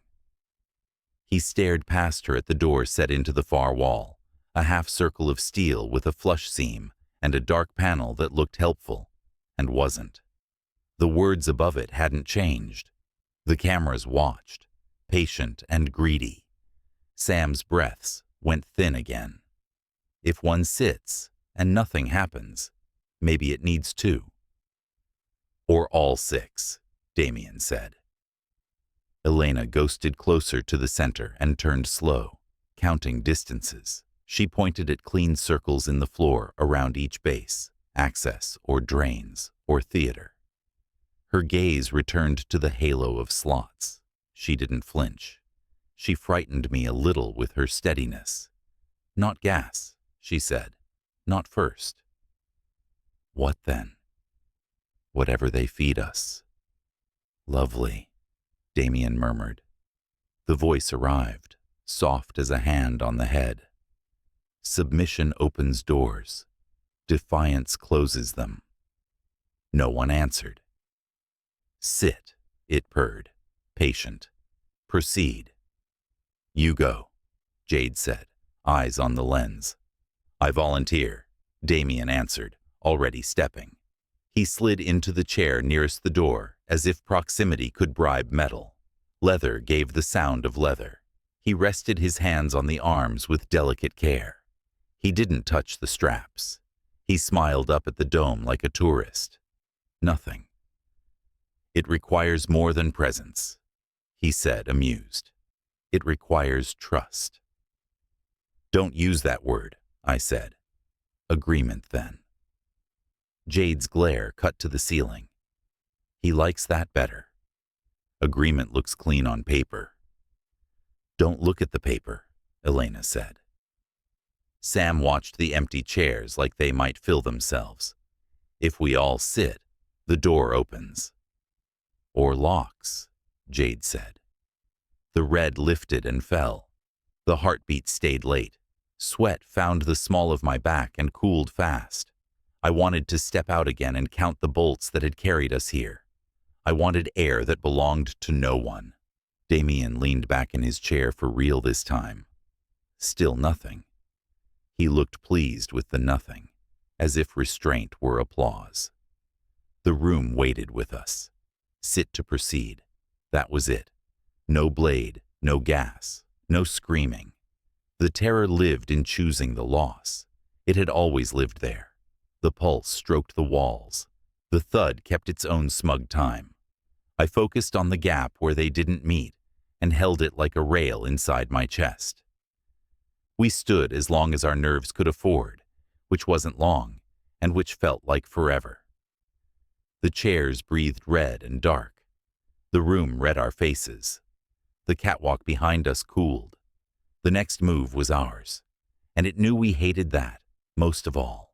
He stared past her at the door set into the far wall, a half circle of steel with a flush seam and a dark panel that looked helpful, and wasn't. The words above it hadn't changed. The cameras watched, patient and greedy. Sam's breaths went thin again. If one sits and nothing happens, maybe it needs two. Or all six, Damien said. Elena ghosted closer to the center and turned slow, counting distances. She pointed at clean circles in the floor around each base, access or drains or theater. Her gaze returned to the halo of slots. She didn't flinch. She frightened me a little with her steadiness. Not gas, she said. Not first. What then? Whatever they feed us. Lovely, Damien murmured. The voice arrived, soft as a hand on the head. Submission opens doors. Defiance closes them. No one answered. Sit, it purred, patient. Proceed. You go, Jade said, eyes on the lens. I volunteer, Damien answered, already stepping. He slid into the chair nearest the door, as if proximity could bribe metal. Leather gave the sound of leather. He rested his hands on the arms with delicate care. He didn't touch the straps. He smiled up at the dome like a tourist. Nothing. It requires more than presence, he said, amused. It requires trust. Don't use that word, I said. Agreement, then. Jade's glare cut to the ceiling. He likes that better. Agreement looks clean on paper. Don't look at the paper, Elena said. Sam watched the empty chairs like they might fill themselves. If we all sit, the door opens. Or locks, Jade said. The red lifted and fell. The heartbeat stayed late. Sweat found the small of my back and cooled fast. I wanted to step out again and count the bolts that had carried us here. I wanted air that belonged to no one. Damien leaned back in his chair for real this time. Still nothing. He looked pleased with the nothing, as if restraint were applause. The room waited with us. Sit to proceed. That was it. No blade, no gas, no screaming. The terror lived in choosing the loss. It had always lived there. The pulse stroked the walls. The thud kept its own smug time. I focused on the gap where they didn't meet and held it like a rail inside my chest. We stood as long as our nerves could afford, which wasn't long, and which felt like forever. The chairs breathed red and dark. The room read our faces. The catwalk behind us cooled. The next move was ours, and it knew we hated that most of all.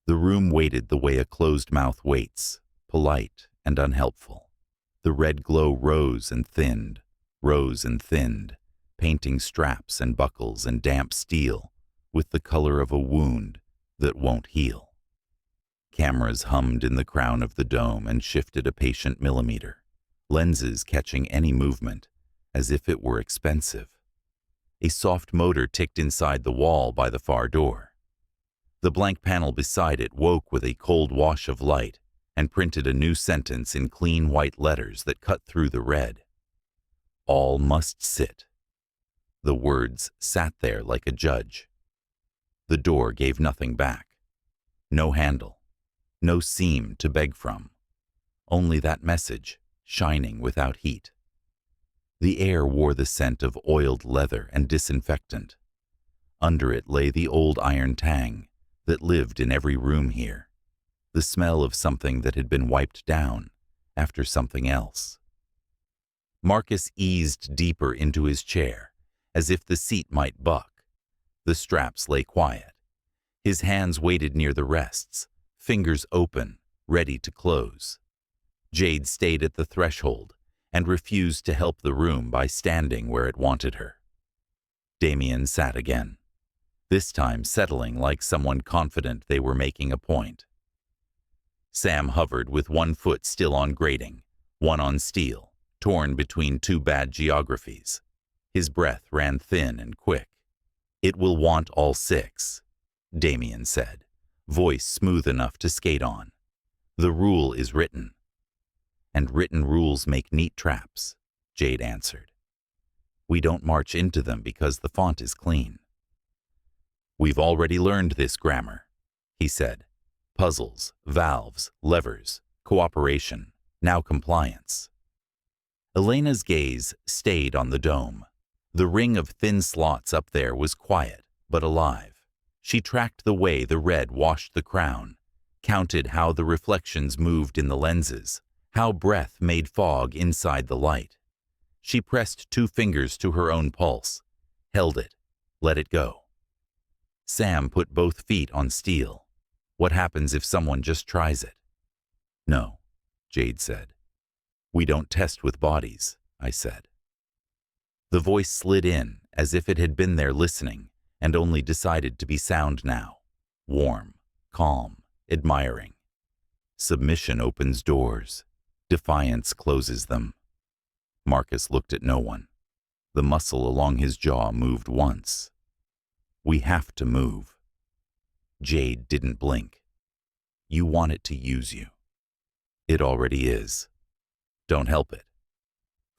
The room waited the way a closed mouth waits, polite and unhelpful. The red glow rose and thinned, painting straps and buckles and damp steel with the color of a wound that won't heal. Cameras hummed in the crown of the dome and shifted a patient millimeter, lenses catching any movement as if it were expensive. A soft motor ticked inside the wall by the far door. The blank panel beside it woke with a cold wash of light and printed a new sentence in clean white letters that cut through the red. All must sit. The words sat there like a judge. The door gave nothing back. No handle. No seam to beg from. Only that message, shining without heat. The air wore the scent of oiled leather and disinfectant. Under it lay the old iron tang that lived in every room here, the smell of something that had been wiped down after something else. Marcus eased deeper into his chair, as if the seat might buck. The straps lay quiet. His hands waited near the rests, fingers open, ready to close. Jade stayed at the threshold and refused to help the room by standing where it wanted her. Damien sat again, this time settling like someone confident they were making a point. Sam hovered with one foot still on grating, one on steel, torn between two bad geographies. His breath ran thin and quick. "It will want all six," Damien said, voice smooth enough to skate on. "The rule is written." "And written rules make neat traps," Jade answered. "We don't march into them because the font is clean." "We've already learned this grammar," he said. "Puzzles, valves, levers, cooperation, now compliance." Elena's gaze stayed on the dome. The ring of thin slots up there was quiet, but alive. She tracked the way the red washed the crown, counted how the reflections moved in the lenses, how breath made fog inside the light. She pressed 2 fingers to her own pulse, held it, let it go. Sam put both feet on steel. What happens if someone just tries it? "No," Jade said. "We don't test with bodies," I said. The voice slid in as if it had been there listening and only decided to be sound now. Warm, calm, admiring. Submission opens doors. Defiance closes them. Marcus looked at no one. The muscle along his jaw moved once. "We have to move." Jade didn't blink. "You want it to use you." "It already is. Don't help it.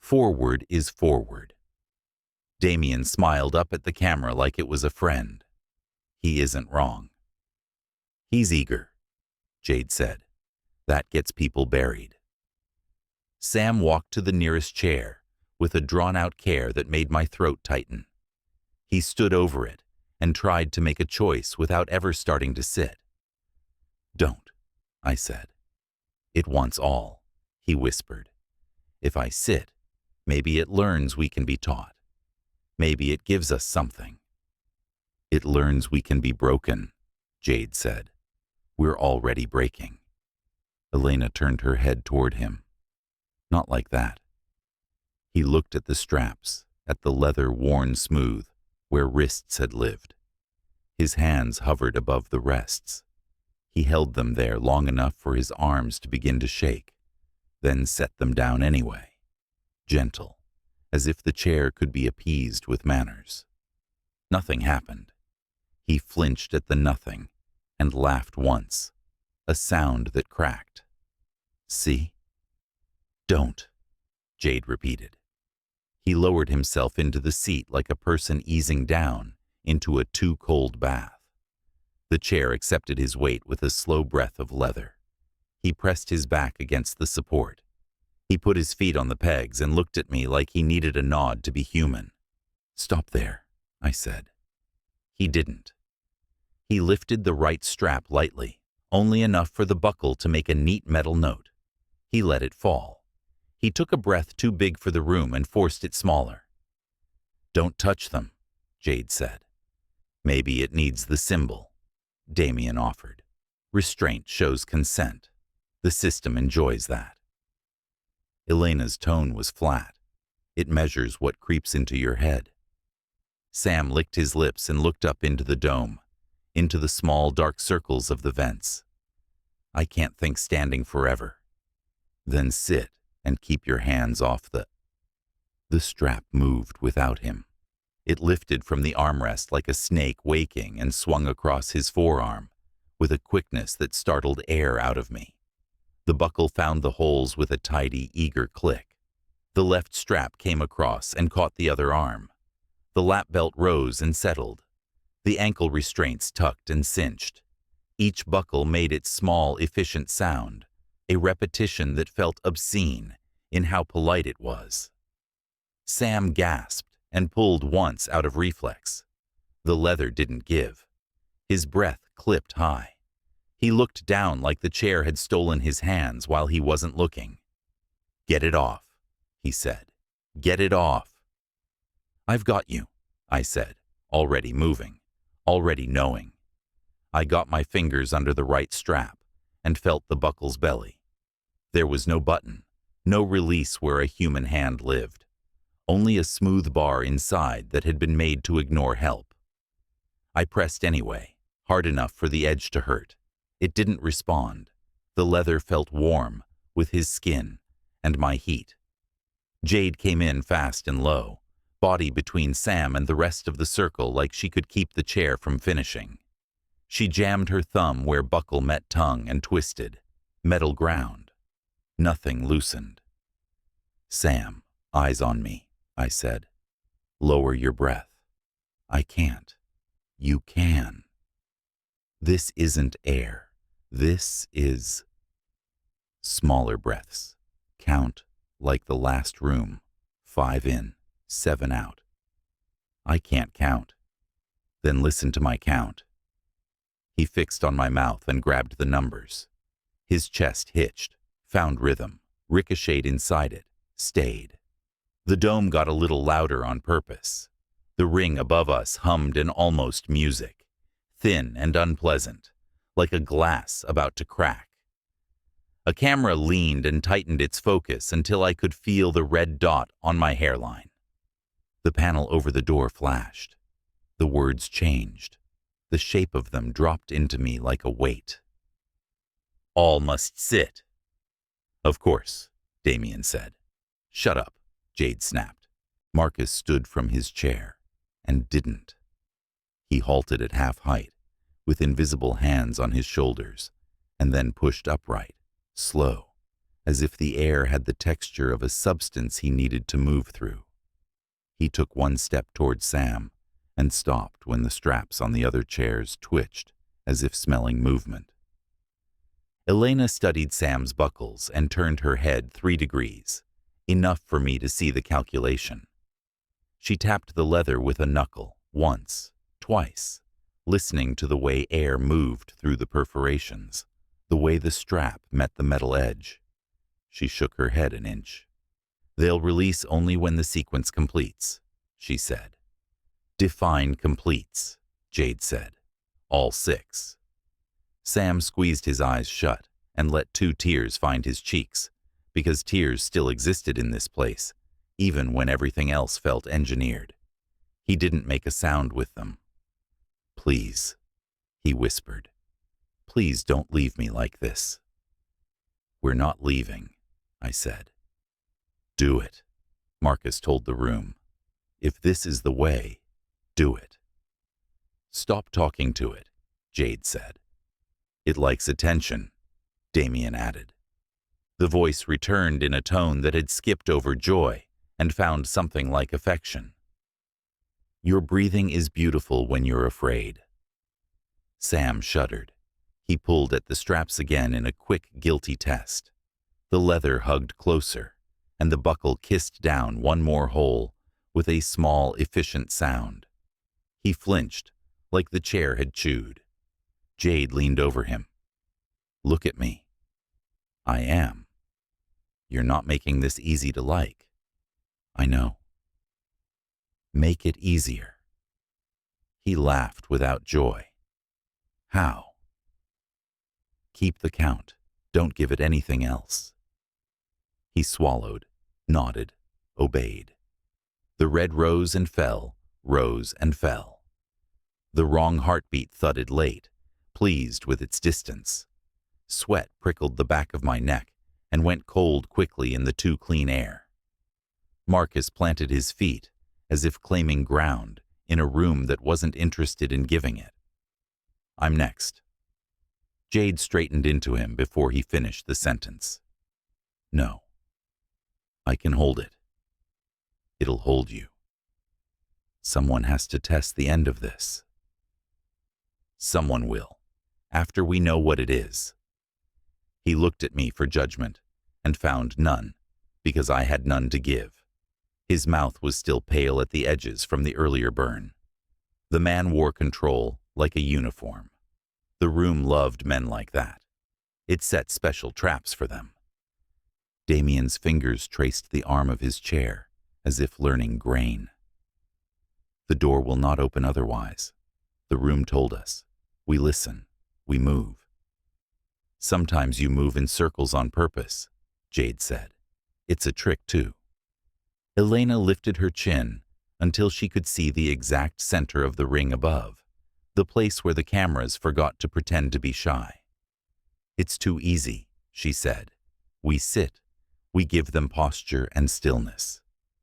Forward is forward." Damien smiled up at the camera like it was a friend. "He isn't wrong." "He's eager," Jade said. "That gets people buried." Sam walked to the nearest chair with a drawn-out care that made my throat tighten. He stood over it and tried to make a choice without ever starting to sit. "Don't," I said. "It wants all," he whispered. "If I sit, maybe it learns we can be taught. Maybe it gives us something." "It learns we can be broken," Jade said. "We're already breaking." Elena turned her head toward him. "Not like that." He looked at the straps, at the leather worn smooth, where wrists had lived. His hands hovered above the rests. He held them there long enough for his arms to begin to shake, then set them down anyway, gentle, as if the chair could be appeased with manners. Nothing happened. He flinched at the nothing and laughed once, a sound that cracked. "See?" "Don't," Jade repeated. He lowered himself into the seat like a person easing down into a too-cold bath. The chair accepted his weight with a slow breath of leather. He pressed his back against the support. He put his feet on the pegs and looked at me like he needed a nod to be human. "Stop there," I said. He didn't. He lifted the right strap lightly, only enough for the buckle to make a neat metal note. He let it fall. He took a breath too big for the room and forced it smaller. "Don't touch them," Jade said. "Maybe it needs the symbol," Damien offered. "Restraint shows consent. The system enjoys that." Elena's tone was flat. "It measures what creeps into your head." Sam licked his lips and looked up into the dome, into the small dark circles of the vents. "I can't think standing forever." "Then sit and keep your hands off the..." The strap moved without him. It lifted from the armrest like a snake waking and swung across his forearm, with a quickness that startled air out of me. The buckle found the holes with a tidy, eager click. The left strap came across and caught the other arm. The lap belt rose and settled. The ankle restraints tucked and cinched. Each buckle made its small, efficient sound, a repetition that felt obscene in how polite it was. Sam gasped and pulled once out of reflex. The leather didn't give. His breath clipped high. He looked down like the chair had stolen his hands while he wasn't looking. "Get it off," he said. "Get it off." "I've got you," I said, already moving, already knowing. I got my fingers under the right strap and felt the buckle's belly. There was no button, no release where a human hand lived. Only a smooth bar inside that had been made to ignore help. I pressed anyway, hard enough for the edge to hurt. It didn't respond. The leather felt warm, with his skin, and my heat. Jade came in fast and low, body between Sam and the rest of the circle like she could keep the chair from finishing. She jammed her thumb where buckle met tongue and twisted. Metal ground. Nothing loosened. "Sam, eyes on me," I said. "Lower your breath." "I can't." "You can. This isn't air. This is..." Smaller breaths. Count like the last room. 5 in, 7 out. "I can't count." "Then listen to my count." He fixed on my mouth and grabbed the numbers. His chest hitched, found rhythm, ricocheted inside it, stayed. The dome got a little louder on purpose. The ring above us hummed an almost music, thin and unpleasant, like a glass about to crack. A camera leaned and tightened its focus until I could feel the red dot on my hairline. The panel over the door flashed. The words changed. The shape of them dropped into me like a weight. "All must sit." "Of course," Damien said. "Shut up," Jade snapped. Marcus stood from his chair and didn't. He halted at half height, with invisible hands on his shoulders, and then pushed upright, slow, as if the air had the texture of a substance he needed to move through. He took one step toward Sam and stopped when the straps on the other chairs twitched, as if smelling movement. Elena studied Sam's buckles and turned her head 3 degrees, enough for me to see the calculation. She tapped the leather with a knuckle, once, twice, listening to the way air moved through the perforations, the way the strap met the metal edge. She shook her head an inch. "They'll release only when the sequence completes," she said. "Define completes," Jade said. "All 6. Sam squeezed his eyes shut and let 2 tears find his cheeks, because tears still existed in this place, even when everything else felt engineered. He didn't make a sound with them. "Please," he whispered. "Please don't leave me like this." "We're not leaving," I said. "Do it," Marcus told the room. "If this is the way, do it." "Stop talking to it," Jade said. "It likes attention," Damien added. The voice returned in a tone that had skipped over joy and found something like affection. "Your breathing is beautiful when you're afraid." Sam shuddered. He pulled at the straps again in a quick, guilty test. The leather hugged closer, and the buckle kissed down one more hole with a small, efficient sound. He flinched, like the chair had chewed. Jade leaned over him. "Look at me." "I am." "You're not making this easy to like." "I know." "Make it easier." He laughed without joy. "How?" "Keep the count. Don't give it anything else." He swallowed, nodded, obeyed. The red rose and fell, rose and fell. The wrong heartbeat thudded late, pleased with its distance. Sweat prickled the back of my neck and went cold quickly in the too clean air. Marcus planted his feet, as if claiming ground, in a room that wasn't interested in giving it. I'm next. Jade straightened into him before he finished the sentence. No. I can hold it. It'll hold you. Someone has to test the end of this. Someone will, after we know what it is. He looked at me for judgment and found none, because I had none to give. His mouth was still pale at the edges from the earlier burn. The man wore control like a uniform. The room loved men like that. It set special traps for them. Damien's fingers traced the arm of his chair, as if learning grain. The door will not open otherwise. The room told us. We listen. We move. Sometimes you move in circles on purpose, Jade said. It's a trick, too. Elena lifted her chin until she could see the exact center of the ring above, the place where the cameras forgot to pretend to be shy. It's too easy, she said. We sit. We give them posture and stillness.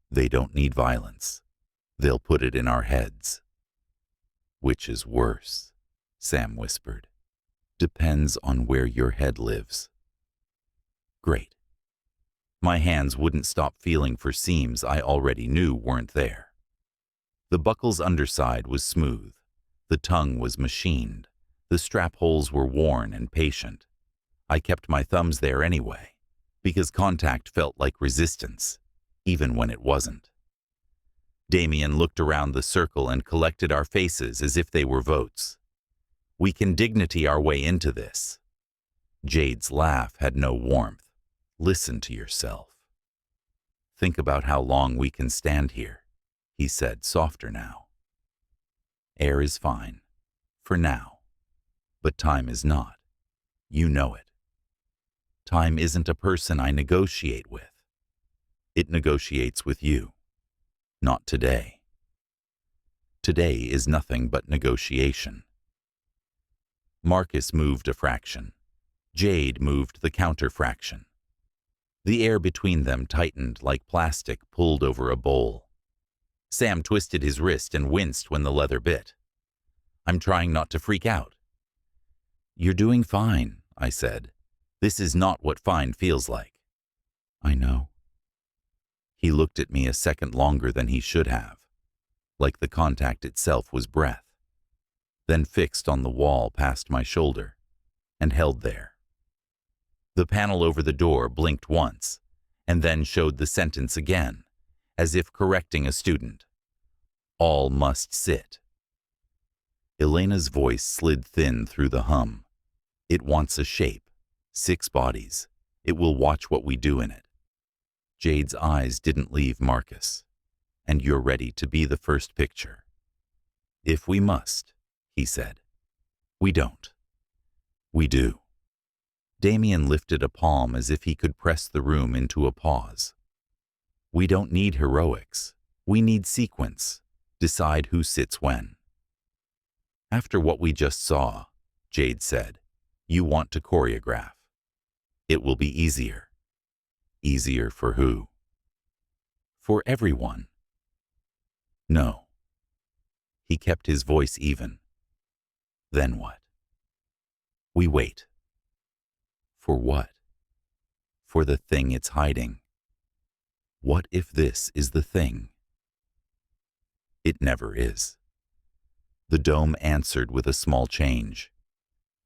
They don't need violence. They'll put it in our heads. Which is worse, Sam whispered. Depends on where your head lives. Great. My hands wouldn't stop feeling for seams I already knew weren't there. The buckle's underside was smooth. The tongue was machined. The strap holes were worn and patient. I kept my thumbs there anyway, because contact felt like resistance, even when it wasn't. Damien looked around the circle and collected our faces as if they were votes. We can dignity our way into this. Jade's laugh had no warmth. Listen to yourself. Think about how long we can stand here, he said, softer now. Air is fine, for now, but time is not. You know it. Time isn't a person I negotiate with. It negotiates with you. Not today. Today is nothing but negotiation. Marcus moved a fraction. Jade moved the counter fraction. The air between them tightened like plastic pulled over a bowl. Sam twisted his wrist and winced when the leather bit. I'm trying not to freak out. You're doing fine, I said. This is not what fine feels like. I know. He looked at me a second longer than he should have, like the contact itself was breath, then fixed on the wall past my shoulder, and held there. The panel over the door blinked once, and then showed the sentence again, as if correcting a student. All must sit. Elena's voice slid thin through the hum. It wants a shape, 6 bodies. It will watch what we do in it. Jade's eyes didn't leave Marcus. And you're ready to be the first picture. If we must, he said. We don't. We do. Damien lifted a palm as if he could press the room into a pause. We don't need heroics. We need sequence. Decide who sits when. After what we just saw, Jade said, you want to choreograph. It will be easier. Easier for who? For everyone. No. He kept his voice even. Then what? We wait. For what? For the thing it's hiding. What if this is the thing? It never is. The dome answered with a small change.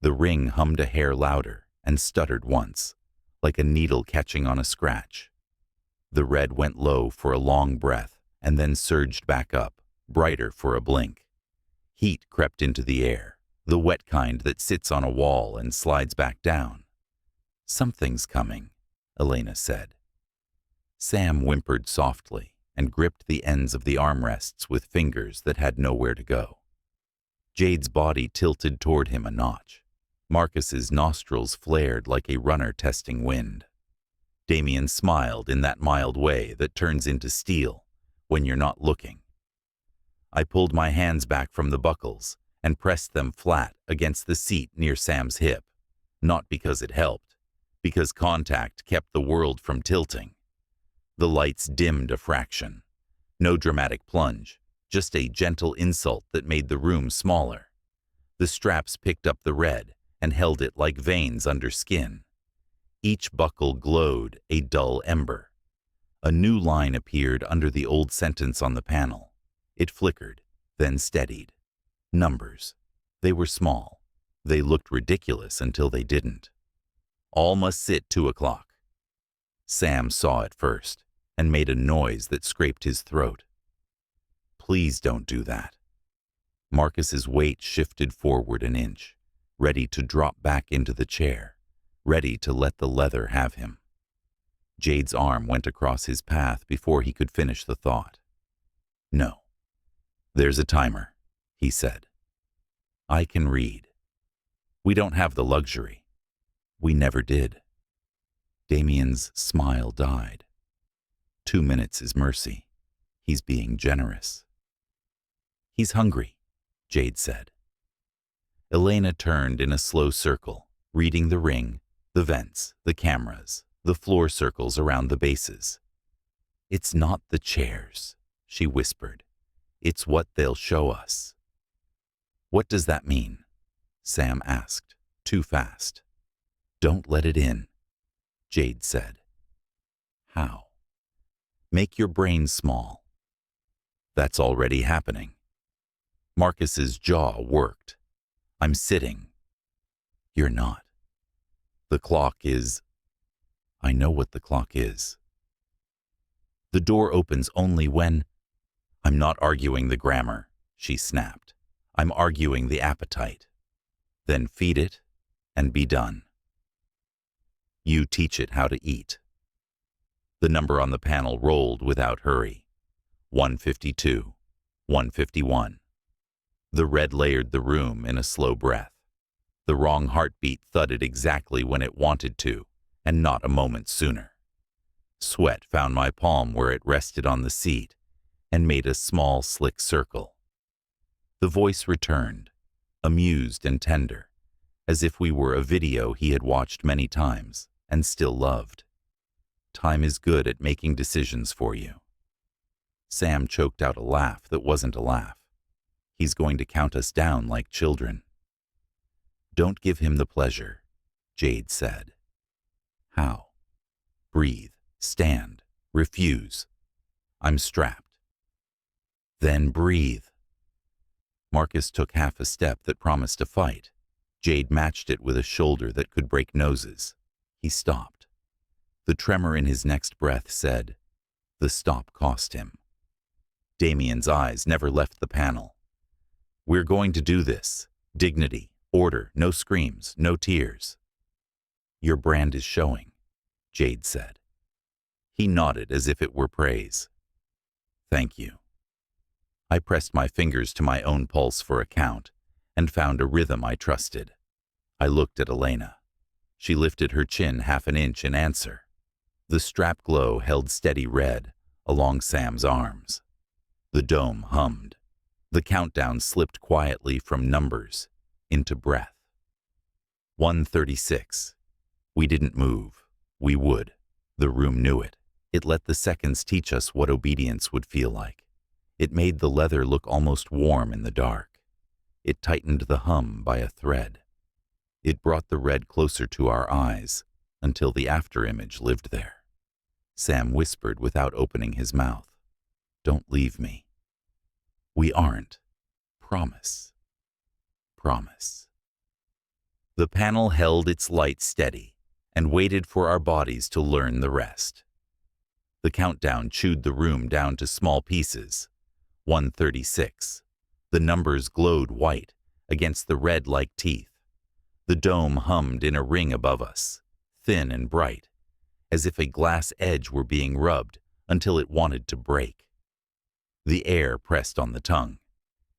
The ring hummed a hair louder and stuttered once, like a needle catching on a scratch. The red went low for a long breath and then surged back up, brighter for a blink. Heat crept into the air, the wet kind that sits on a wall and slides back down. Something's coming, Elena said. Sam whimpered softly and gripped the ends of the armrests with fingers that had nowhere to go. Jade's body tilted toward him a notch. Marcus's nostrils flared like a runner testing wind. Damien smiled in that mild way that turns into steel when you're not looking. I pulled my hands back from the buckles and pressed them flat against the seat near Sam's hip, not because it helped, because contact kept the world from tilting. The lights dimmed a fraction. No dramatic plunge, just a gentle insult that made the room smaller. The straps picked up the red and held it like veins under skin. Each buckle glowed a dull ember. A new line appeared under the old sentence on the panel. It flickered, then steadied. Numbers. They were small. They looked ridiculous until they didn't. All must sit 2 o'clock. Sam saw it first and made a noise that scraped his throat. Please don't do that. Marcus's weight shifted forward an inch, ready to drop back into the chair, ready to let the leather have him. Jade's arm went across his path before he could finish the thought. No. There's a timer, he said. I can read. We don't have the luxury. We never did. Damien's smile died. 2 minutes is mercy. He's being generous. He's hungry, Jade said. Elena turned in a slow circle, reading the ring, the vents, the cameras, the floor circles around the bases. It's not the chairs, she whispered. It's what they'll show us. What does that mean? Sam asked, too fast. Don't let it in, Jade said. How? Make your brain small. That's already happening. Marcus's jaw worked. I'm sitting. You're not. The clock is... I know what the clock is. The door opens only when... I'm not arguing the grammar, she snapped. I'm arguing the appetite. Then feed it and be done. You teach it how to eat. The number on the panel rolled without hurry. 152, 151. The red layered the room in a slow breath. The wrong heartbeat thudded exactly when it wanted to, and not a moment sooner. Sweat found my palm where it rested on the seat and made a small, slick circle. The voice returned, amused and tender, as if we were a video he had watched many times and still loved. Time is good at making decisions for you. Sam choked out a laugh that wasn't a laugh. He's going to count us down like children. Don't give him the pleasure, Jade said. How? Breathe, stand, refuse. I'm strapped. Then breathe. Marcus took half a step that promised a fight. Jade matched it with a shoulder that could break noses. He stopped. The tremor in his next breath said, the stop cost him. Damien's eyes never left the panel. We're going to do this. Dignity, order, no screams, no tears. Your brand is showing, Jade said. He nodded as if it were praise. Thank you. I pressed my fingers to my own pulse for a count and found a rhythm I trusted. I looked at Elena. She lifted her chin half an inch in answer. The strap glow held steady red along Sam's arms. The dome hummed. The countdown slipped quietly from numbers into breath. 136. We didn't move. We would. The room knew it. It let the seconds teach us what obedience would feel like. It made the leather look almost warm in the dark. It tightened the hum by a thread. It brought the red closer to our eyes until the afterimage lived there. Sam whispered without opening his mouth. Don't leave me. We aren't. Promise. Promise. The panel held its light steady and waited for our bodies to learn the rest. The countdown chewed the room down to small pieces. 136. The numbers glowed white against the red like teeth. The dome hummed in a ring above us, thin and bright, as if a glass edge were being rubbed until it wanted to break. The air pressed on the tongue.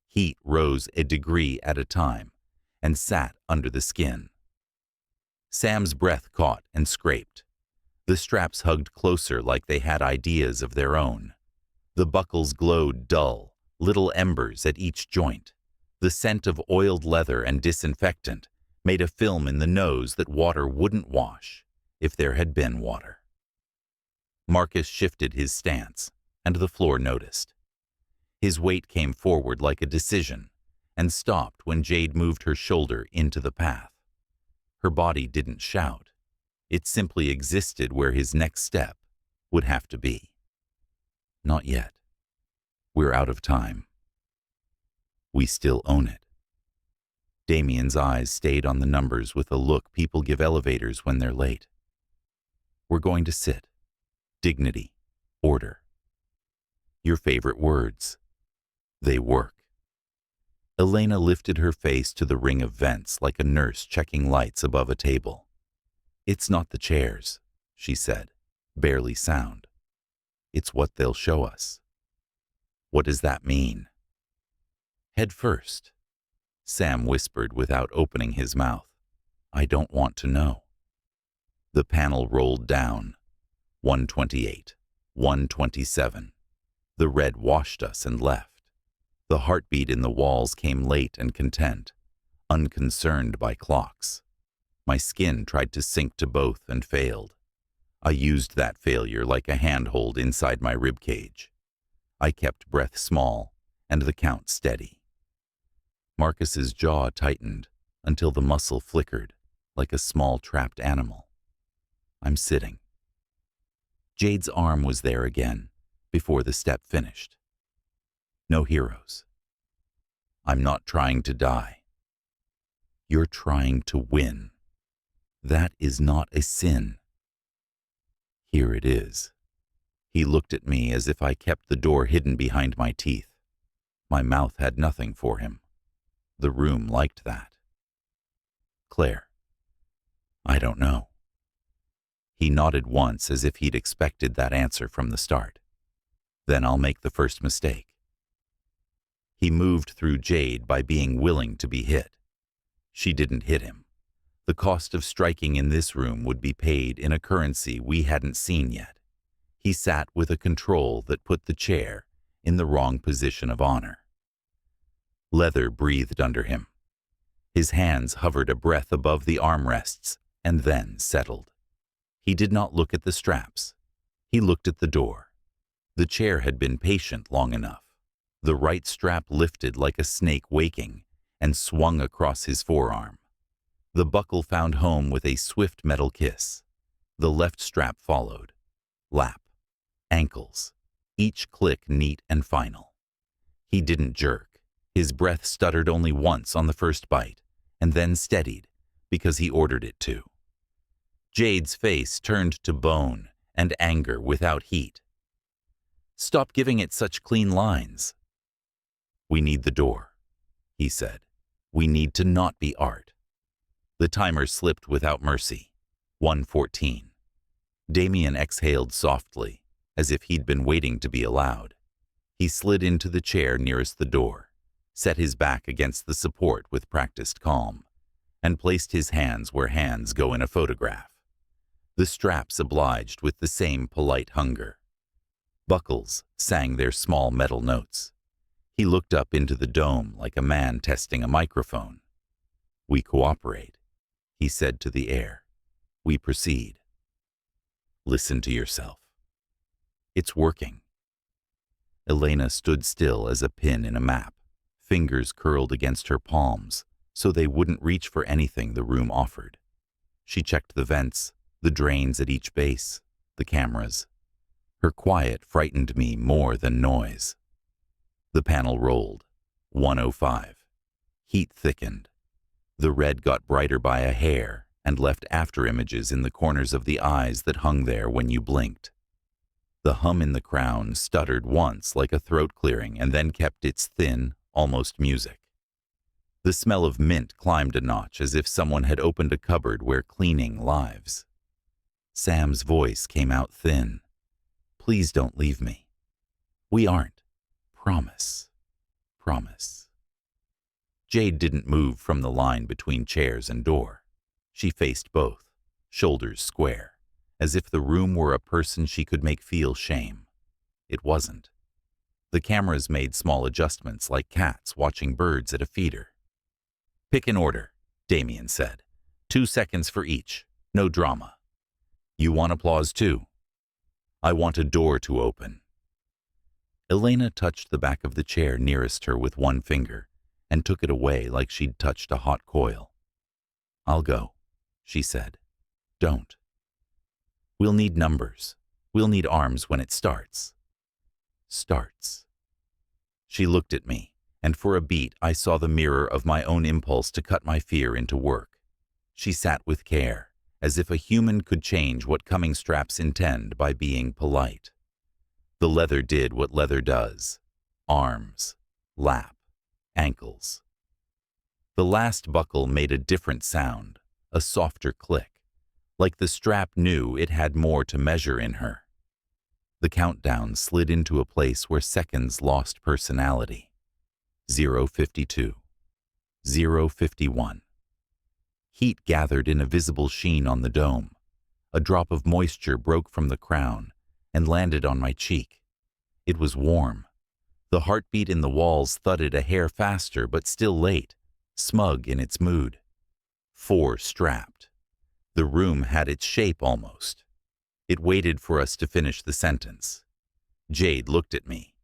Heat rose a degree at a time and sat under the skin. Sam's breath caught and scraped. The straps hugged closer like they had ideas of their own. The buckles glowed dull, little embers at each joint. The scent of oiled leather and disinfectant made a film in the nose that water wouldn't wash if there had been water. Marcus shifted his stance, and the floor noticed. His weight came forward like a decision and stopped when Jade moved her shoulder into the path. Her body didn't shout. It simply existed where his next step would have to be. Not yet. We're out of time. We still own it. Damien's eyes stayed on the numbers with a look people give elevators when they're late. We're going to sit. Dignity. Order. Your favorite words. They work. Elena lifted her face to the ring of vents like a nurse checking lights above a table. It's not the chairs, she said, barely sound. It's what they'll show us. What does that mean? Head first, Sam whispered without opening his mouth. I don't want to know. The panel rolled down. 128, 127. The red washed us and left. The heartbeat in the walls came late and content, unconcerned by clocks. My skin tried to sink to both and failed. I used that failure like a handhold inside my ribcage. I kept breath small and the count steady. Marcus's jaw tightened until the muscle flickered like a small trapped animal. I'm sitting. Jade's arm was there again before the step finished. No heroes. I'm not trying to die. You're trying to win. That is not a sin. Here it is. He looked at me as if I kept the door hidden behind my teeth. My mouth had nothing for him. The room liked that. Claire. I don't know. He nodded once as if he'd expected that answer from the start. Then I'll make the first mistake. He moved through Jade by being willing to be hit. She didn't hit him. The cost of striking in this room would be paid in a currency we hadn't seen yet. He sat with a control that put the chair in the wrong position of honor. Leather breathed under him. His hands hovered a breath above the armrests and then settled. He did not look at the straps. He looked at the door. The chair had been patient long enough. The right strap lifted like a snake waking and swung across his forearm. The buckle found home with a swift metal kiss. The left strap followed. Lap. Ankles. Each click neat and final. He didn't jerk. His breath stuttered only once on the first bite, and then steadied, because he ordered it to. Jade's face turned to bone and anger without heat. Stop giving it such clean lines. We need the door, he said. We need to not be art. The timer slipped without mercy. 1:14. Damien exhaled softly, as if he'd been waiting to be allowed. He slid into the chair nearest the door, set his back against the support with practiced calm, and placed his hands where hands go in a photograph. The straps obliged with the same polite hunger. Buckles sang their small metal notes. He looked up into the dome like a man testing a microphone. We cooperate, he said to the air. We proceed. Listen to yourself. It's working. Elena stood still as a pin in a map, fingers curled against her palms so they wouldn't reach for anything the room offered. She checked the vents, the drains at each base, the cameras. Her quiet frightened me more than noise. The panel rolled. 1:05. Heat thickened. The red got brighter by a hair and left afterimages in the corners of the eyes that hung there when you blinked. The hum in the crown stuttered once like a throat clearing and then kept its thin, almost music. The smell of mint climbed a notch as if someone had opened a cupboard where cleaning lives. Sam's voice came out thin. Please don't leave me. We aren't. Promise. Promise. Jade didn't move from the line between chairs and door. She faced both, shoulders square, as if the room were a person she could make feel shame. It wasn't. The cameras made small adjustments like cats watching birds at a feeder. Pick an order, Damien said. 2 seconds for each. No drama. You want applause too? I want a door to open. Elena touched the back of the chair nearest her with one finger and took it away like she'd touched a hot coil. "I'll go," she said. "Don't. We'll need numbers. We'll need arms when it starts." Starts. She looked at me, and for a beat I saw the mirror of my own impulse to cut my fear into work. She sat with care, as if a human could change what coming straps intend by being polite. The leather did what leather does. Arms, lap, ankles. The last buckle made a different sound, a softer click, like the strap knew it had more to measure in her. The countdown slid into a place where seconds lost personality. 0:52. 0:51. Heat gathered in a visible sheen on the dome. A drop of moisture broke from the crown and landed on my cheek. It was warm. The heartbeat in the walls thudded a hair faster but still late, smug in its mood. 4 strapped. The room had its shape almost. It waited for us to finish the sentence. Jade looked at me.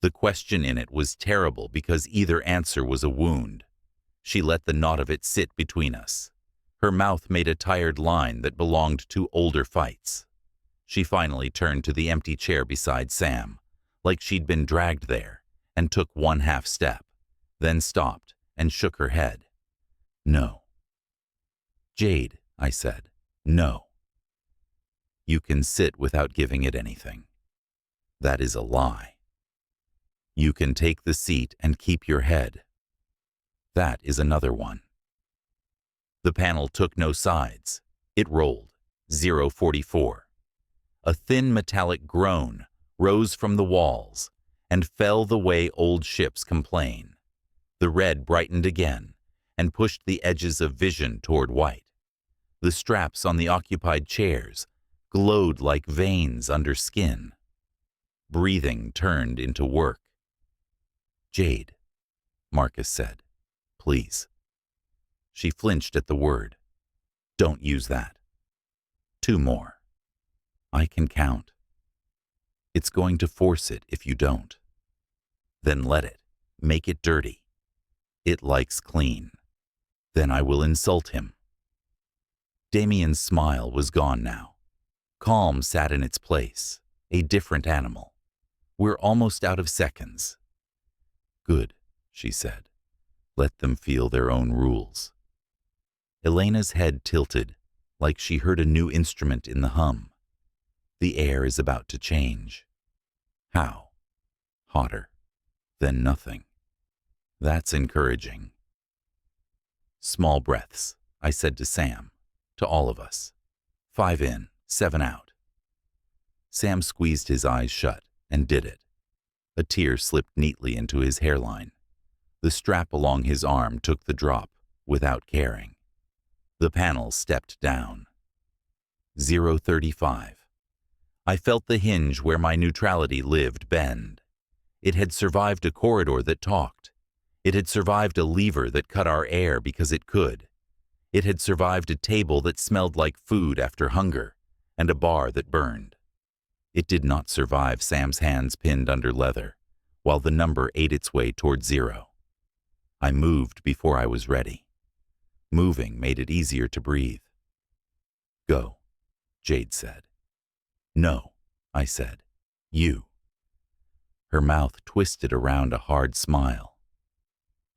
The question in it was terrible because either answer was a wound. She let the knot of it sit between us. Her mouth made a tired line that belonged to older fights. She finally turned to the empty chair beside Sam, like she'd been dragged there, and took 1/2 step, then stopped and shook her head. "No." "Jade," I said, "no. You can sit without giving it anything. That is a lie. You can take the seat and keep your head. That is another one." The panel took no sides. It rolled. 0:44. A thin metallic groan rose from the walls and fell the way old ships complain. The red brightened again and pushed the edges of vision toward white. The straps on the occupied chairs glowed like veins under skin. Breathing turned into work. "Jade," Marcus said, "please." She flinched at the word. "Don't use that. 2 more. I can count. It's going to force it if you don't. Then let it. Make it dirty. It likes clean. Then I will insult him." Damien's smile was gone now. Calm sat in its place, a different animal. "We're almost out of seconds." "Good," she said. "Let them feel their own rules." Elena's head tilted, like she heard a new instrument in the hum. The air is about to change. How? Hotter. Then nothing. That's encouraging. Small breaths, I said to Sam, to all of us. 5 in, 7 out. Sam squeezed his eyes shut and did it. A tear slipped neatly into his hairline. The strap along his arm took the drop without caring. The panel stepped down. 0:35. I felt the hinge where my neutrality lived bend. It had survived a corridor that talked. It had survived a lever that cut our air because it could. It had survived a table that smelled like food after hunger, and a bar that burned. It did not survive Sam's hands pinned under leather, while the number ate its way toward 0. I moved before I was ready. Moving made it easier to breathe. "Go," Jade said. "No," I said. "You." Her mouth twisted around a hard smile.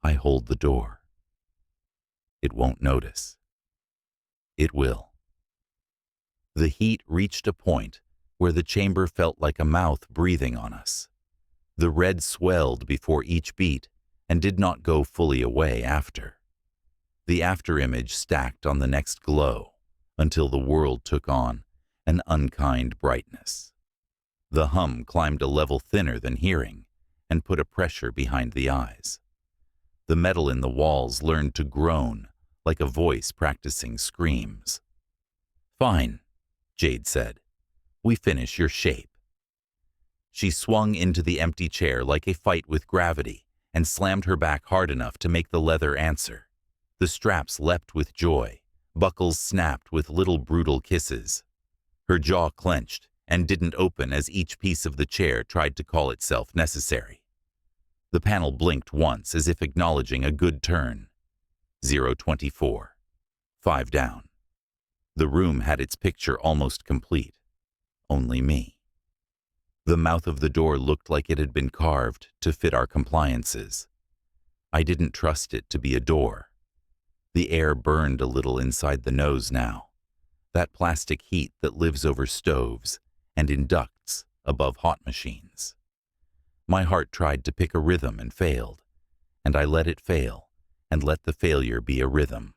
"I hold the door. It won't notice. It will." The heat reached a point where the chamber felt like a mouth breathing on us. The red swelled before each beat and did not go fully away after. The afterimage stacked on the next glow until the world took on an unkind brightness. The hum climbed a level thinner than hearing and put a pressure behind the eyes. The metal in the walls learned to groan like a voice practicing screams. "Fine," Jade said. "We finish your shape." She swung into the empty chair like a fight with gravity and slammed her back hard enough to make the leather answer. The straps leapt with joy. Buckles snapped with little brutal kisses. Her jaw clenched, and didn't open as each piece of the chair tried to call itself necessary. The panel blinked once as if acknowledging a good turn. 024. 5 down. The room had its picture almost complete. Only me. The mouth of the door looked like it had been carved to fit our compliances. I didn't trust it to be a door. The air burned a little inside the nose now, that plastic heat that lives over stoves and in ducts above hot machines. My heart tried to pick a rhythm and failed, and I let it fail and let the failure be a rhythm.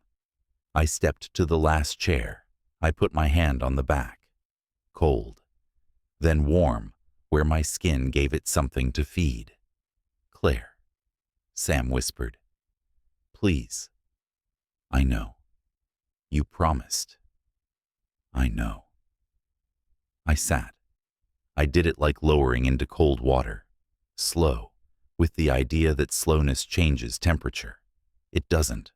I stepped to the last chair. I put my hand on the back. Cold, then warm, where my skin gave it something to feed. "Claire," Sam whispered. "Please." "I know. You promised." "I know." I sat. I did it like lowering into cold water. Slow, with the idea that slowness changes temperature. It doesn't.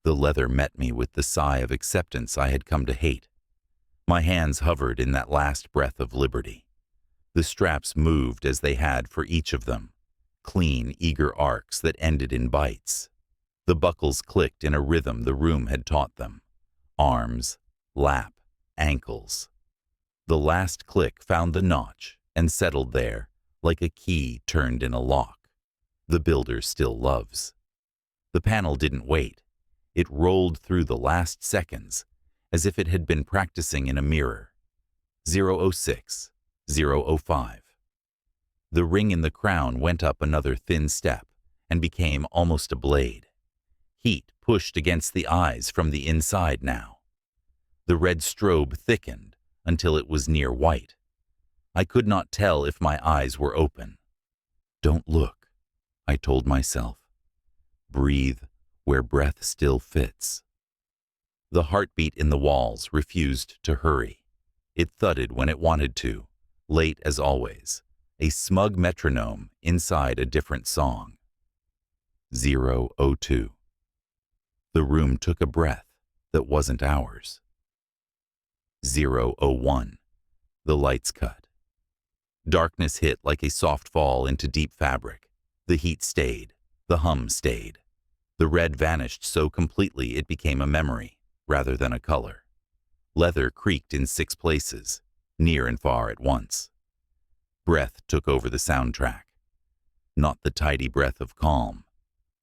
The leather met me with the sigh of acceptance I had come to hate. My hands hovered in that last breath of liberty. The straps moved as they had for each of them, clean, eager arcs that ended in bites. The buckles clicked in a rhythm the room had taught them. Arms, lap, ankles. The last click found the notch and settled there like a key turned in a lock. The builder still loves. The panel didn't wait. It rolled through the last seconds as if it had been practicing in a mirror. 006, 005. The ring in the crown went up another thin step and became almost a blade. Heat pushed against the eyes from the inside now. The red strobe thickened until it was near white. I could not tell if my eyes were open. "Don't look," I told myself. "Breathe where breath still fits." The heartbeat in the walls refused to hurry. It thudded when it wanted to, late as always, a smug metronome inside a different song. 002. The room took a breath that wasn't ours. 001. The lights cut. Darkness hit like a soft fall into deep fabric. The heat stayed. The hum stayed. The red vanished so completely it became a memory, rather than a color. Leather creaked in 6 places, near and far at once. Breath took over the soundtrack. Not the tidy breath of calm,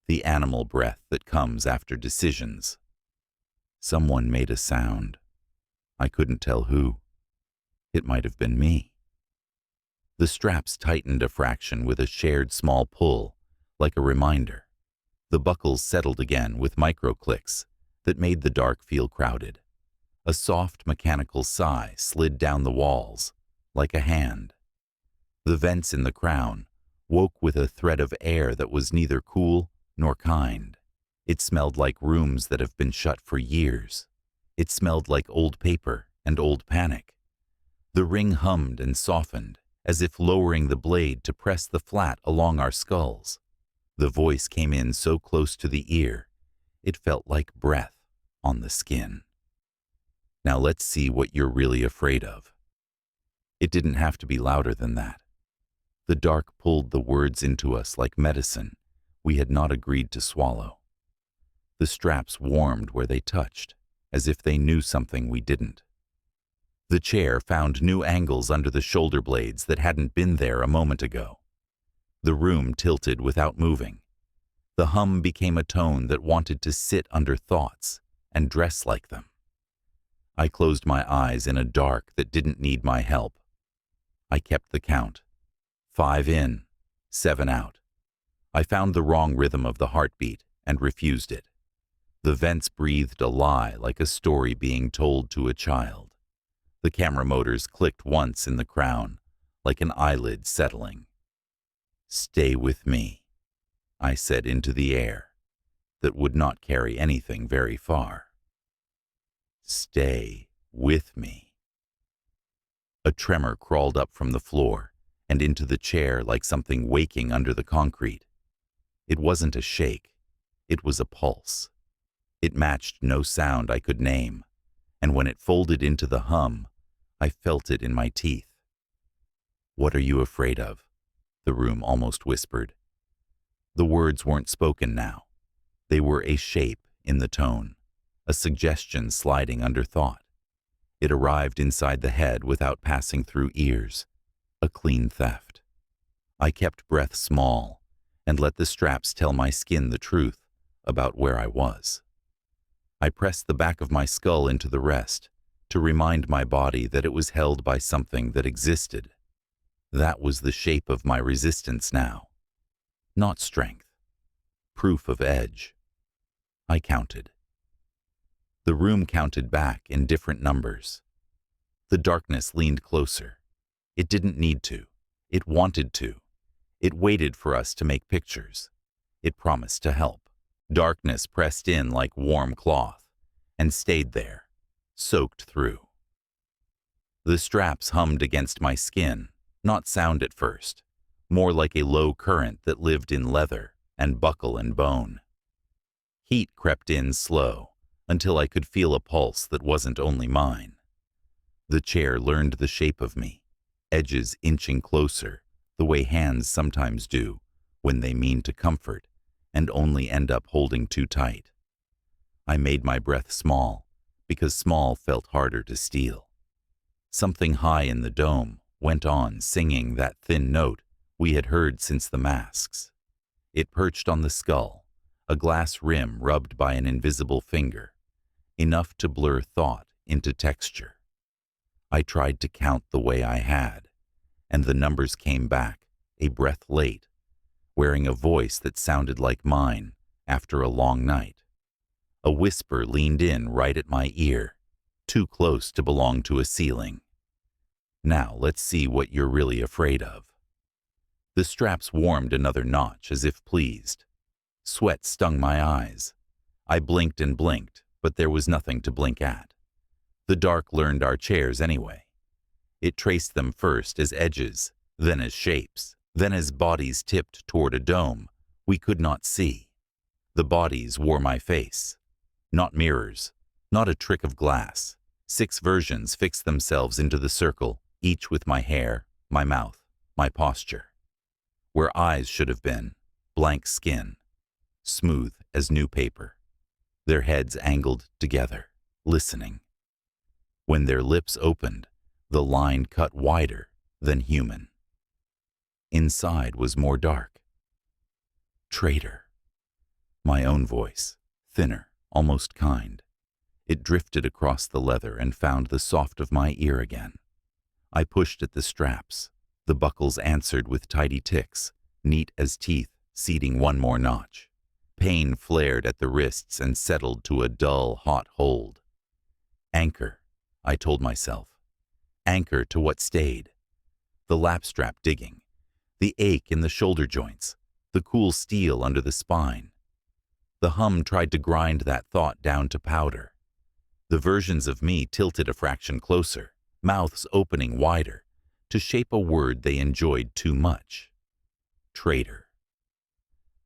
the animal breath that comes after decisions. Someone made a sound. I couldn't tell who. It might have been me. The straps tightened a fraction with a shared small pull, like a reminder. The buckles settled again with micro-clicks that made the dark feel crowded. A soft mechanical sigh slid down the walls, like a hand. The vents in the crown woke with a thread of air that was neither cool nor kind. It smelled like rooms that have been shut for years. It smelled like old paper and old panic. The ring hummed and softened, as if lowering the blade to press the flat along our skulls. The voice came in so close to the ear, it felt like breath on the skin. "Now let's see what you're really afraid of." It didn't have to be louder than that. The dark pulled the words into us like medicine we had not agreed to swallow. The straps warmed where they touched, as if they knew something we didn't. The chair found new angles under the shoulder blades that hadn't been there a moment ago. The room tilted without moving. The hum became a tone that wanted to sit under thoughts and dress like them. I closed my eyes in a dark that didn't need my help. I kept the count. 5 in, 7 out. I found the wrong rhythm of the heartbeat and refused it. The vents breathed a lie like a story being told to a child. The camera motors clicked once in the crown, like an eyelid settling. "Stay with me," I said into the air, that would not carry anything very far. "Stay with me." A tremor crawled up from the floor and into the chair like something waking under the concrete. It wasn't a shake, it was a pulse. It matched no sound I could name, and when it folded into the hum, I felt it in my teeth. "What are you afraid of?" the room almost whispered. The words weren't spoken now. They were a shape in the tone, a suggestion sliding under thought. It arrived inside the head without passing through ears, a clean theft. I kept breath small and let the straps tell my skin the truth about where I was. I pressed the back of my skull into the rest to remind my body that it was held by something that existed. That was the shape of my resistance now. Not strength. Proof of edge. I counted. The room counted back in different numbers. The darkness leaned closer. It didn't need to. It wanted to. It waited for us to make pictures. It promised to help. Darkness pressed in like warm cloth and stayed there, soaked through. The straps hummed against my skin, not sound at first, more like a low current that lived in leather and buckle and bone. Heat crept in slow until I could feel a pulse that wasn't only mine. The chair learned the shape of me, edges inching closer, the way hands sometimes do when they mean to comfort and only end up holding too tight. I made my breath small, because small felt harder to steal. Something high in the dome went on singing that thin note we had heard since the masks. It perched on the skull, a glass rim rubbed by an invisible finger, enough to blur thought into texture. I tried to count the way I had, and the numbers came back, a breath late, wearing a voice that sounded like mine after a long night. A whisper leaned in right at my ear, too close to belong to a ceiling. "Now let's see what you're really afraid of." The straps warmed another notch as if pleased. Sweat stung my eyes. I blinked and blinked, but there was nothing to blink at. The dark learned our chairs anyway. It traced them first as edges, then as shapes, then as bodies tipped toward a dome we could not see. The bodies wore my face. Not mirrors, not a trick of glass. 6 versions fixed themselves into the circle, each with my hair, my mouth, my posture. Where eyes should have been, blank skin, smooth as new paper. Their heads angled together, listening. When their lips opened, the line cut wider than human. Inside was more dark. Traitor. My own voice, thinner, almost kind. It drifted across the leather and found the soft of my ear again. I pushed at the straps. The buckles answered with tidy ticks, neat as teeth, seeding one more notch. Pain flared at the wrists and settled to a dull, hot hold. Anchor, I told myself. Anchor to what stayed. The lap strap digging, the ache in the shoulder joints, the cool steel under the spine. The hum tried to grind that thought down to powder. The versions of me tilted a fraction closer, mouths opening wider, to shape a word they enjoyed too much. Traitor.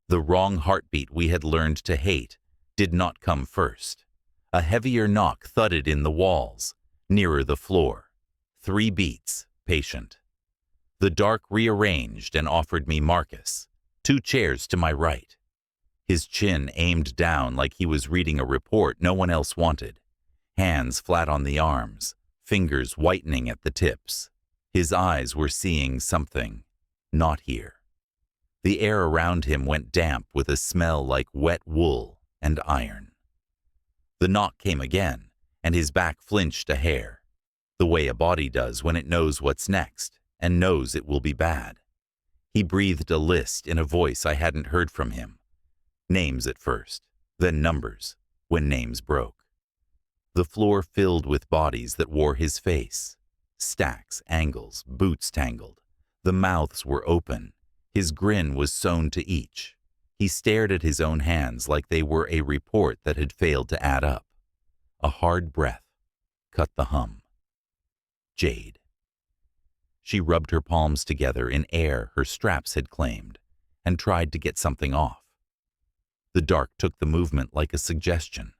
The wrong heartbeat we had learned to hate did not come first. A heavier knock thudded in the walls, nearer the floor. 3 beats, patient. The dark rearranged and offered me Marcus, 2 chairs to my right. His chin aimed down like he was reading a report no one else wanted. Hands flat on the arms, fingers whitening at the tips. His eyes were seeing something not here. The air around him went damp with a smell like wet wool and iron. The knock came again, and his back flinched a hair, the way a body does when it knows what's next and knows it will be bad. He breathed a list in a voice I hadn't heard from him. Names at first, then numbers, when names broke. The floor filled with bodies that wore his face. Stacks, angles, boots tangled. The mouths were open. His grin was sewn to each. He stared at his own hands like they were a report that had failed to add up. A hard breath cut the hum. Jade. She rubbed her palms together in air her straps had claimed and tried to get something off. The dark took the movement like a suggestion.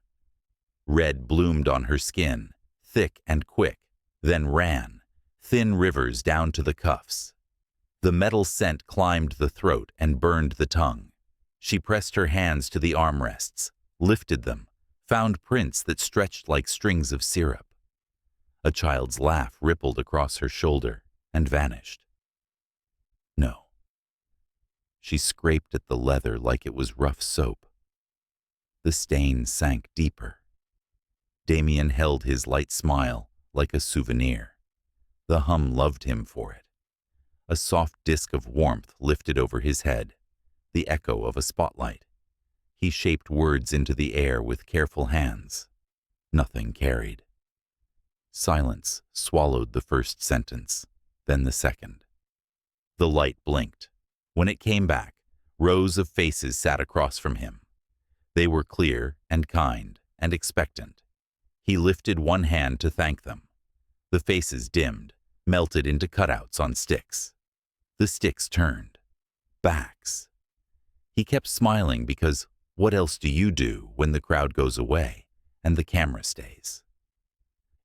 Red bloomed on her skin, thick and quick, then ran, thin rivers down to the cuffs. The metal scent climbed the throat and burned the tongue. She pressed her hands to the armrests, lifted them, found prints that stretched like strings of syrup. A child's laugh rippled across her shoulder and vanished. No. She scraped at the leather like it was rough soap. The stain sank deeper. Damien held his light smile like a souvenir. The hum loved him for it. A soft disk of warmth lifted over his head, the echo of a spotlight. He shaped words into the air with careful hands. Nothing carried. Silence swallowed the first sentence, then the second. The light blinked. When it came back, rows of faces sat across from him. They were clear and kind and expectant. He lifted one hand to thank them. The faces dimmed, melted into cutouts on sticks. The sticks turned. Backs. He kept smiling because what else do you do when the crowd goes away and the camera stays?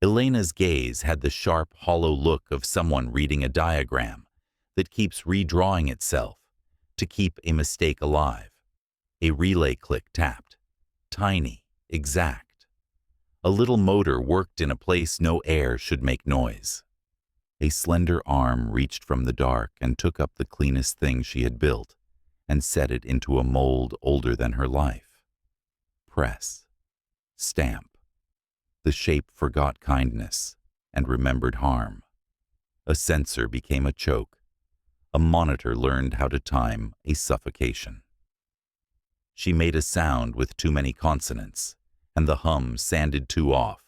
Elena's gaze had the sharp, hollow look of someone reading a diagram that keeps redrawing itself to keep a mistake alive. A relay click tapped. Tiny, exact. A little motor worked in a place no air should make noise. A slender arm reached from the dark and took up the cleanest thing she had built and set it into a mold older than her life. Press. Stamp. The shape forgot kindness and remembered harm. A sensor became a choke. A monitor learned how to time a suffocation. She made a sound with too many consonants, and the hum sanded too off,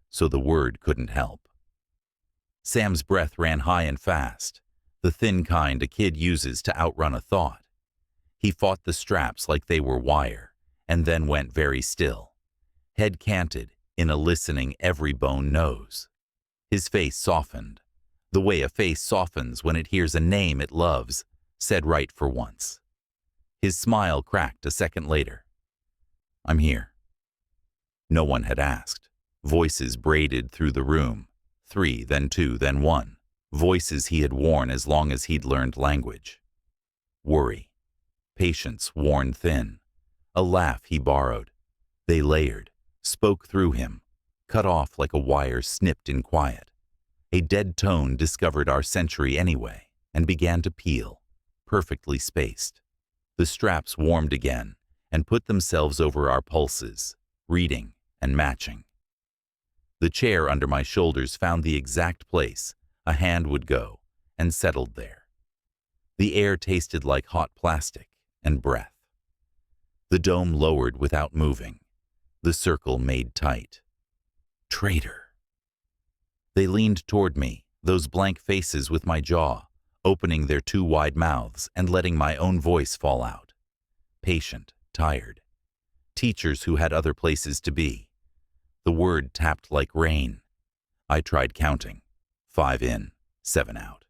so the word couldn't help. Sam's breath ran high and fast, the thin kind a kid uses to outrun a thought. He fought the straps like they were wire, and then went very still. Head canted, in a listening every bone knows. His face softened, the way a face softens when it hears a name it loves, said right for once. His smile cracked a second later. I'm here. No one had asked. Voices braided through the room. 3, then 2, then 1. Voices he had worn as long as he'd learned language. Worry. Patience worn thin. A laugh he borrowed. They layered, spoke through him, cut off like a wire snipped in quiet. A dead tone discovered our century anyway and began to peel, perfectly spaced. The straps warmed again and put themselves over our pulses, reading and matching. The chair under my shoulders found the exact place a hand would go and settled there. The air tasted like hot plastic and breath. The dome lowered without moving. The circle made tight. Traitor. They leaned toward me, those blank faces with my jaw, opening their too wide mouths and letting my own voice fall out. Patient, tired. Teachers who had other places to be. The word tapped like rain. I tried counting. 5 in, 7 out.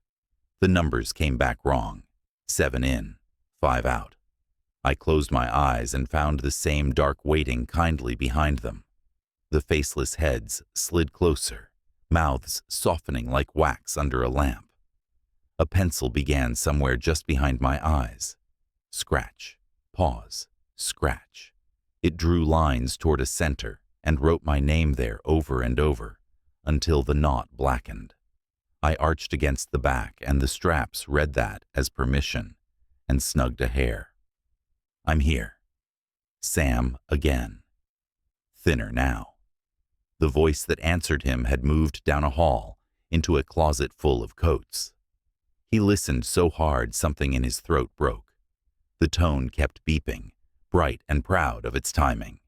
The numbers came back wrong. 7 in, 5 out. I closed my eyes and found the same dark waiting kindly behind them. The faceless heads slid closer, mouths softening like wax under a lamp. A pencil began somewhere just behind my eyes. Scratch, pause, scratch. It drew lines toward a center and wrote my name there over and over, until the knot blackened. I arched against the back and the straps read that as permission and snugged a hair. I'm here. Sam again. Thinner now. The voice that answered him had moved down a hall into a closet full of coats. He listened so hard something in his throat broke. The tone kept beeping, bright and proud of its timing.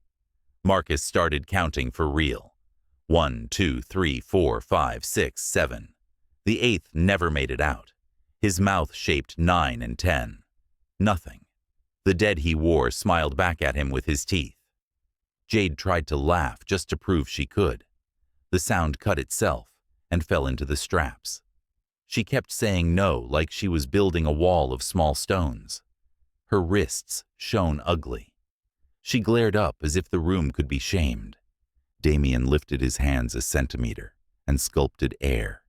Marcus started counting for real. 1, 2, 3, 4, 5, 6, 7. The 8th never made it out. His mouth shaped 9 and 10. Nothing. The dead he wore smiled back at him with his teeth. Jade tried to laugh just to prove she could. The sound cut itself and fell into the straps. She kept saying no like she was building a wall of small stones. Her wrists shone ugly. She glared up as if the room could be shamed. Damien lifted his hands a centimeter and sculpted air,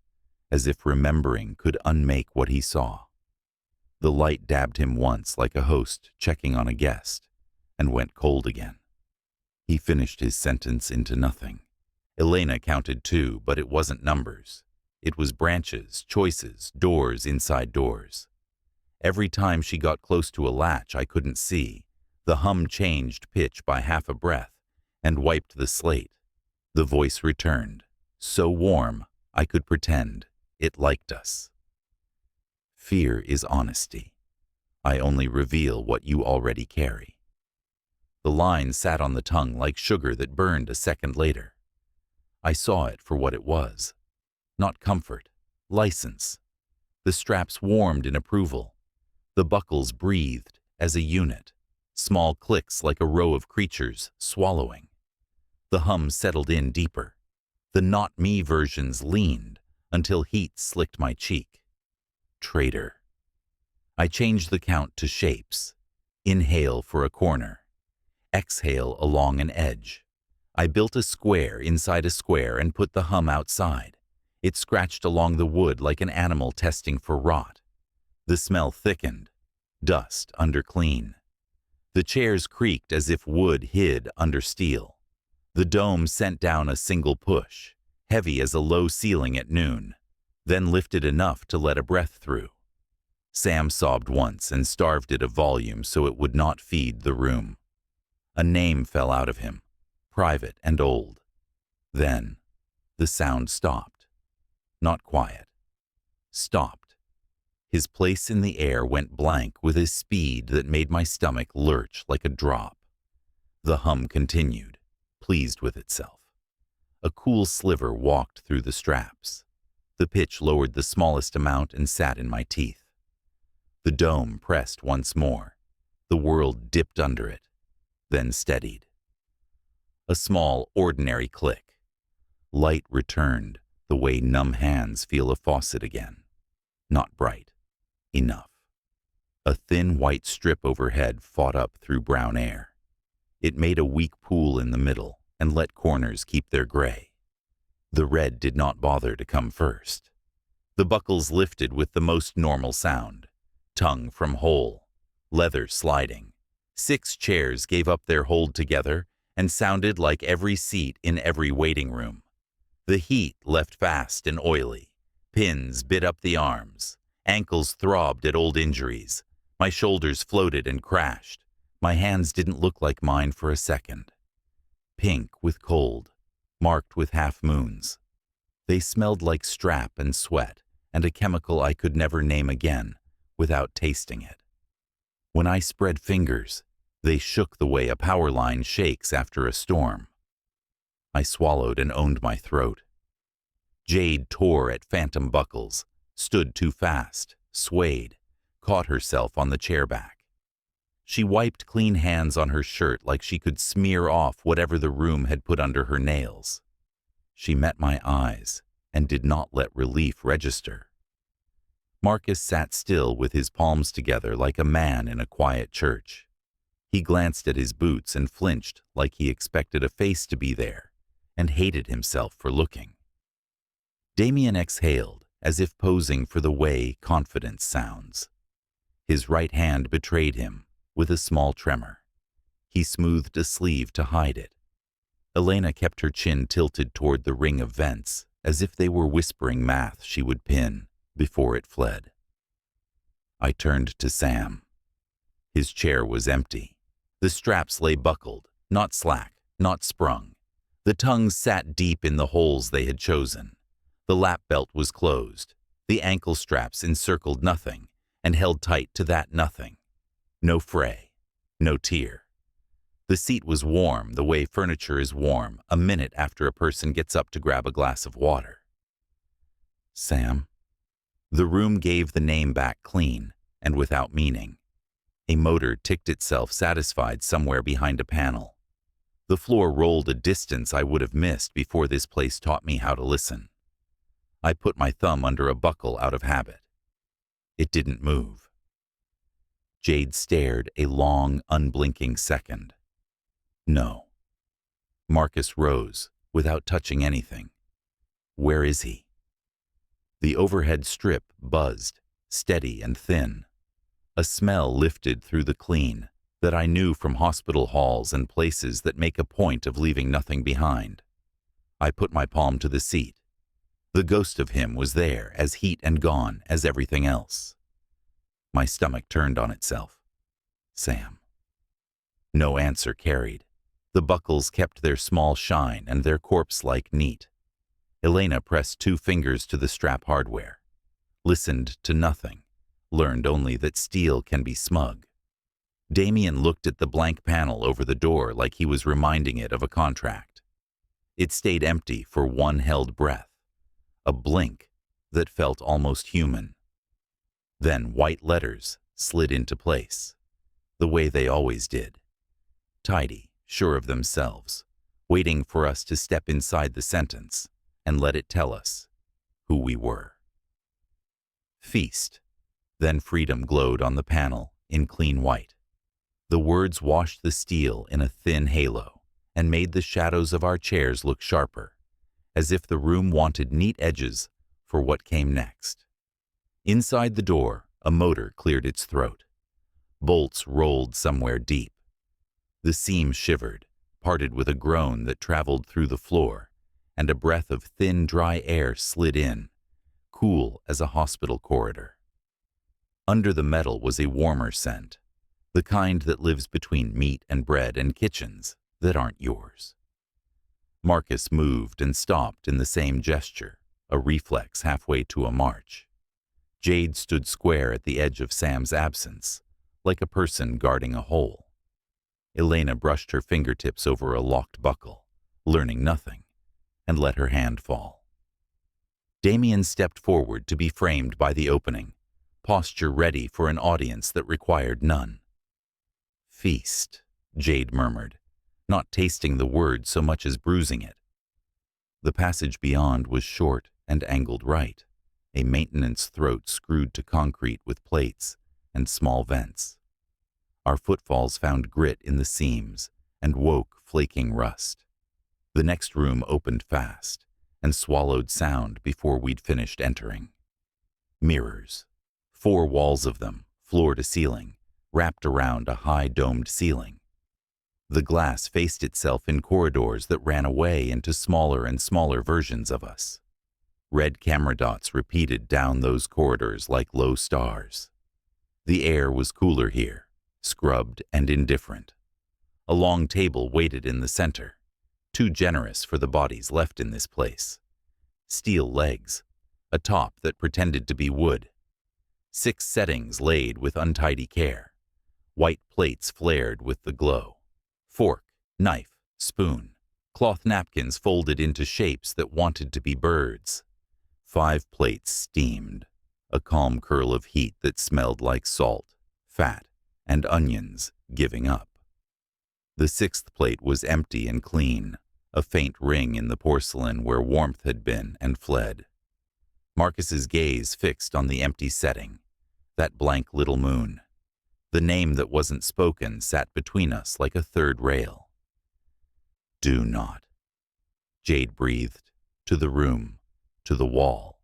as if remembering could unmake what he saw. The light dabbed him once like a host checking on a guest, and went cold again. He finished his sentence into nothing. Elena counted too, but it wasn't numbers. It was branches, choices, doors inside doors. Every time she got close to a latch I couldn't see, the hum changed pitch by half a breath and wiped the slate. The voice returned, so warm I could pretend it liked us. Fear is honesty. I only reveal what you already carry. The line sat on the tongue like sugar that burned a second later. I saw it for what it was. Not comfort, license. The straps warmed in approval. The buckles breathed as a unit, small clicks like a row of creatures swallowing. The hum settled in deeper. The not me versions leaned until heat slicked my cheek. Traitor. I changed the count to shapes. Inhale for a corner. Exhale along an edge. I built a square inside a square and put the hum outside. It scratched along the wood like an animal testing for rot. The smell thickened. Dust under clean. The chairs creaked as if wood hid under steel. The dome sent down a single push, heavy as a low ceiling at noon, then lifted enough to let a breath through. Sam sobbed once and starved it of volume so it would not feed the room. A name fell out of him, private and old. Then, the sound stopped. Not quiet. Stopped. His place in the air went blank with a speed that made my stomach lurch like a drop. The hum continued, pleased with itself. A cool sliver walked through the straps. The pitch lowered the smallest amount and sat in my teeth. The dome pressed once more. The world dipped under it, then steadied. A small, ordinary click. Light returned the way numb hands feel a faucet again. Not bright. Enough. A thin white strip overhead fought up through brown air. It made a weak pool in the middle and let corners keep their gray. The red did not bother to come first. The buckles lifted with the most normal sound. Tongue from hole. Leather sliding. 6 chairs gave up their hold together and sounded like every seat in every waiting room. The heat left fast and oily. Pins bit up the arms. Ankles throbbed at old injuries. My shoulders floated and crashed. My hands didn't look like mine for a second. Pink with cold, marked with half moons. They smelled like strap and sweat and a chemical I could never name again without tasting it. When I spread fingers, they shook the way a power line shakes after a storm. I swallowed and owned my throat. Jade tore at phantom buckles, stood too fast, swayed, caught herself on the chair back. She wiped clean hands on her shirt like she could smear off whatever the room had put under her nails. She met my eyes and did not let relief register. Marcus sat still with his palms together like a man in a quiet church. He glanced at his boots and flinched like he expected a face to be there and hated himself for looking. Damien exhaled as if posing for the way confidence sounds. His right hand betrayed him with a small tremor. He smoothed a sleeve to hide it. Elena kept her chin tilted toward the ring of vents as if they were whispering math she would pin before it fled. I turned to Sam. His chair was empty. The straps lay buckled, not slack, not sprung. The tongues sat deep in the holes they had chosen. The lap belt was closed. The ankle straps encircled nothing and held tight to that nothing. No fray, no tear. The seat was warm the way furniture is warm a minute after a person gets up to grab a glass of water. Sam? The room gave the name back clean and without meaning. A motor ticked itself satisfied somewhere behind a panel. The floor rolled a distance I would have missed before this place taught me how to listen. I put my thumb under a buckle out of habit. It didn't move. Jade stared a long, unblinking second. No. Marcus rose without touching anything. Where is he? The overhead strip buzzed, steady and thin. A smell lifted through the clean that I knew from hospital halls and places that make a point of leaving nothing behind. I put my palm to the seat. The ghost of him was there, as heat and gone as everything else. My stomach turned on itself. Sam. No answer carried. The buckles kept their small shine and their corpse-like neat. Elena pressed 2 fingers to the strap hardware. Listened to nothing. Learned only that steel can be smug. Damien looked at the blank panel over the door like he was reminding it of a contract. It stayed empty for one held breath. A blink that felt almost human. Then white letters slid into place, the way they always did. Tidy, sure of themselves, waiting for us to step inside the sentence and let it tell us who we were. Feast. Then freedom glowed on the panel in clean white. The words washed the steel in a thin halo and made the shadows of our chairs look sharper, as if the room wanted neat edges for what came next. Inside the door, a motor cleared its throat. Bolts rolled somewhere deep. The seam shivered, parted with a groan that traveled through the floor, and a breath of thin, dry air slid in, cool as a hospital corridor. Under the metal was a warmer scent, the kind that lives between meat and bread and kitchens that aren't yours. Marcus moved and stopped in the same gesture, a reflex halfway to a march. Jade stood square at the edge of Sam's absence, like a person guarding a hole. Elena brushed her fingertips over a locked buckle, learning nothing, and let her hand fall. Damien stepped forward to be framed by the opening, posture ready for an audience that required none. Feast, Jade murmured, not tasting the word so much as bruising it. The passage beyond was short and angled right, a maintenance throat screwed to concrete with plates and small vents. Our footfalls found grit in the seams and woke flaking rust. The next room opened fast and swallowed sound before we'd finished entering. Mirrors, 4 walls of them, floor to ceiling, wrapped around a high domed ceiling. The glass faced itself in corridors that ran away into smaller and smaller versions of us. Red camera dots repeated down those corridors like low stars. The air was cooler here, scrubbed and indifferent. A long table waited in the center, too generous for the bodies left in this place. Steel legs, a top that pretended to be wood. 6 settings laid with untidy care. White plates flared with the glow. Fork, knife, spoon, cloth napkins folded into shapes that wanted to be birds. 5 plates steamed, a calm curl of heat that smelled like salt, fat, and onions giving up. The 6th plate was empty and clean, a faint ring in the porcelain where warmth had been and fled. Marcus's gaze fixed on the empty setting, that blank little moon. The name that wasn't spoken sat between us like a third rail. Do not. Jade breathed, to the room, to the wall,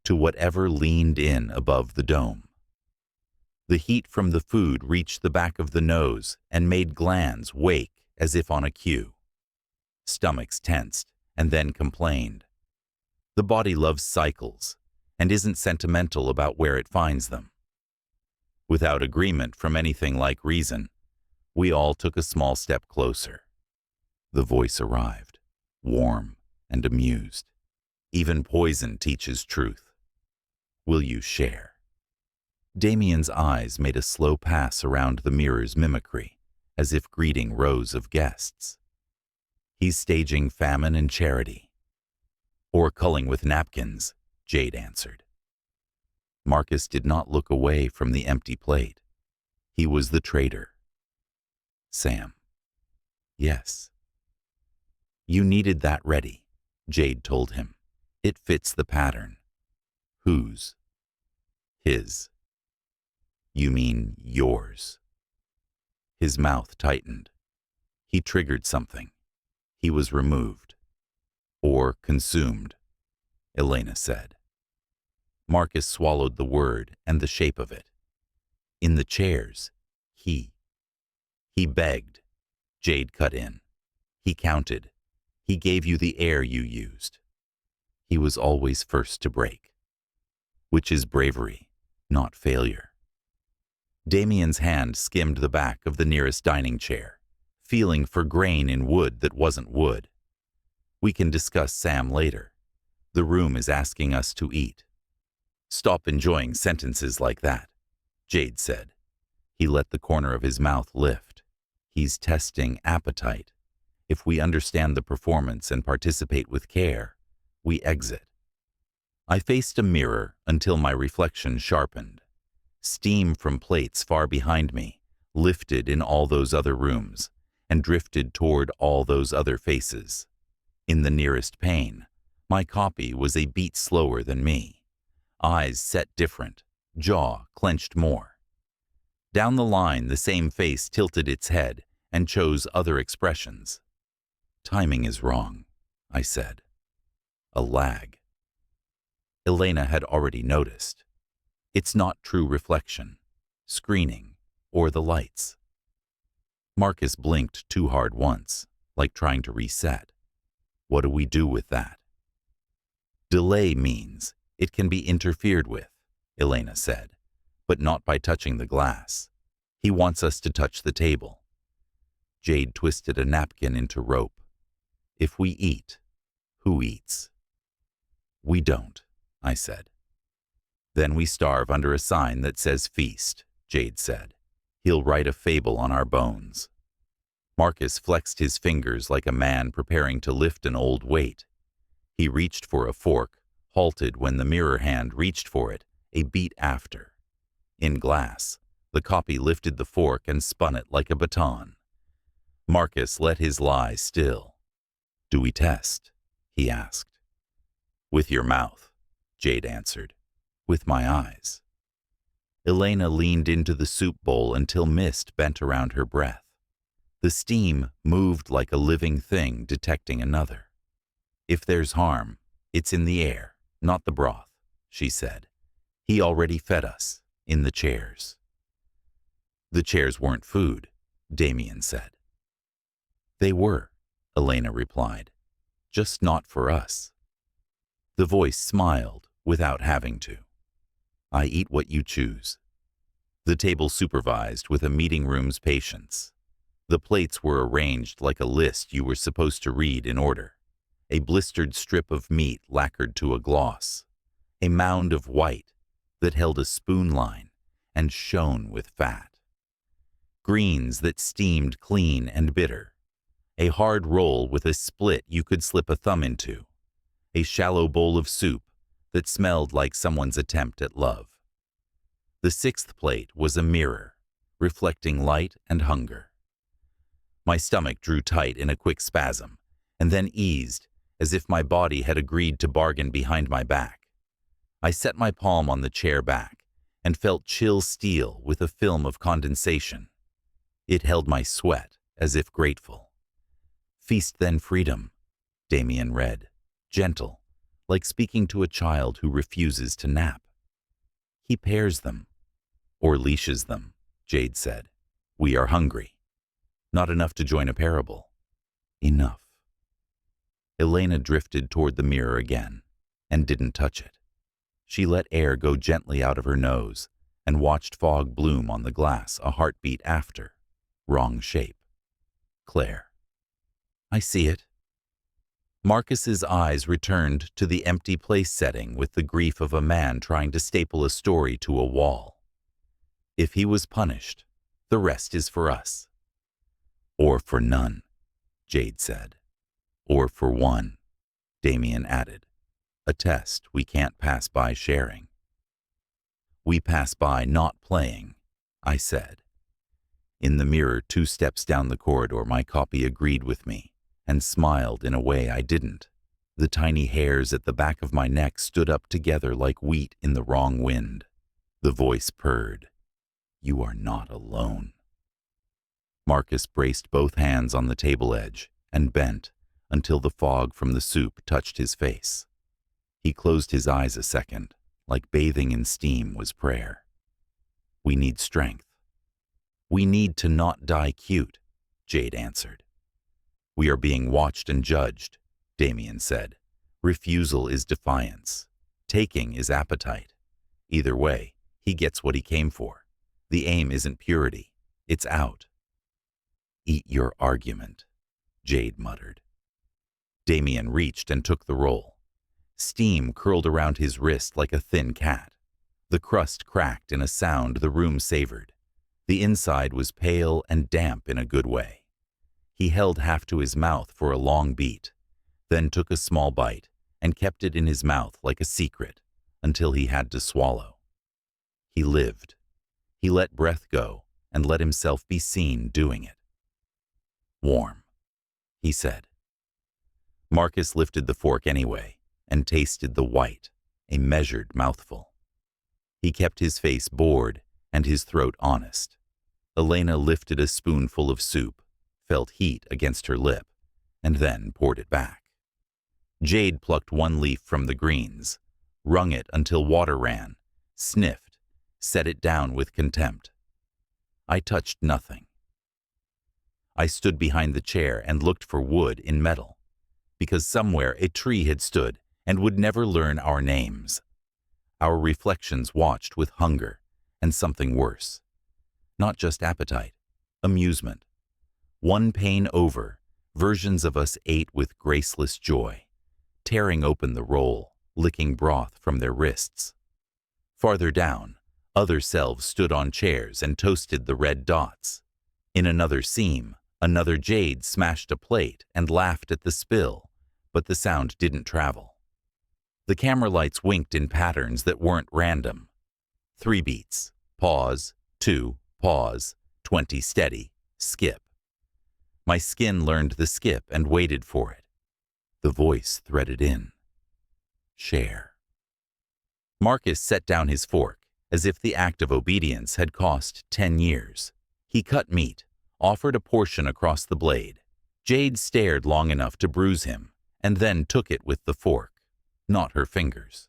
to whatever leaned in above the dome. The heat from the food reached the back of the nose and made glands wake as if on a cue. Stomachs tensed and then complained. The body loves cycles and isn't sentimental about where it finds them. Without agreement from anything like reason, we all took a small step closer. The voice arrived, warm and amused. Even poison teaches truth. Will you share? Damien's eyes made a slow pass around the mirror's mimicry, as if greeting rows of guests. He's staging famine and charity. Or culling with napkins, Jade answered. Marcus did not look away from the empty plate. He was the traitor. Sam. Yes. You needed that ready, Jade told him. It fits the pattern. Whose? His. You mean yours. His mouth tightened. He triggered something. He was removed. Or consumed. Elena said. Marcus swallowed the word and the shape of it. In the chairs, he. He begged. Jade cut in. He counted. He gave you the air you used. He was always first to break. Which is bravery, not failure. Damien's hand skimmed the back of the nearest dining chair, feeling for grain in wood that wasn't wood. We can discuss Sam later. The room is asking us to eat. Stop enjoying sentences like that, Jade said. He let the corner of his mouth lift. He's testing appetite. If we understand the performance and participate with care, we exit. I faced a mirror until my reflection sharpened. Steam from plates far behind me lifted in all those other rooms and drifted toward all those other faces. In the nearest pane, my copy was a beat slower than me. Eyes set different, jaw clenched more. Down the line, the same face tilted its head and chose other expressions. Timing is wrong, I said. A lag. Elena had already noticed. It's not true reflection, screening, or the lights. Marcus blinked too hard once, like trying to reset. What do we do with that? Delay means it can be interfered with, Elena said, but not by touching the glass. He wants us to touch the table. Jade twisted a napkin into rope. If we eat, who eats? We don't, I said. Then we starve under a sign that says feast, Jade said. He'll write a fable on our bones. Marcus flexed his fingers like a man preparing to lift an old weight. He reached for a fork, halted when the mirror hand reached for it, a beat after. In glass, the copy lifted the fork and spun it like a baton. Marcus let his lie still. Do we test? He asked. With your mouth, Jade answered. With my eyes. Elena leaned into the soup bowl until mist bent around her breath. The steam moved like a living thing detecting another. If there's harm, it's in the air, not the broth, she said. He already fed us, in the chairs. The chairs weren't food, Damien said. They were, Elena replied. Just not for us. The voice smiled without having to. I eat what you choose. The table supervised with a meeting room's patience. The plates were arranged like a list you were supposed to read in order. A blistered strip of meat lacquered to a gloss. A mound of white that held a spoon line and shone with fat. Greens that steamed clean and bitter. A hard roll with a split you could slip a thumb into. A shallow bowl of soup that smelled like someone's attempt at love. The sixth plate was a mirror, reflecting light and hunger. My stomach drew tight in a quick spasm, and then eased, as if my body had agreed to bargain behind my back. I set my palm on the chair back, and felt chill steel with a film of condensation. It held my sweat, as if grateful. Feast then freedom, Damien read, gentle, like speaking to a child who refuses to nap. He pairs them, or leashes them, Jade said. We are hungry. Not enough to join a parable. Enough. Elena drifted toward the mirror again, and didn't touch it. She let air go gently out of her nose, and watched fog bloom on the glass a heartbeat after. Wrong shape. Claire. I see it. Marcus's eyes returned to the empty place setting with the grief of a man trying to staple a story to a wall. If he was punished, the rest is for us. Or for none, Jade said. Or for one, Damien added. A test we can't pass by sharing. We pass by not playing, I said. In the mirror 2 steps down the corridor, my copy agreed with me and smiled in a way I didn't. The tiny hairs at the back of my neck stood up together like wheat in the wrong wind. The voice purred. You are not alone. Marcus braced both hands on the table edge and bent until the fog from the soup touched his face. He closed his eyes a second, like bathing in steam was prayer. We need strength. We need to not die cute, Jade answered. We are being watched and judged, Damien said. Refusal is defiance. Taking is appetite. Either way, he gets what he came for. The aim isn't purity. It's out. Eat your argument, Jade muttered. Damien reached and took the roll. Steam curled around his wrist like a thin cat. The crust cracked in a sound the room savored. The inside was pale and damp in a good way. He held half to his mouth for a long beat, then took a small bite and kept it in his mouth like a secret until he had to swallow. He lived. He let breath go and let himself be seen doing it. Warm, he said. Marcus lifted the fork anyway and tasted the white, a measured mouthful. He kept his face bored and his throat honest. Elena lifted a spoonful of soup, felt heat against her lip, and then poured it back. Jade plucked one leaf from the greens, wrung it until water ran, sniffed, set it down with contempt. I touched nothing. I stood behind the chair and looked for wood in metal, because somewhere a tree had stood and would never learn our names. Our reflections watched with hunger and something worse. Not just appetite, amusement. One pain over, versions of us ate with graceless joy, tearing open the roll, licking broth from their wrists. Farther down, other selves stood on chairs and toasted the red dots. In another seam, another Jade smashed a plate and laughed at the spill, but the sound didn't travel. The camera lights winked in patterns that weren't random. 3 beats, pause, 2, pause, 20 steady, skip. My skin learned the skip and waited for it. The voice threaded in. Share. Marcus set down his fork, as if the act of obedience had cost 10 years. He cut meat, offered a portion across the blade. Jade stared long enough to bruise him, and then took it with the fork, not her fingers.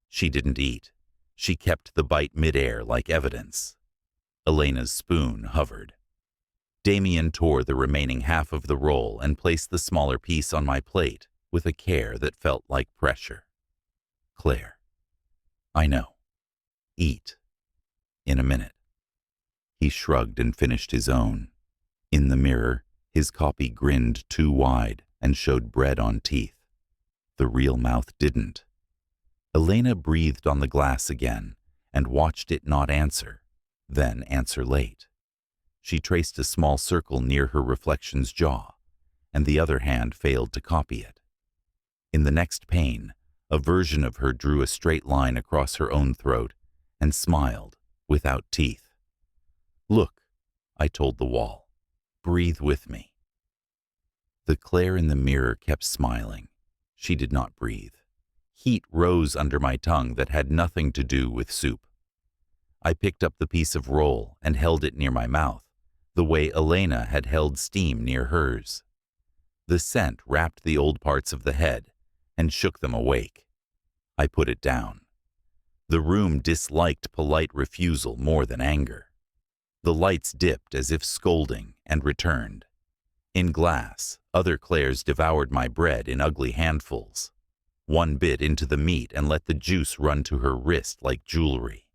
She didn't eat. She kept the bite midair like evidence. Elena's spoon hovered. Damien tore the remaining half of the roll and placed the smaller piece on my plate with a care that felt like pressure. Claire. I know. Eat. In a minute. He shrugged and finished his own. In the mirror, his copy grinned too wide and showed bread on teeth. The real mouth didn't. Elena breathed on the glass again and watched it not answer, then answer late. She traced a small circle near her reflection's jaw, and the other hand failed to copy it. In the next pane, a version of her drew a straight line across her own throat and smiled, without teeth. Look, I told the wall. Breathe with me. The Claire in the mirror kept smiling. She did not breathe. Heat rose under my tongue that had nothing to do with soup. I picked up the piece of roll and held it near my mouth, the way Elena had held steam near hers. The scent wrapped the old parts of the head and shook them awake. I put it down. The room disliked polite refusal more than anger. The lights dipped as if scolding and returned. In glass, other Claires devoured my bread in ugly handfuls. One bit into the meat and let the juice run to her wrist like jewelry.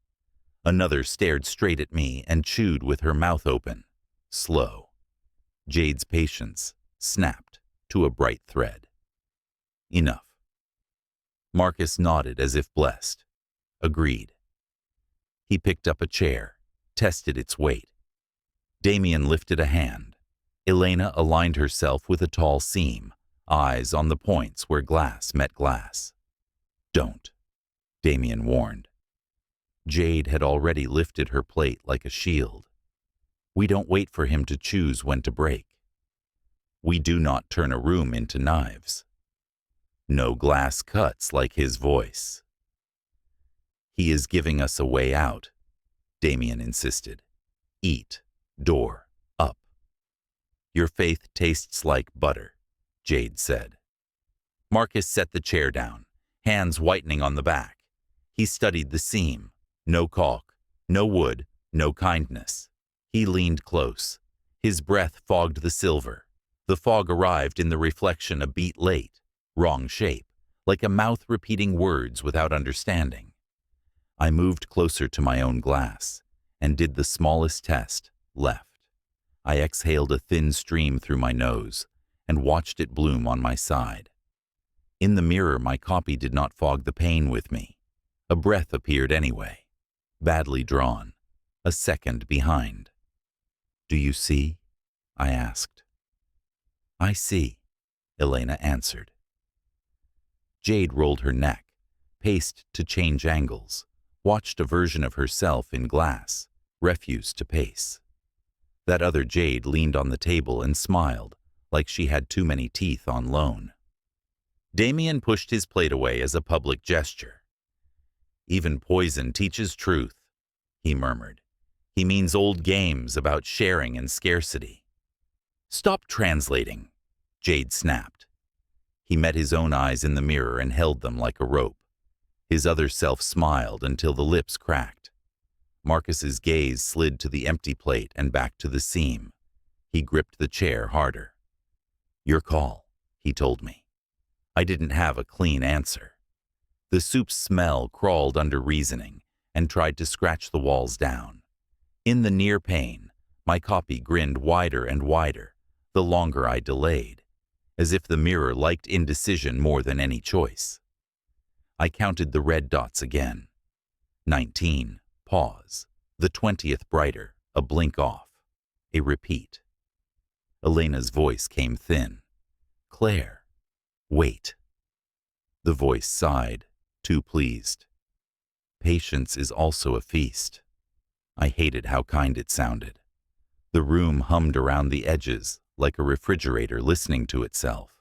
Another stared straight at me and chewed with her mouth open, slow. Jade's patience snapped to a bright thread. Enough. Marcus nodded as if blessed. Agreed. He picked up a chair, tested its weight. Damien lifted a hand. Elena aligned herself with a tall seam, eyes on the points where glass met glass. Don't, Damien warned. Jade had already lifted her plate like a shield. We don't wait for him to choose when to break. We do not turn a room into knives. No glass cuts like his voice. He is giving us a way out, Damien insisted. Eat, door, up. Your faith tastes like butter, Jade said. Marcus set the chair down, hands whitening on the back. He studied the seam. No caulk, no wood, no kindness. He leaned close. His breath fogged the silver. The fog arrived in the reflection a beat late, wrong shape, like a mouth repeating words without understanding. I moved closer to my own glass and did the smallest test, left. I exhaled a thin stream through my nose and watched it bloom on my side. In the mirror, my copy did not fog the pain with me. A breath appeared anyway, badly drawn, a second behind. "Do you see?" I asked. "I see," Elena answered. Jade rolled her neck, paced to change angles, watched a version of herself in glass, refused to pace. That other Jade leaned on the table and smiled, like she had too many teeth on loan. Damien pushed his plate away as a public gesture. "Even poison teaches truth," he murmured. "He means old games about sharing and scarcity." "Stop translating," Jade snapped. He met his own eyes in the mirror and held them like a rope. His other self smiled until the lips cracked. Marcus's gaze slid to the empty plate and back to the seam. He gripped the chair harder. "Your call," he told me. I didn't have a clean answer. The soup's smell crawled under reasoning and tried to scratch the walls down. In the near pain, my copy grinned wider and wider, the longer I delayed, as if the mirror liked indecision more than any choice. I counted the red dots again. 19, pause. The 20th brighter, a blink off. A repeat. Elena's voice came thin. "Claire, wait." The voice sighed, too pleased. "Patience is also a feast." I hated how kind it sounded. The room hummed around the edges, like a refrigerator listening to itself.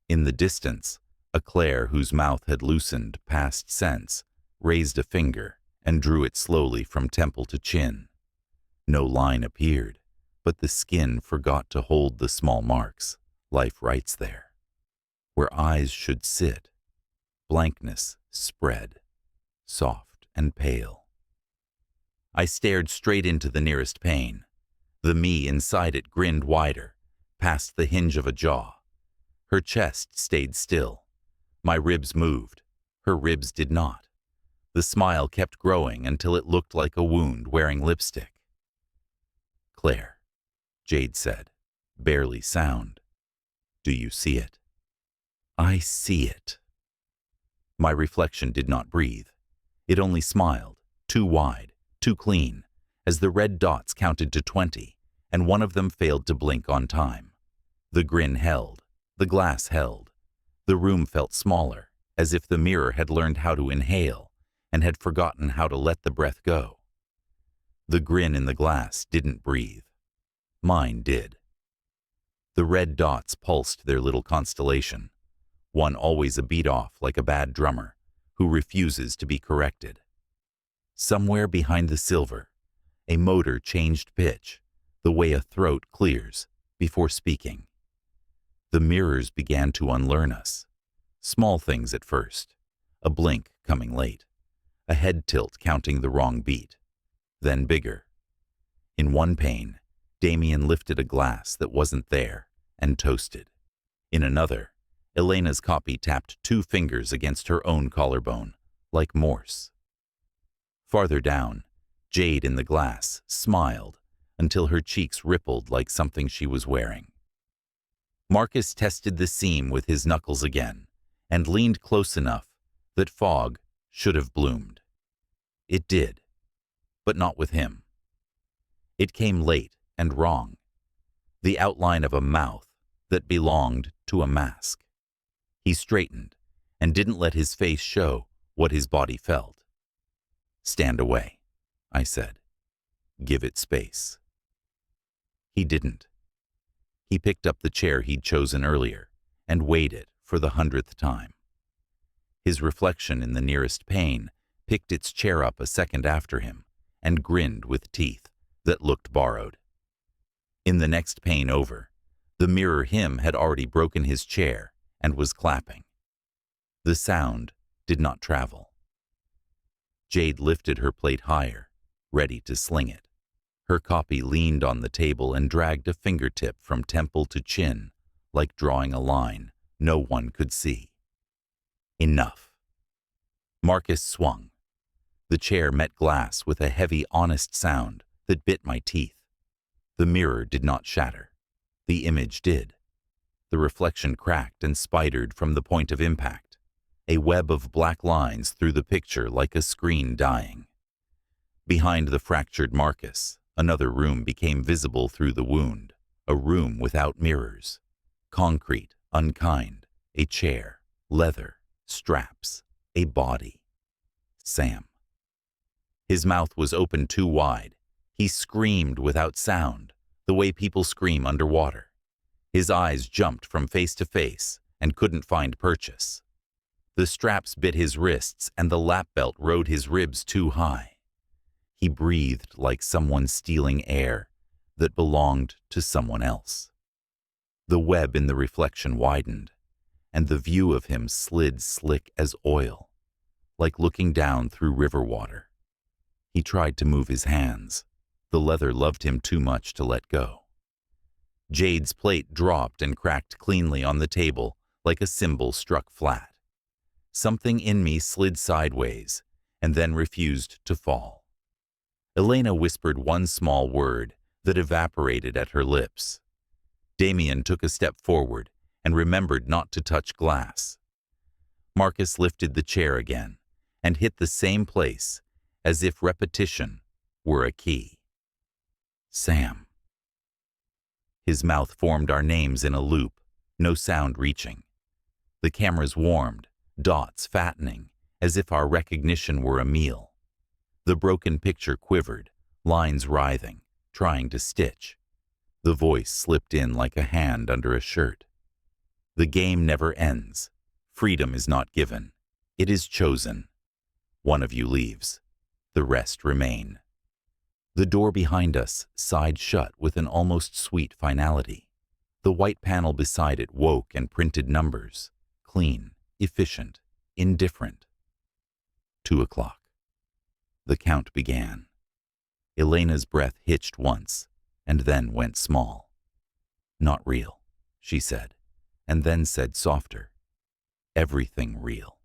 In the distance, a Claire whose mouth had loosened past sense raised a finger and drew it slowly from temple to chin. No line appeared, but the skin forgot to hold the small marks life writes there. Where eyes should sit, blankness spread, soft and pale. I stared straight into the nearest pane. The me inside it grinned wider, past the hinge of a jaw. Her chest stayed still. My ribs moved. Her ribs did not. The smile kept growing until it looked like a wound wearing lipstick. "Claire," Jade said, barely sound. "Do you see it?" "I see it." My reflection did not breathe. It only smiled, too wide, too clean, as the red dots counted to 20, and one of them failed to blink on time. The grin held. The glass held. The room felt smaller, as if the mirror had learned how to inhale and had forgotten how to let the breath go. The grin in the glass didn't breathe. Mine did. The red dots pulsed their little constellation, one always a beat off like a bad drummer who refuses to be corrected. Somewhere behind the silver, a motor changed pitch, the way a throat clears before speaking. The mirrors began to unlearn us. Small things at first, a blink coming late, a head tilt counting the wrong beat, then bigger. In one pane, Damien lifted a glass that wasn't there and toasted. In another, Elena's copy tapped 2 fingers against her own collarbone, like Morse. Farther down, Jade in the glass smiled until her cheeks rippled like something she was wearing. Marcus tested the seam with his knuckles again and leaned close enough that fog should have bloomed. It did, but not with him. It came late and wrong, the outline of a mouth that belonged to a mask. He straightened and didn't let his face show what his body felt. "Stand away," I said. "Give it space." He didn't. He picked up the chair he'd chosen earlier and weighed it for the 100th time. His reflection in the nearest pane picked its chair up a second after him and grinned with teeth that looked borrowed. In the next pane over, the mirror him had already broken his chair and was clapping. The sound did not travel. Jade lifted her plate higher, ready to sling it. Her copy leaned on the table and dragged a fingertip from temple to chin, like drawing a line no one could see. Enough. Marcus swung. The chair met glass with a heavy, honest sound that bit my teeth. The mirror did not shatter. The image did. The reflection cracked and spidered from the point of impact, a web of black lines through the picture like a screen dying. Behind the fractured Marcus, another room became visible through the wound, a room without mirrors. Concrete, unkind, a chair, leather, straps, a body. Sam. His mouth was open too wide. He screamed without sound, the way people scream underwater. His eyes jumped from face to face and couldn't find purchase. The straps bit his wrists and the lap belt rode his ribs too high. He breathed like someone stealing air that belonged to someone else. The web in the reflection widened, and the view of him slid slick as oil, like looking down through river water. He tried to move his hands. The leather loved him too much to let go. Jade's plate dropped and cracked cleanly on the table like a cymbal struck flat. Something in me slid sideways and then refused to fall. Elena whispered one small word that evaporated at her lips. Damien took a step forward and remembered not to touch glass. Marcus lifted the chair again and hit the same place as if repetition were a key. Sam. His mouth formed our names in a loop, no sound reaching. The cameras warmed, dots fattening, as if our recognition were a meal. The broken picture quivered, lines writhing, trying to stitch. The voice slipped in like a hand under a shirt. The game never ends. Freedom is not given. It is chosen. One of you leaves. The rest remain. The door behind us sighed shut with an almost sweet finality. The white panel beside it woke and printed numbers. Clean, efficient, indifferent. 2 o'clock. The count began. Elena's breath hitched once, and then went small. Not real, she said, and then said softer. Everything real.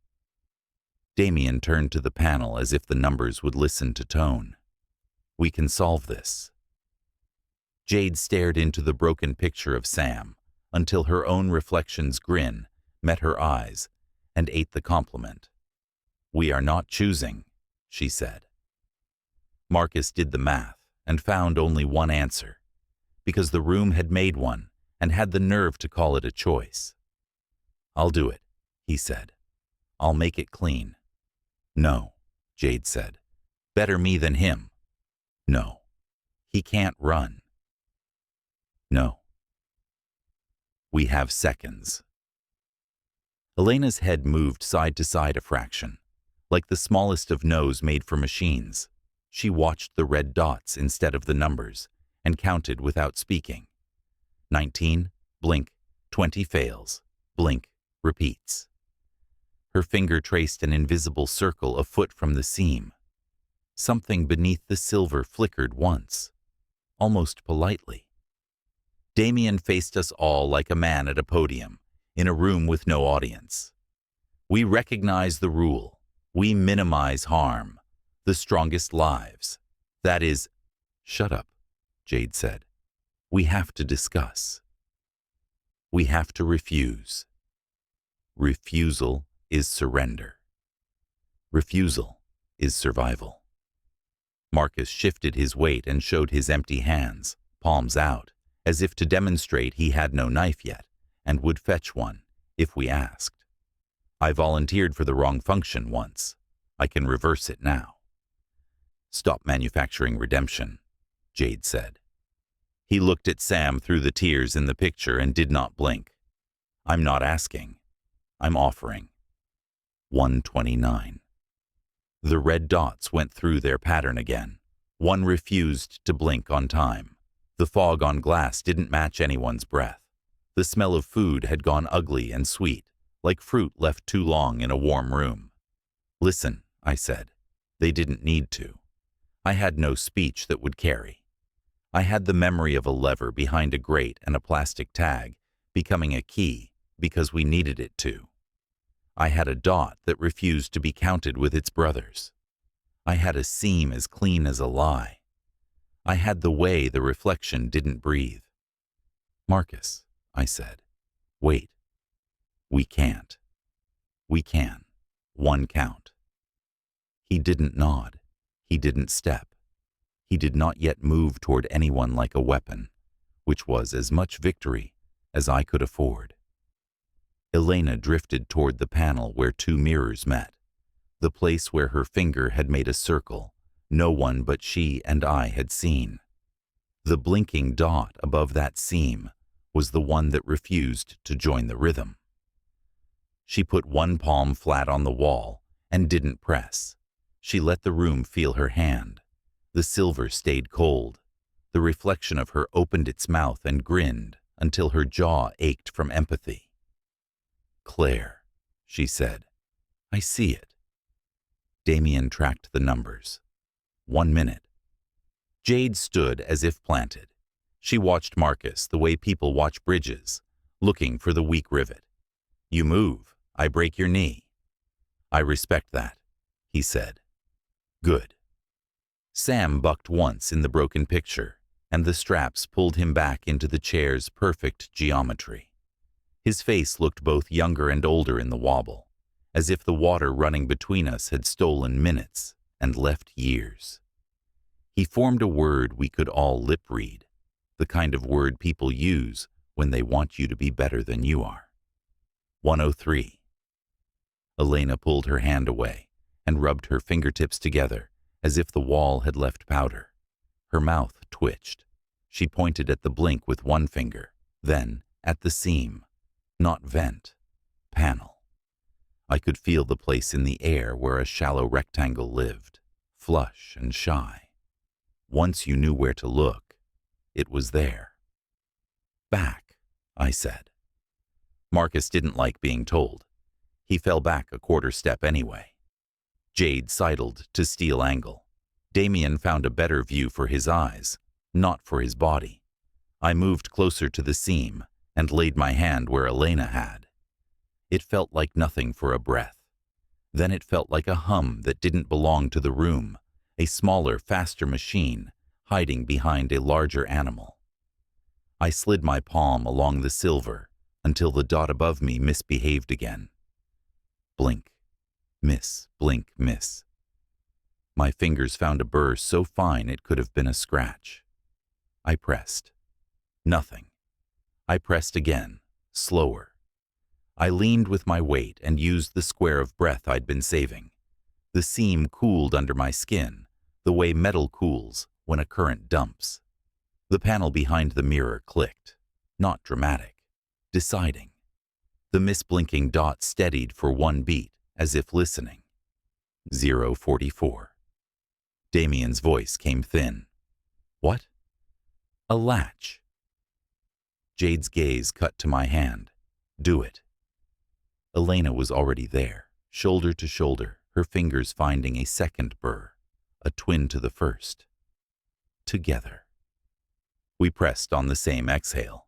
Damien turned to the panel as if the numbers would listen to tone. We can solve this. Jade stared into the broken picture of Sam until her own reflection's grin met her eyes and ate the compliment. We are not choosing, she said. Marcus did the math and found only one answer, because the room had made one and had the nerve to call it a choice. I'll do it, he said. I'll make it clean. No, Jade said. Better me than him. No. He can't run. No. We have seconds. Elena's head moved side to side a fraction, like the smallest of no's made for machines. She watched the red dots instead of the numbers and counted without speaking. 19, blink, 20 fails, blink, repeats. Her finger traced an invisible circle a foot from the seam. Something beneath the silver flickered once, almost politely. Damien faced us all like a man at a podium, in a room with no audience. We recognize the rule. We minimize harm. The strongest lives. That is... Shut up, Jade said. We have to discuss. We have to refuse. Refusal is surrender. Refusal is survival. Marcus shifted his weight and showed his empty hands, palms out, as if to demonstrate he had no knife yet, and would fetch one, if we asked. I volunteered for the wrong function once. I can reverse it now. Stop manufacturing redemption, Jade said. He looked at Sam through the tears in the picture and did not blink. I'm not asking. I'm offering. 129. The red dots went through their pattern again. One refused to blink on time. The fog on glass didn't match anyone's breath. The smell of food had gone ugly and sweet, like fruit left too long in a warm room. Listen, I said. They didn't need to. I had no speech that would carry. I had the memory of a lever behind a grate and a plastic tag becoming a key because we needed it to. I had a dot that refused to be counted with its brothers. I had a seam as clean as a lie. I had the way the reflection didn't breathe. Marcus, I said, wait. We can't. We can. One count. He didn't nod. He didn't step. He did not yet move toward anyone like a weapon, which was as much victory as I could afford. Elena drifted toward the panel where two mirrors met, the place where her finger had made a circle no one but she and I had seen. The blinking dot above that seam was the one that refused to join the rhythm. She put one palm flat on the wall and didn't press. She let the room feel her hand. The silver stayed cold. The reflection of her opened its mouth and grinned until her jaw ached from empathy. Claire, she said, I see it. Damien tracked the numbers. 1 minute. Jade stood as if planted. She watched Marcus the way people watch bridges, looking for the weak rivet. You move, I break your knee. I respect that, he said. Good. Sam bucked once in the broken picture, and the straps pulled him back into the chair's perfect geometry. His face looked both younger and older in the wobble, as if the water running between us had stolen minutes and left years. He formed a word we could all lip-read, the kind of word people use when they want you to be better than you are. 103. Elena pulled her hand away and rubbed her fingertips together as if the wall had left powder. Her mouth twitched. She pointed at the blink with one finger, then at the seam, not vent, panel. I could feel the place in the air where a shallow rectangle lived, flush and shy. Once you knew where to look, it was there. Back, I said. Marcus didn't like being told. He fell back a quarter step anyway. Jade sidled to steal angle. Damien found a better view for his eyes, not for his body. I moved closer to the seam and laid my hand where Elena had. It felt like nothing for a breath. Then it felt like a hum that didn't belong to the room, a smaller, faster machine hiding behind a larger animal. I slid my palm along the silver until the dot above me misbehaved again. Blink, miss, blink, miss. My fingers found a burr so fine it could have been a scratch. I pressed. Nothing. I pressed again, slower. I leaned with my weight and used the square of breath I'd been saving. The seam cooled under my skin, the way metal cools when a current dumps. The panel behind the mirror clicked, not dramatic, deciding. The misblinking dot steadied for one beat, as if listening. 044. Damien's voice came thin. What? A latch. Jade's gaze cut to my hand. Do it. Elena was already there, shoulder to shoulder, her fingers finding a second burr, a twin to the first. Together. We pressed on the same exhale.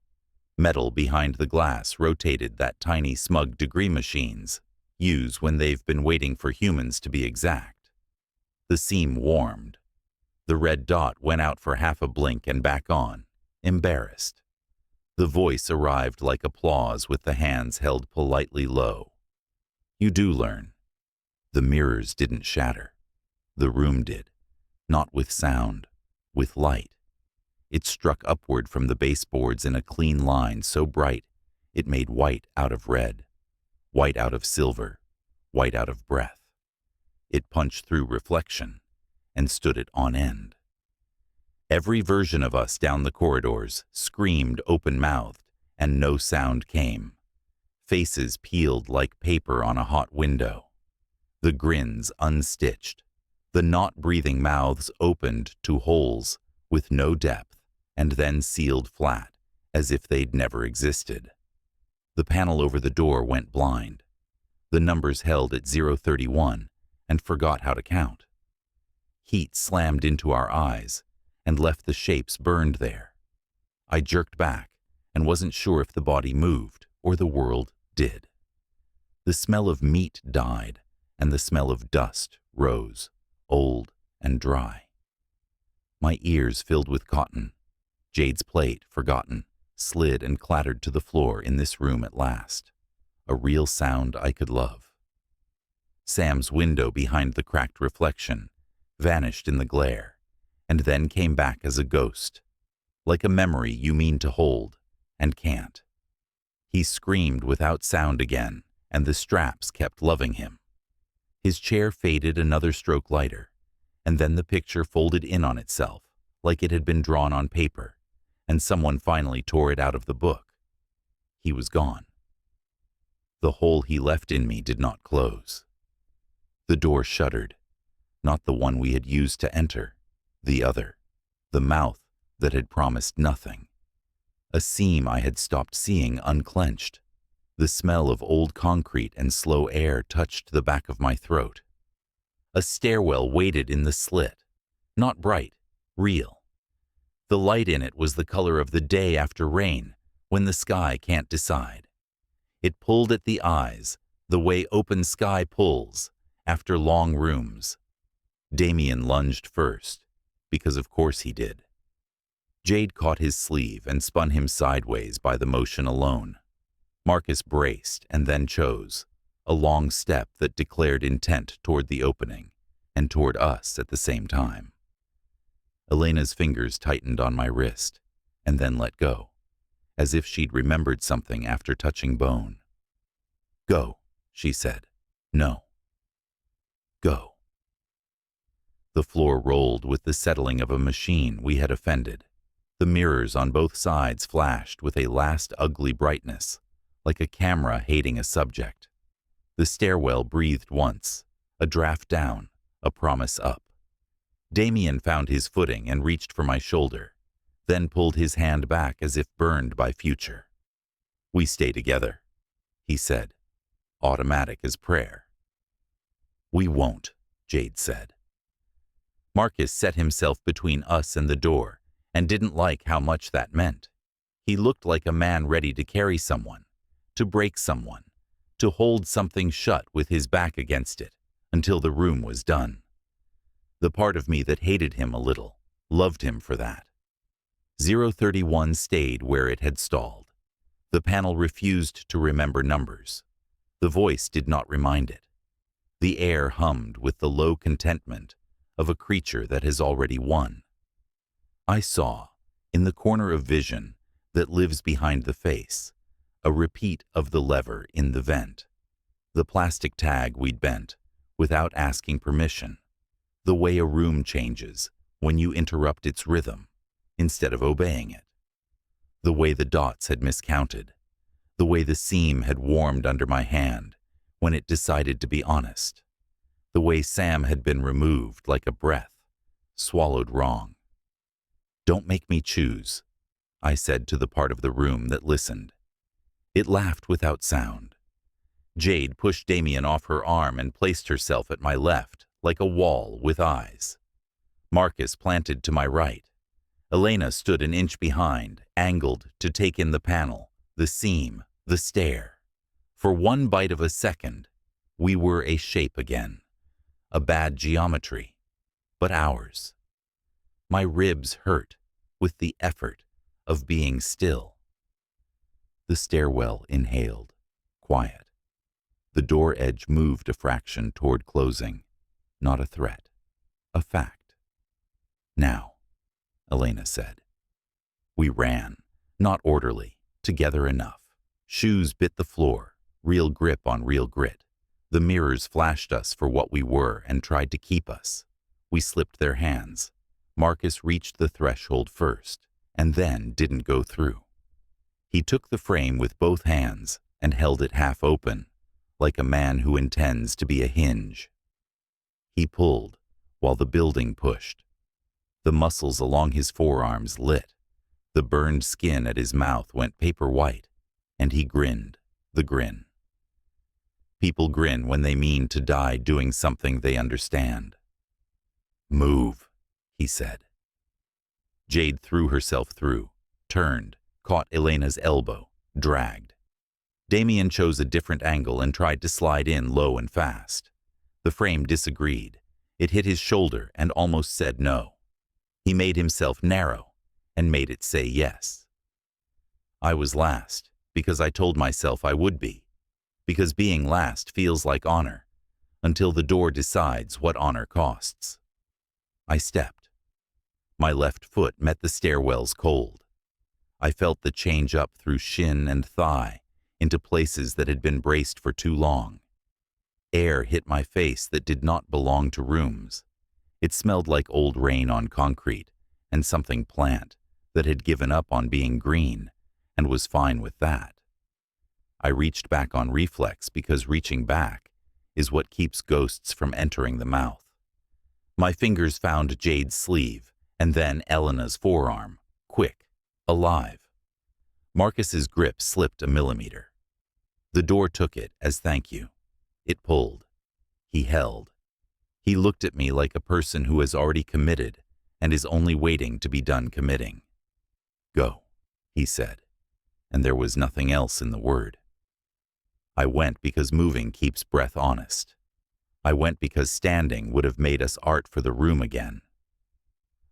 Metal behind the glass rotated that tiny smug degree machines use when they've been waiting for humans to be exact. The seam warmed. The red dot went out for half a blink and back on, embarrassed. The voice arrived like applause with the hands held politely low. You do learn. The mirrors didn't shatter. The room did. Not with sound, with light. It struck upward from the baseboards in a clean line so bright it made white out of red, white out of silver, white out of breath. It punched through reflection and stood it on end. Every version of us down the corridors screamed open-mouthed, and no sound came. Faces peeled like paper on a hot window. The grins unstitched. The not-breathing mouths opened to holes with no depth and then sealed flat, as if they'd never existed. The panel over the door went blind. The numbers held at 031, and forgot how to count. Heat slammed into our eyes and left the shapes burned there. I jerked back and wasn't sure if the body moved or the world did. The smell of meat died and the smell of dust rose, old and dry. My ears filled with cotton. Jade's plate, forgotten, slid and clattered to the floor in this room at last. A real sound I could love. Sam's window behind the cracked reflection vanished in the glare, and then came back as a ghost, like a memory you mean to hold and can't. He screamed without sound again, and the straps kept loving him. His chair faded another stroke lighter, and then the picture folded in on itself, like it had been drawn on paper, and someone finally tore it out of the book. He was gone. The hole he left in me did not close. The door shuddered, not the one we had used to enter, the other, the mouth that had promised nothing. A seam I had stopped seeing unclenched. The smell of old concrete and slow air touched the back of my throat. A stairwell waited in the slit, not bright, real. The light in it was the color of the day after rain, when the sky can't decide. It pulled at the eyes, the way open sky pulls, after long rooms. Damien lunged first, because of course he did. Jade caught his sleeve and spun him sideways by the motion alone. Marcus braced and then chose, a long step that declared intent toward the opening, and toward us at the same time. Elena's fingers tightened on my wrist, and then let go, as if she'd remembered something after touching bone. "Go," she said. "No. Go." The floor rolled with the settling of a machine we had offended. The mirrors on both sides flashed with a last ugly brightness, like a camera hating a subject. The stairwell breathed once, a draft down, a promise up. Damien found his footing and reached for my shoulder, then pulled his hand back as if burned by future. "We stay together," he said, automatic as prayer. "We won't," Jade said. Marcus set himself between us and the door, and didn't like how much that meant. He looked like a man ready to carry someone, to break someone, to hold something shut with his back against it, until the room was done. The part of me that hated him a little, loved him for that. 031 stayed where it had stalled. The panel refused to remember numbers. The voice did not remind it. The air hummed with the low contentment of a creature that has already won. I saw, in the corner of vision that lives behind the face, a repeat of the lever in the vent, the plastic tag we'd bent, without asking permission, the way a room changes when you interrupt its rhythm, instead of obeying it, the way the dots had miscounted, the way the seam had warmed under my hand when it decided to be honest, the way Sam had been removed like a breath, swallowed wrong. "Don't make me choose," I said to the part of the room that listened. It laughed without sound. Jade pushed Damien off her arm and placed herself at my left, like a wall with eyes. Marcus planted to my right. Elena stood an inch behind, angled to take in the panel, the seam, the stair. For one bite of a second, we were a shape again. A bad geometry, but ours. My ribs hurt with the effort of being still. The stairwell inhaled, quiet. The door edge moved a fraction toward closing, not a threat, a fact. "Now," Elena said. We ran, not orderly, together enough. Shoes bit the floor, real grip on real grit. The mirrors flashed us for what we were and tried to keep us. We slipped their hands. Marcus reached the threshold first, and then didn't go through. He took the frame with both hands and held it half open, like a man who intends to be a hinge. He pulled, while the building pushed. The muscles along his forearms lit. The burned skin at his mouth went paper white, and he grinned, the grin. People grin when they mean to die doing something they understand. "Move," he said. Jade threw herself through, turned, caught Elena's elbow, dragged. Damien chose a different angle and tried to slide in low and fast. The frame disagreed. It hit his shoulder and almost said no. He made himself narrow and made it say yes. I was last because I told myself I would be, because being last feels like honor, until the door decides what honor costs. I stepped. My left foot met the stairwell's cold. I felt the change up through shin and thigh into places that had been braced for too long. Air hit my face that did not belong to rooms. It smelled like old rain on concrete and something plant that had given up on being green and was fine with that. I reached back on reflex because reaching back is what keeps ghosts from entering the mouth. My fingers found Jade's sleeve and then Elena's forearm, quick, alive. Marcus's grip slipped a millimeter. The door took it as thank you. It pulled. He held. He looked at me like a person who has already committed and is only waiting to be done committing. "Go," he said, and there was nothing else in the word. I went because moving keeps breath honest. I went because standing would have made us art for the room again.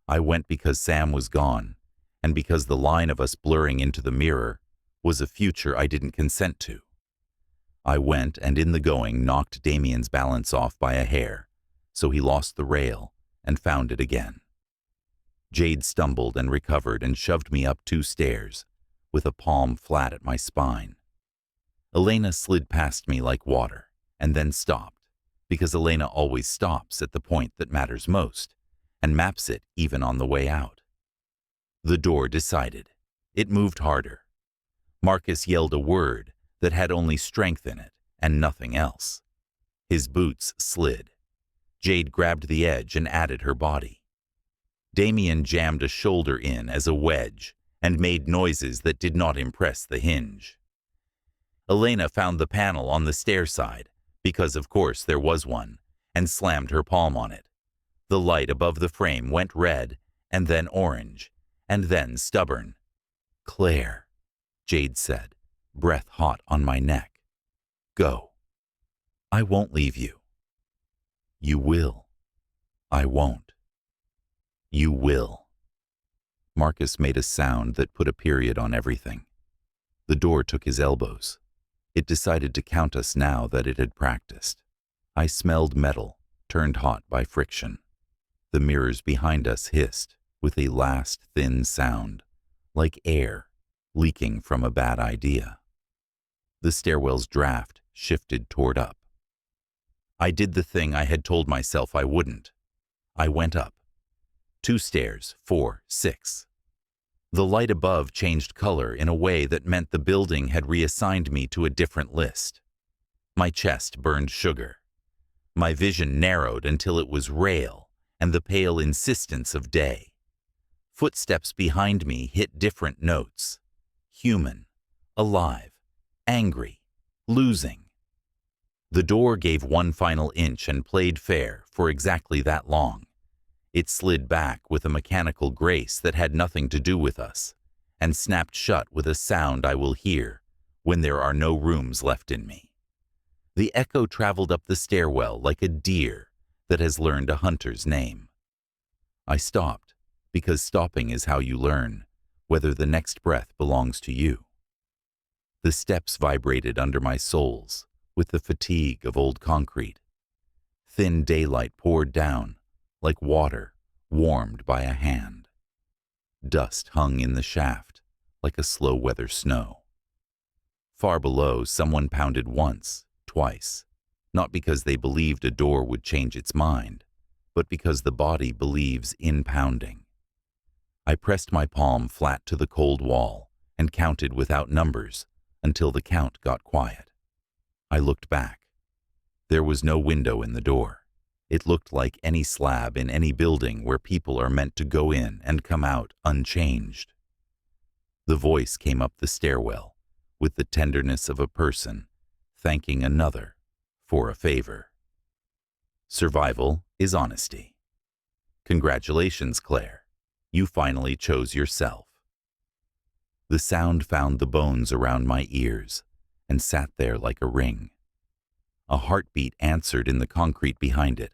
I went because Sam was gone, and because the line of us blurring into the mirror was a future I didn't consent to. I went and in the going knocked Damien's balance off by a hair, so he lost the rail and found it again. Jade stumbled and recovered and shoved me up 2 stairs, with a palm flat at my spine. Elena slid past me like water, and then stopped, because Elena always stops at the point that matters most, and maps it even on the way out. The door decided. It moved harder. Marcus yelled a word that had only strength in it and nothing else. His boots slid. Jade grabbed the edge and added her body. Damien jammed a shoulder in as a wedge and made noises that did not impress the hinge. Elena found the panel on the stair side, because of course there was one, and slammed her palm on it. The light above the frame went red, and then orange, and then stubborn. "Claire," Jade said, breath hot on my neck. "Go. I won't leave you." "You will." "I won't." "You will." Marcus made a sound that put a period on everything. The door took his elbows. It decided to count us now that it had practiced. I smelled metal, turned hot by friction. The mirrors behind us hissed with a last thin sound, like air leaking from a bad idea. The stairwell's draft shifted toward up. I did the thing I had told myself I wouldn't. I went up. 2 stairs, 4, 6. The light above changed color in a way that meant the building had reassigned me to a different list. My chest burned sugar. My vision narrowed until it was rail and the pale insistence of day. Footsteps behind me hit different notes. Human, alive, angry, losing. The door gave one final inch and played fair for exactly that long. It slid back with a mechanical grace that had nothing to do with us, and snapped shut with a sound I will hear when there are no rooms left in me. The echo traveled up the stairwell like a deer that has learned a hunter's name. I stopped, because stopping is how you learn whether the next breath belongs to you. The steps vibrated under my soles with the fatigue of old concrete. Thin daylight poured down, like water warmed by a hand. Dust hung in the shaft like a slow-weather snow. Far below, someone pounded once, twice, not because they believed a door would change its mind, but because the body believes in pounding. I pressed my palm flat to the cold wall and counted without numbers until the count got quiet. I looked back. There was no window in the door. It looked like any slab in any building where people are meant to go in and come out unchanged. The voice came up the stairwell with the tenderness of a person thanking another for a favor. Survival is honesty. Congratulations, Claire. You finally chose yourself. The sound found the bones around my ears and sat there like a ring. A heartbeat answered in the concrete behind it,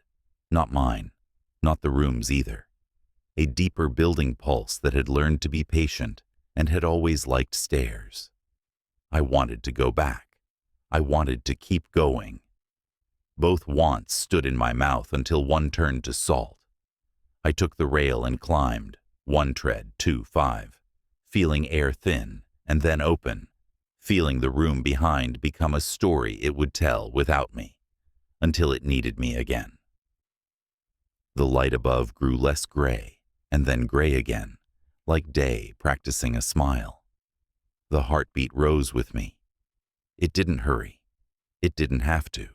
not mine, not the room's either. A deeper building pulse that had learned to be patient and had always liked stairs. I wanted to go back. I wanted to keep going. Both wants stood in my mouth until one turned to salt. I took the rail and climbed, 1 tread, 2, 5, feeling air thin and then open, feeling the room behind become a story it would tell without me, until it needed me again. The light above grew less gray, and then gray again, like day practicing a smile. The heartbeat rose with me. It didn't hurry. It didn't have to.